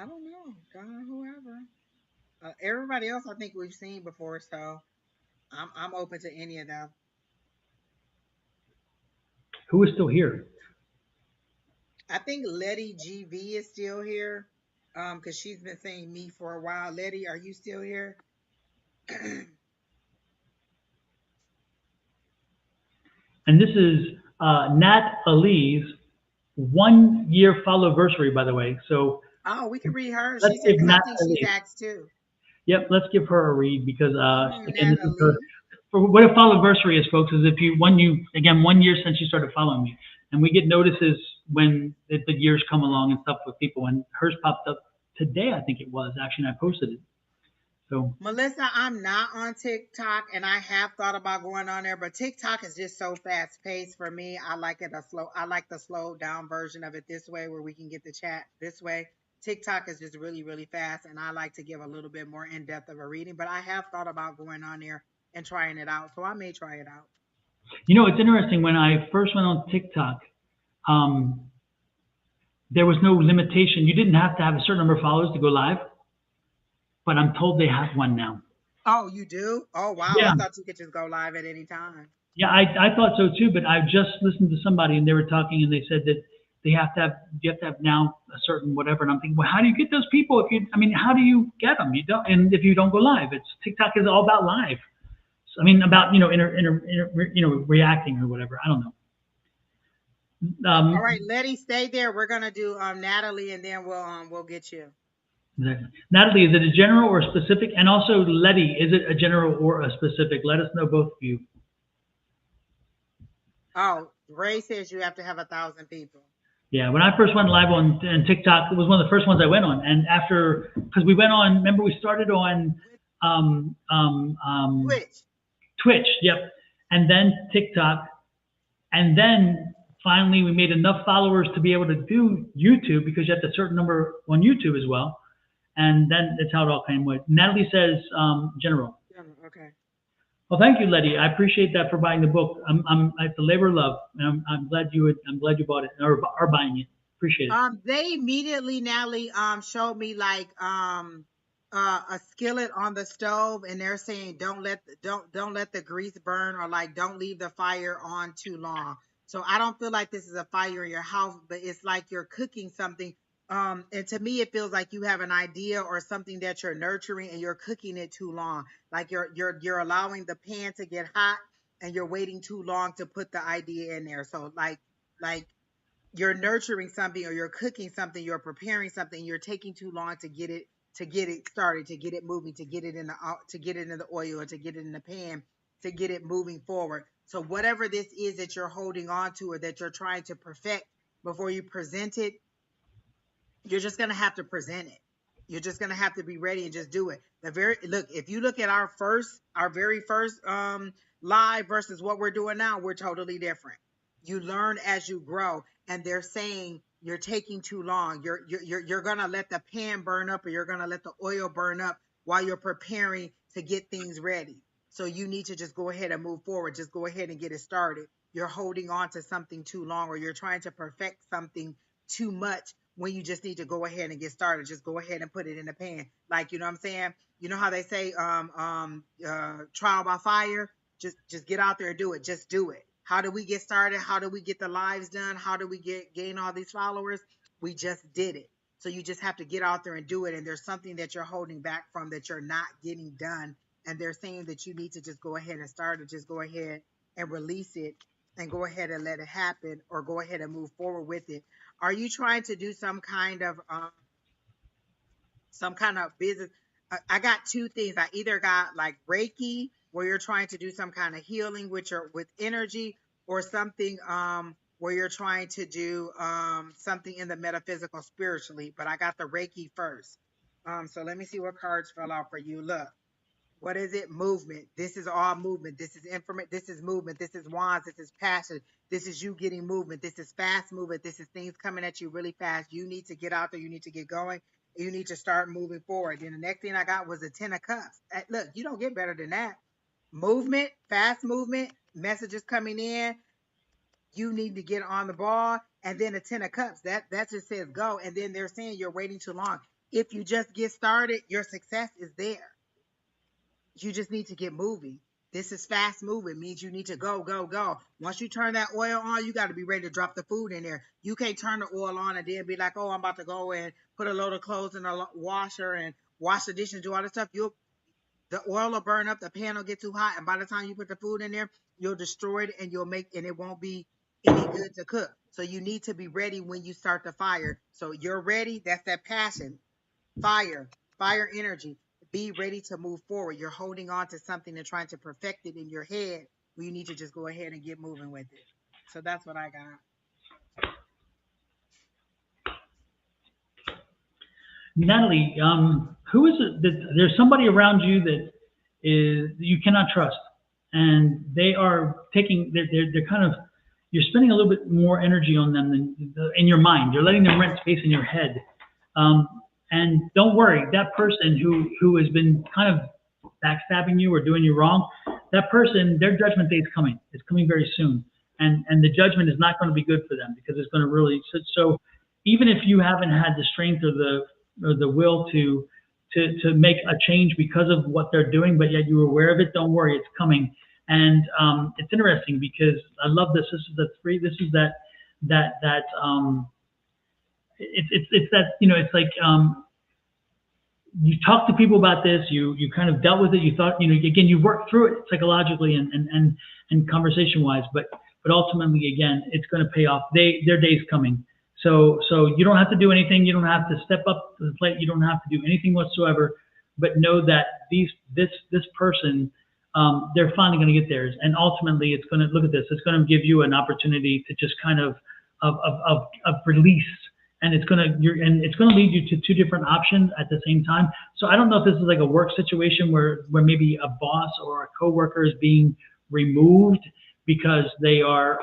don't know, God, whoever. Everybody else, I think we've seen before, so I'm open to any of them. Who is still here? I think Letty GV is still here, because she's been saying me for a while. Letty, are you still here? And this is Nat Ali's 1 year follow-versary, by the way. So Oh, we can read her. let's She said, give because I Nat think she's Ali. asked too. Yep, let's give her a read because again, this is her. Natalie. For what a follow-versary is, folks, is if you 1 year since you started following me, and we get notices when the years come along and stuff with people, and hers popped up today, I think it was actually, and I posted it. So Melissa, I'm not on TikTok, and I have thought about going on there, but TikTok is just so fast paced for me. I like I like the slow down version of it this way, where we can get the chat this way. TikTok is just really, really fast, and I like to give a little bit more in depth of a reading. But I have thought about going on there and trying it out, so I may try it out. it's interesting. When I first went on TikTok, um, there was no limitation. You didn't have to have a certain number of followers to go live, but I'm told they have one now. Oh, you do? Oh, wow! Yeah. I thought you could just go live at any time. Yeah, I thought so too, but I just listened to somebody and they were talking and they said that you have to have now a certain whatever. And I'm thinking, well, how do you get those people how do you get them? You don't, and if you don't go live, TikTok is all about live. So, about, reacting or whatever. I don't know. All right, Letty, stay there. We're gonna do Natalie, and then we'll get you. Natalie, is it a general or a specific? And also Letty, is it a general or a specific? Let us know, both of you. Oh, Ray says you have to have 1,000 people. Yeah, when I first went live on TikTok, it was one of the first ones I went on. And because we went on, remember we started on Twitch, yep, and then TikTok, and then finally we made enough followers to be able to do YouTube, because you have a certain number on YouTube as well. And then that's how it all came with. Natalie says general. Okay. Well, thank you, Letty. I appreciate that for buying the book. It's a labor of love, and I'm glad you bought it or are buying it. Appreciate it. They immediately, Natalie, showed me like a skillet on the stove, and they're saying don't let the grease burn, or like don't leave the fire on too long. So I don't feel like this is a fire in your house, but it's like you're cooking something. And to me, it feels like you have an idea or something that you're nurturing, and you're cooking it too long. Like you're allowing the pan to get hot, and you're waiting too long to put the idea in there. So like you're nurturing something, or you're cooking something, you're preparing something, you're taking too long to get it started, to get it moving, to get it in the oil, or to get it in the pan, to get it moving forward. So whatever this is that you're holding on to, or that you're trying to perfect before you present it, you're just going to have to present it. You're just going to have to be ready and just do it. If you look at our very first live versus what we're doing now, we're totally different. You learn as you grow, and they're saying you're taking too long. You're going to let the pan burn up, or you're going to let the oil burn up while you're preparing to get things ready. So you need to just go ahead and move forward. Just go ahead and get it started. You're holding on to something too long, or you're trying to perfect something too much, when you just need to go ahead and get started. Just go ahead and put it in the pan. Like, you know what I'm saying? You know how they say trial by fire? Just get out there and do it. Just do it. How do we get started? How do we get the lives done? How do we gain all these followers? We just did it. So you just have to get out there and do it. And there's something that you're holding back from, that you're not getting done. And they're saying that you need to just go ahead and start it. Just go ahead and release it, and go ahead and let it happen, or go ahead and move forward with it. Are you trying to do some kind of business? I got two things. I either got like Reiki, where you're trying to do some kind of healing with energy, or something where you're trying to do something in the metaphysical spiritually. But I got the Reiki first. So let me see what cards fell out for you. Look. What is it? Movement. This is all movement. This is information. This is movement. This is wands. This is passion. This is you getting movement. This is fast movement. This is things coming at you really fast. You need to get out there. You need to get going. You need to start moving forward. Then the next thing I got was a 10 of cups. Look, you don't get better than that. Movement, fast movement, messages coming in. You need to get on the ball. And then a 10 of cups. That just says go. And then they're saying you're waiting too long. If you just get started, your success is there. You just need to get moving. This is fast moving, means you need to go, go, go. Once you turn that oil on, you got to be ready to drop the food in there. You can't turn the oil on and then be like, oh, I'm about to go and put a load of clothes in a washer and wash the dishes, do all this stuff. The oil will burn up, the pan will get too hot, and by the time you put the food in there, you'll destroy it and it won't be any good to cook. So you need to be ready when you start the fire. So you're ready. That's that passion. Fire energy. Be ready to move forward. You're holding on to something and trying to perfect it in your head. You need to just go ahead and get moving with it. So that's what I got. Natalie, who is it that there's somebody around you that is you cannot trust, and they are taking they're kind of you're spending a little bit more energy on them than in your mind. You're letting them rent space in your head. And don't worry, that person who has been kind of backstabbing you or doing you wrong, that person, their judgment day is coming. It's coming very soon, and the judgment is not going to be good for them because it's going to really. So even if you haven't had the strength or the will to make a change because of what they're doing, but yet you were aware of it, don't worry, it's coming. And it's interesting because I love this. This is the three. This is that it's that it's like you talk to people about this, you kind of dealt with it, you thought, again, you worked through it psychologically and conversation wise, but ultimately, again, it's going to pay off. Their day's coming. So you don't have to do anything. You don't have to step up to the plate. You don't have to do anything whatsoever, but know that this person, they're finally going to get theirs. And ultimately it's going to, look at this, it's going to give you an opportunity to just kind of release. And it's going to lead you to two different options at the same time. So I don't know if this is like a work situation where maybe a boss or a coworker is being removed because they are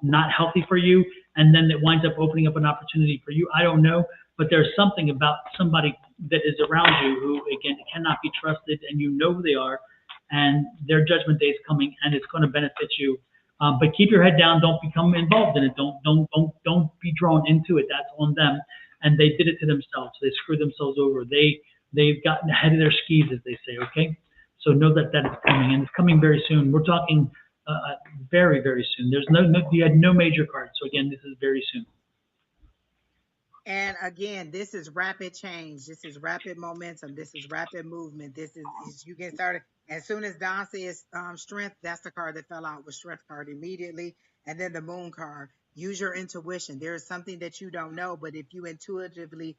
not healthy for you, and then it winds up opening up an opportunity for you. I don't know, but there's something about somebody that is around you who, again, cannot be trusted, and you know who they are, and their judgment day is coming, and it's going to benefit you. But keep your head down. Don't become involved in it. Don't be drawn into it. That's on them. And they did it to themselves. They screwed themselves over. They've gotten ahead of their skis, as they say. Okay. So know that is coming, and it's coming very soon. We're talking very, very soon. You had no major cards. So again, this is very soon. And again, this is rapid change. This is rapid momentum. This is rapid movement. This is you get started. As soon as Don says strength, that's the card that fell out with strength card immediately. And then the moon card. Use your intuition. There is something that you don't know, but if you intuitively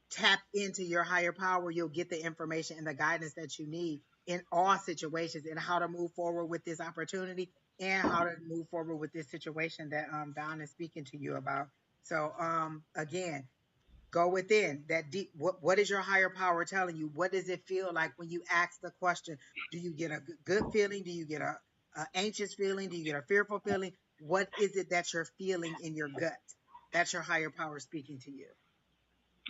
tap into your higher power, you'll get the information and the guidance that you need in all situations and how to move forward with this opportunity and how to move forward with this situation that Don is speaking to you about. So again, go within that deep. What is your higher power telling you? What does it feel like when you ask the question? Do you get a good feeling? Do you get a anxious feeling? Do you get a fearful feeling? What is it that you're feeling in your gut? That's your higher power speaking to you.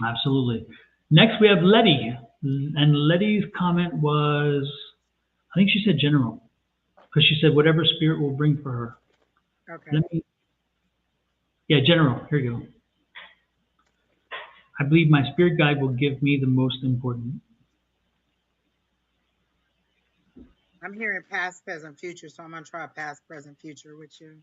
Absolutely. Next, we have Letty. And Letty's comment was, I think she said general, because she said whatever spirit will bring for her. Okay. General. Here you go. I believe my spirit guide will give me the most important. I'm hearing past, present, future, so I'm going to try past, present, future with you.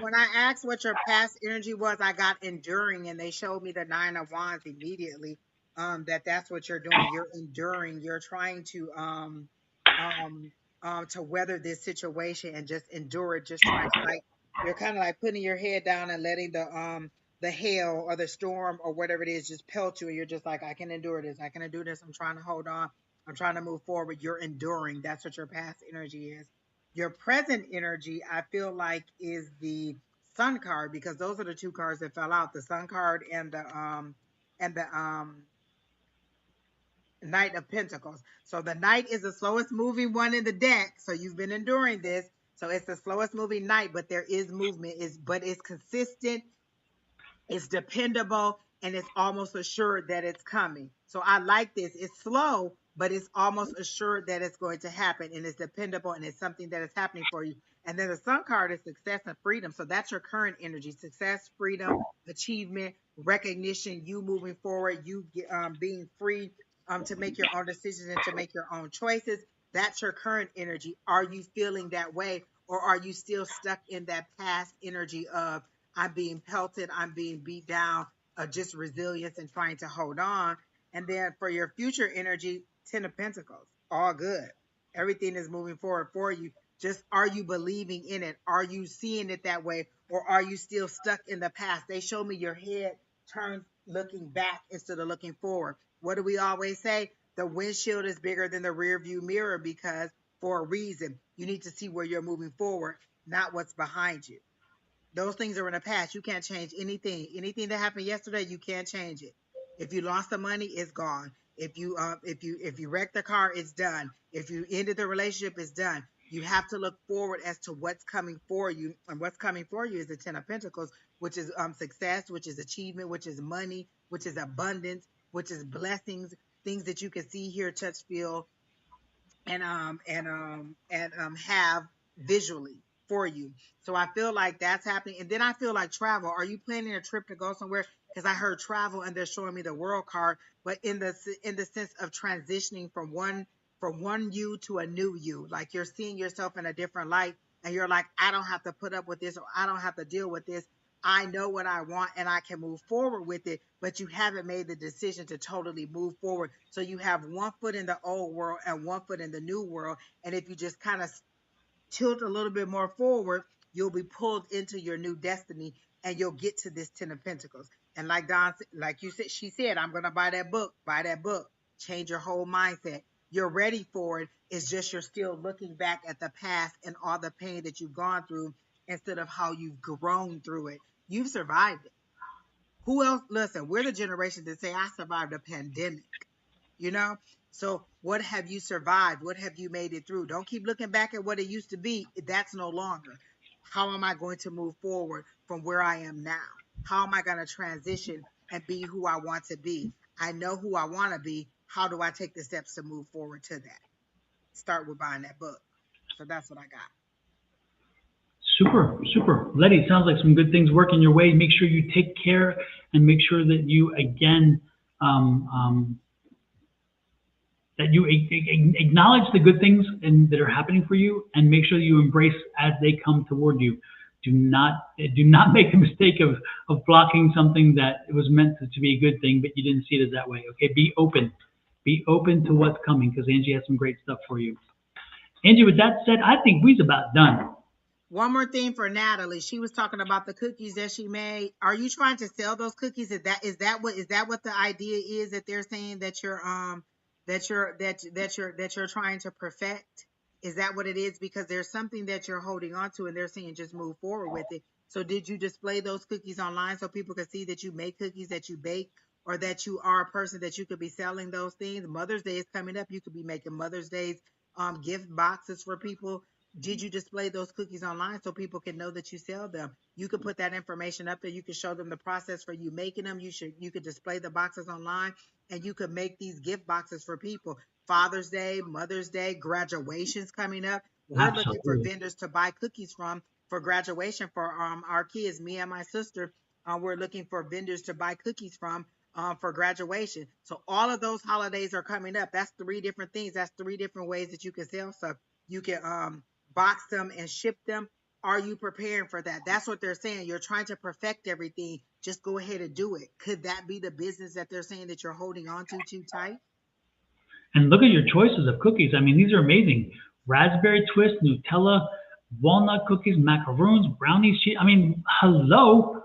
When I asked what your past energy was, I got enduring, and they showed me the 9 of Wands immediately. That's what you're doing. You're enduring. You're trying to to weather this situation and just endure it. Just trying to like you're kind of like putting your head down and letting the hail or the storm or whatever it is just pelt you, and you're just like, I can endure this. I can endure this. I'm trying to hold on. I'm trying to move forward. You're enduring. That's what your past energy is. Your present energy, I feel like, is the Sun card, because those are the two cards that fell out: the Sun card and the Knight of Pentacles. So the Knight is the slowest moving one in the deck. So you've been enduring this. So it's the slowest moving Knight, but there is movement. But it's consistent, it's dependable, and it's almost assured that it's coming. So I like this. It's slow, but it's almost assured that it's going to happen, and it's dependable, and it's something that is happening for you. And then the Sun card is success and freedom. So that's your current energy: success, freedom, achievement, recognition, you moving forward, you being free to make your own decisions and to make your own choices. That's your current energy. Are you feeling that way, or are you still stuck in that past energy of I'm being pelted, I'm being beat down, just resilience and trying to hold on? And then for your future energy, 10 of Pentacles, all good. Everything is moving forward for you. Just, are you believing in it? Are you seeing it that way? Or are you still stuck in the past? They show me your head turned looking back instead of looking forward. What do we always say? The windshield is bigger than the rear view mirror, because for a reason, you need to see where you're moving forward, not what's behind you. Those things are in the past. You can't change anything. Anything that happened yesterday, you can't change it. If you lost the money, it's gone. If you wrecked the car, it's done. If you ended the relationship, it's done. You have to look forward as to what's coming for you, and what's coming for you is the 10 of Pentacles, which is success, which is achievement, which is money, which is abundance, which is blessings, things that you can see, hear, touch, feel, and have visually for you. So I feel like that's happening. And then I feel like travel. Are you planning a trip to go somewhere? Because I heard travel and they're showing me the world card, but in the sense of transitioning from one you to a new you. Like you're seeing yourself in a different light, and you're like, I don't have to put up with this, or I don't have to deal with this. I know what I want and I can move forward with it, but you haven't made the decision to totally move forward. So you have one foot in the old world and one foot in the new world. And if you just kind of tilt a little bit more forward, you'll be pulled into your new destiny, and you'll get to this 10 of Pentacles. And like like you said, she said, I'm going to buy that book, change your whole mindset. You're ready for it. It's just you're still looking back at the past and all the pain that you've gone through instead of how you've grown through it. You've survived it. Who else? Listen, we're the generation that say, I survived a pandemic, you know? So what have you survived? What have you made it through? Don't keep looking back at what it used to be. That's no longer. How am I going to move forward from where I am now? How am I going to transition and be who I want to be? I know who I want to be. How do I take the steps to move forward to that? Start with buying that book. So that's what I got. Super, super. Letty, sounds like some good things working your way. Make sure you take care, and make sure that you, again, that you acknowledge the good things that are happening for you, and make sure you embrace as they come toward you. Do not make the mistake of blocking something that it was meant to be a good thing, but you didn't see it as that way. Okay, be open. Be open to what's coming, because Angie has some great stuff for you. Angie, with that said, I think we're about done. One more thing for Natalie. She was talking about the cookies that she made. Are you trying to sell those cookies? Is that what the idea is, that they're saying that you're trying to perfect? Is that what it is? Because there's something that you're holding on to, and they're saying just move forward with it. So did you display those cookies online so people could see that you make cookies, that you bake, or that you are a person that you could be selling those things? Mother's Day is coming up. You could be making Mother's Day's gift boxes for people. Did you display those cookies online so people can know that you sell them? You could put that information up there. You could show them the process for you making them. You could display the boxes online, and you could make these gift boxes for people. Father's Day, Mother's Day, graduations coming up. We're looking for vendors to buy cookies from for graduation for our kids. Me and my sister, we're looking for vendors to buy cookies from for graduation. So all of those holidays are coming up. That's 3 different things. That's 3 different ways that you can sell stuff. You can box them and ship them. Are you preparing for that? That's what they're saying. You're trying to perfect everything. Just go ahead and do it. Could that be the business that they're saying that you're holding on to too tight? And look at your choices of cookies. I mean, these are amazing. raspberry twist, Nutella, walnut cookies, macaroons, brownies, cheese. I mean, hello.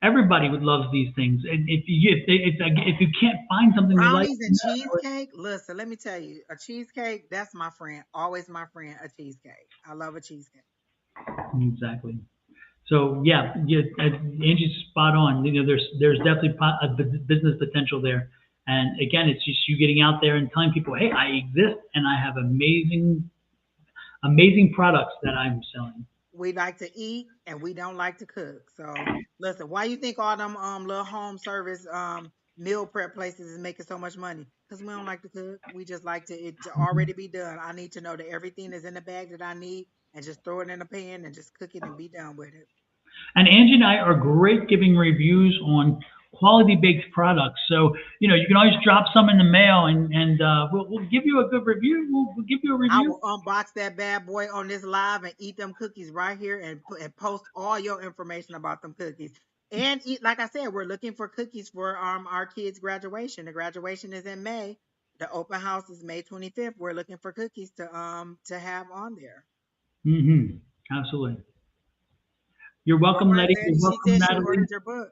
Everybody would love these things. And if you can't find something you like, Brownies and cheesecake. Listen, let me tell you, a cheesecake, that's my friend. Always my friend, a cheesecake. I love a cheesecake. exactly. So yeah, Angie's spot on. There's definitely business potential there. And again, it's just you getting out there and telling people, hey, I exist and I have amazing products that I'm selling. We like to eat and we don't like to cook. So listen, why you think all them little home service meal prep places is making so much money? Because we don't like to cook. We just like it to already be done. I need to know that everything is in the bag that I need and just throw it in a pan and just cook it and be done with it. And Angie and I are great giving reviews on quality baked products. So, you can always drop some in the mail and we'll give you a good review. We'll give you a I review. will unbox that bad boy on this live and eat them cookies right here and post all your information about them cookies. And eat, like I said, we're looking for cookies for our kids' graduation. The graduation is in May. The open house is May 25th. We're looking for cookies to have on there. Absolutely. You're All welcome, right, Letty. You're Letty. She welcome, said she Natalie. ordered your book.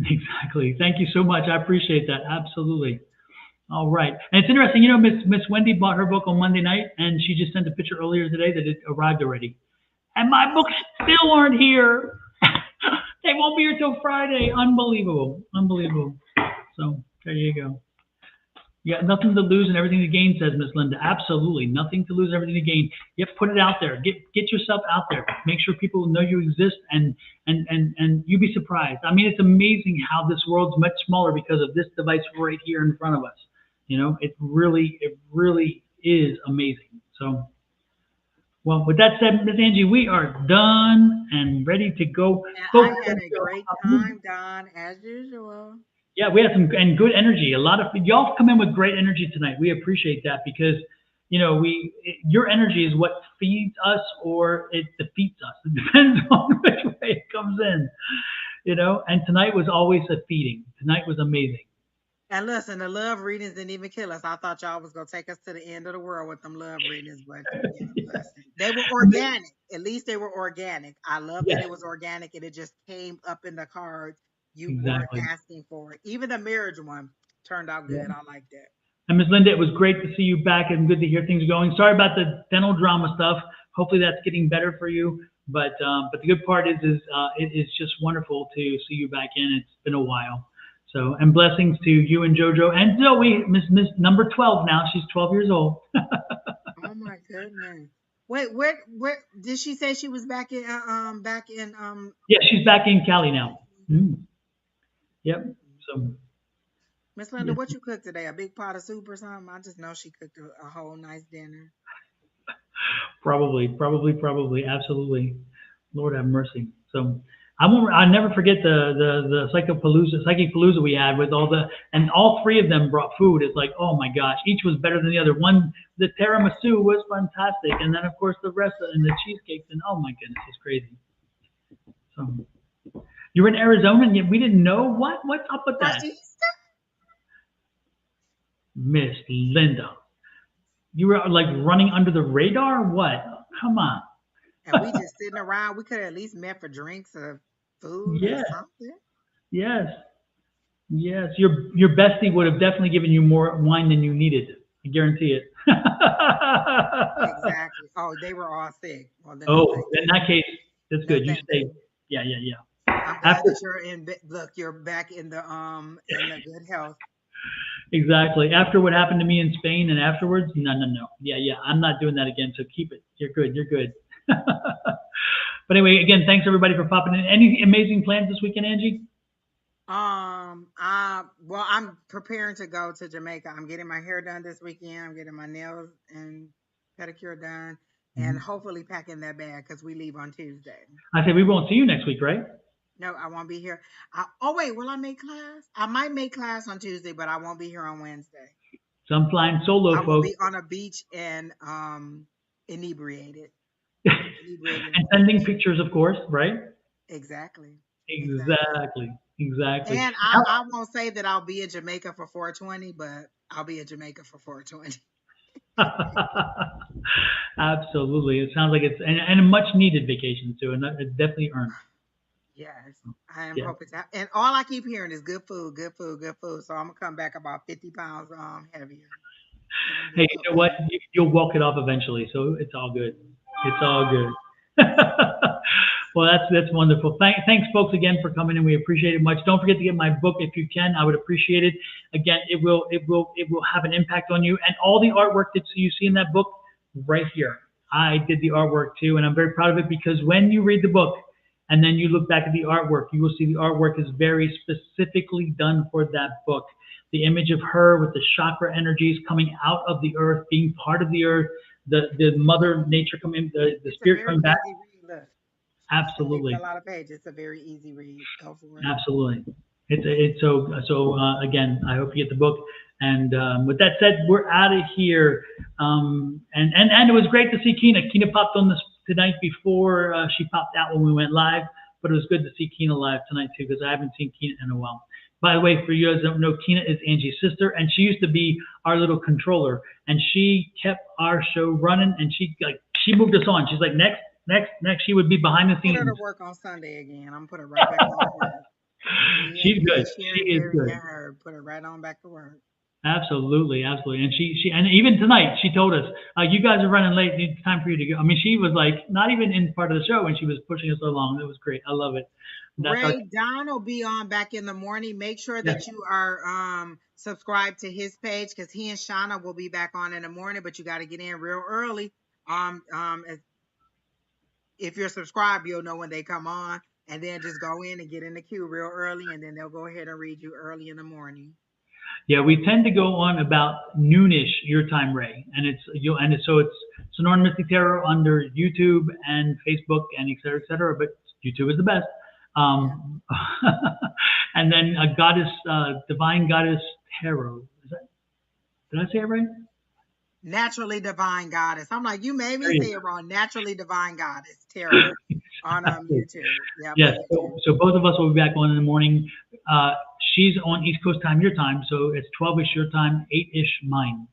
Exactly. Thank you so much. I appreciate that. Absolutely. All right. And it's interesting, Miss Wendy bought her book on Monday night, and she just sent a picture earlier today that it arrived already. And my books still aren't here. They won't be here till Friday. Unbelievable. Unbelievable. So there you go. You got nothing to lose and everything to gain, says Miss Linda. Absolutely. Nothing to lose, everything to gain. Yep, put it out there. Get yourself out there. Make sure people know you exist and you'd be surprised. I mean, it's amazing how this world's much smaller because of this device right here in front of us. It really is amazing. So, well, with that said, Miss Angie, we are done and ready to go. And Folks, I had a great time, Don, as usual. yeah, we had some and good energy. A lot of y'all come in with great energy tonight. We appreciate that because your energy is what feeds us or it defeats us. It depends on which way it comes in. And tonight was always a feeding. Tonight was amazing. And listen, the love readings didn't even kill us. I thought y'all was gonna take us to the end of the world with them love readings, but yeah, listen, they were organic. At least they were organic. I love that Yes, it was organic and it just came up in the cards you were exactly. asking for. Even the marriage one turned out Yeah. good. I like that. And Ms. Linda, it was great to see you back and good to hear things going. Sorry about the dental drama stuff. Hopefully that's getting better for you. But the good part is it is just wonderful to see you back in. It's been a while. So and blessings to you and JoJo and Zoe, Miss number 12 now. She's 12 years old. Oh my goodness. Wait, where did she say she was back in Yeah, she's back in Cali now. Yep. So Miss Linda, yes, what you cooked today? A big pot of soup or something? I just know she cooked a whole nice dinner. probably, absolutely. Lord have mercy. So I never forget the psychic palooza we had with all three of them brought food. It's like, oh my gosh, each was better than the other. One, the tiramisu was fantastic, and then of course the rest and the cheesecakes, and oh my goodness, it's crazy. So you were in Arizona and yet we didn't know what's up with For that, Easter? Miss Linda. You were like running under the radar. What? Come on. And we just sitting around. We could have at least met for drinks or food or Yes, something. yes. Yes, your bestie would have definitely given you more wine than you needed. I guarantee it. Exactly. Oh, they were all sick. Well, then no, Oh, thank in you. that case, that's No, good. You thank stay. you. Yeah, yeah, yeah. I'm glad After that you're in. Look, you're back in the good health. exactly after what happened to me in Spain and afterwards, no, no, no. Yeah, yeah. I'm not doing that again. So keep it. You're good. You're good. But anyway, again, thanks everybody for popping in. Any amazing plans this weekend, Angie? Well, I'm preparing to go to Jamaica. I'm getting my hair done this weekend. I'm getting my nails and pedicure done, and Mhm. hopefully packing that bag because we leave on Tuesday. I said we won't see you next week, right? No, I won't be here. Oh wait, will I make class? I might make class on Tuesday, but I won't be here on Wednesday. So I'm flying I solo, will folks, be on a beach and inebriated, inebriated and on the sending beach. pictures, of course, right? Exactly, exactly. Exactly, exactly. And Now, I won't say that I'll be in Jamaica for 420, but I'll be in Jamaica for 420. Absolutely. It sounds like and a much needed vacation too, and it's definitely earned. Yes, I am Yeah. hoping to. And all I keep hearing is good food, good food, good food. So I'm gonna come back about 50 pounds heavier. 'Cause I'm Hey, just so you know what? fat. You'll walk it off eventually, so it's all good. It's all good. Well, that's wonderful. Thanks, folks, again for coming in. We appreciate it much. Don't forget to get my book if you can. I would appreciate it. Again, it will have an impact on you, and all the artwork that you see in that book, right here. I did the artwork too, and I'm very proud of it because when you read the book and then you look back at the artwork, you will see the artwork is very specifically done for that book. The image of her with the chakra energies coming out of the earth, being part of the earth, the mother nature coming, the It's a spirit very coming back. easy read. Look, it ain't even Absolutely. a lot of pages. It's a very easy read. Go for it. Absolutely. It's so again, I hope you get the book. And with that said, we're out of here. And it was great to see Kina. Kina popped on this tonight before she popped out when we went live. But it was good to see Kina live tonight too because I haven't seen Kina in a while. By the way, for you guys that don't know, Kina is Angie's sister, and she used to be our little controller, and she kept our show running. And she moved us on. She's like next, next, next. She would be behind the Put her to scenes. work on Sunday again. I'm gonna put her right back on to work. She's Me good. and She Sherry is Berry good. and her put her right on back to work. Absolutely, absolutely. And and even tonight, she told us, you guys are running late. It's time for you to go. I mean, she was like, not even in part of the show, and she was pushing us along. It was great. I love it. That's our, Ray Don will be on back in the morning. Make sure yes. that you are subscribed to his page because he and Shauna will be back on in the morning. But you got to get in real early. If you're subscribed, you'll know when they come on, and then just go in and get in the queue real early, and then they'll go ahead and read you early in the morning. Yeah, we tend to go on about noonish your time, Ray, so it's Sonoran Mystic Tarot under YouTube and Facebook and et cetera, et cetera. But YouTube is the best. Yeah. And then a goddess, divine goddess tarot. Did I say it right? Naturally Divine Goddess. I'm like, you made There me you say it wrong. Naturally Divine Goddess Tarot on go. YouTube. Yep, on Yes, YouTube. so both of us will be back on in the morning. She's on East Coast time, your time, so it's 12-ish your time, 8-ish mine.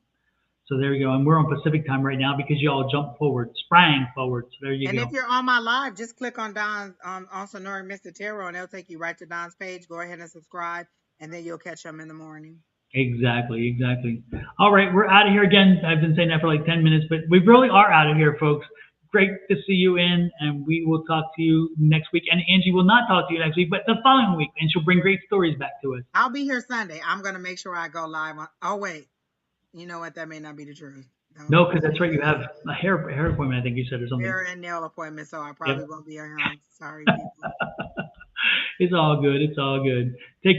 So there you go. And we're on Pacific time right now because you all jumped forward, sprang forward. So there you And if go. you're on my live, just click on Don's on Sonoran Mystic Tarot, and they'll take you right to Don's page. Go ahead and subscribe, and then you'll catch them in the morning. Exactly, exactly. All right, we're out of here again. I've been saying that for like 10 minutes, but we really are out of here, folks. Great to see you in, and we will talk to you next week. And Angie will not talk to you next week, but the following week, and she'll bring great stories back to us. I'll be here Sunday. I'm gonna make sure I go live on. Oh wait, you know what? That may not be the truth. No, because that's right. You have a hair appointment, I think you said, or something. Hair and nail appointment, so I probably Yep. won't be around. Sorry, people. It's all good. It's all good. Take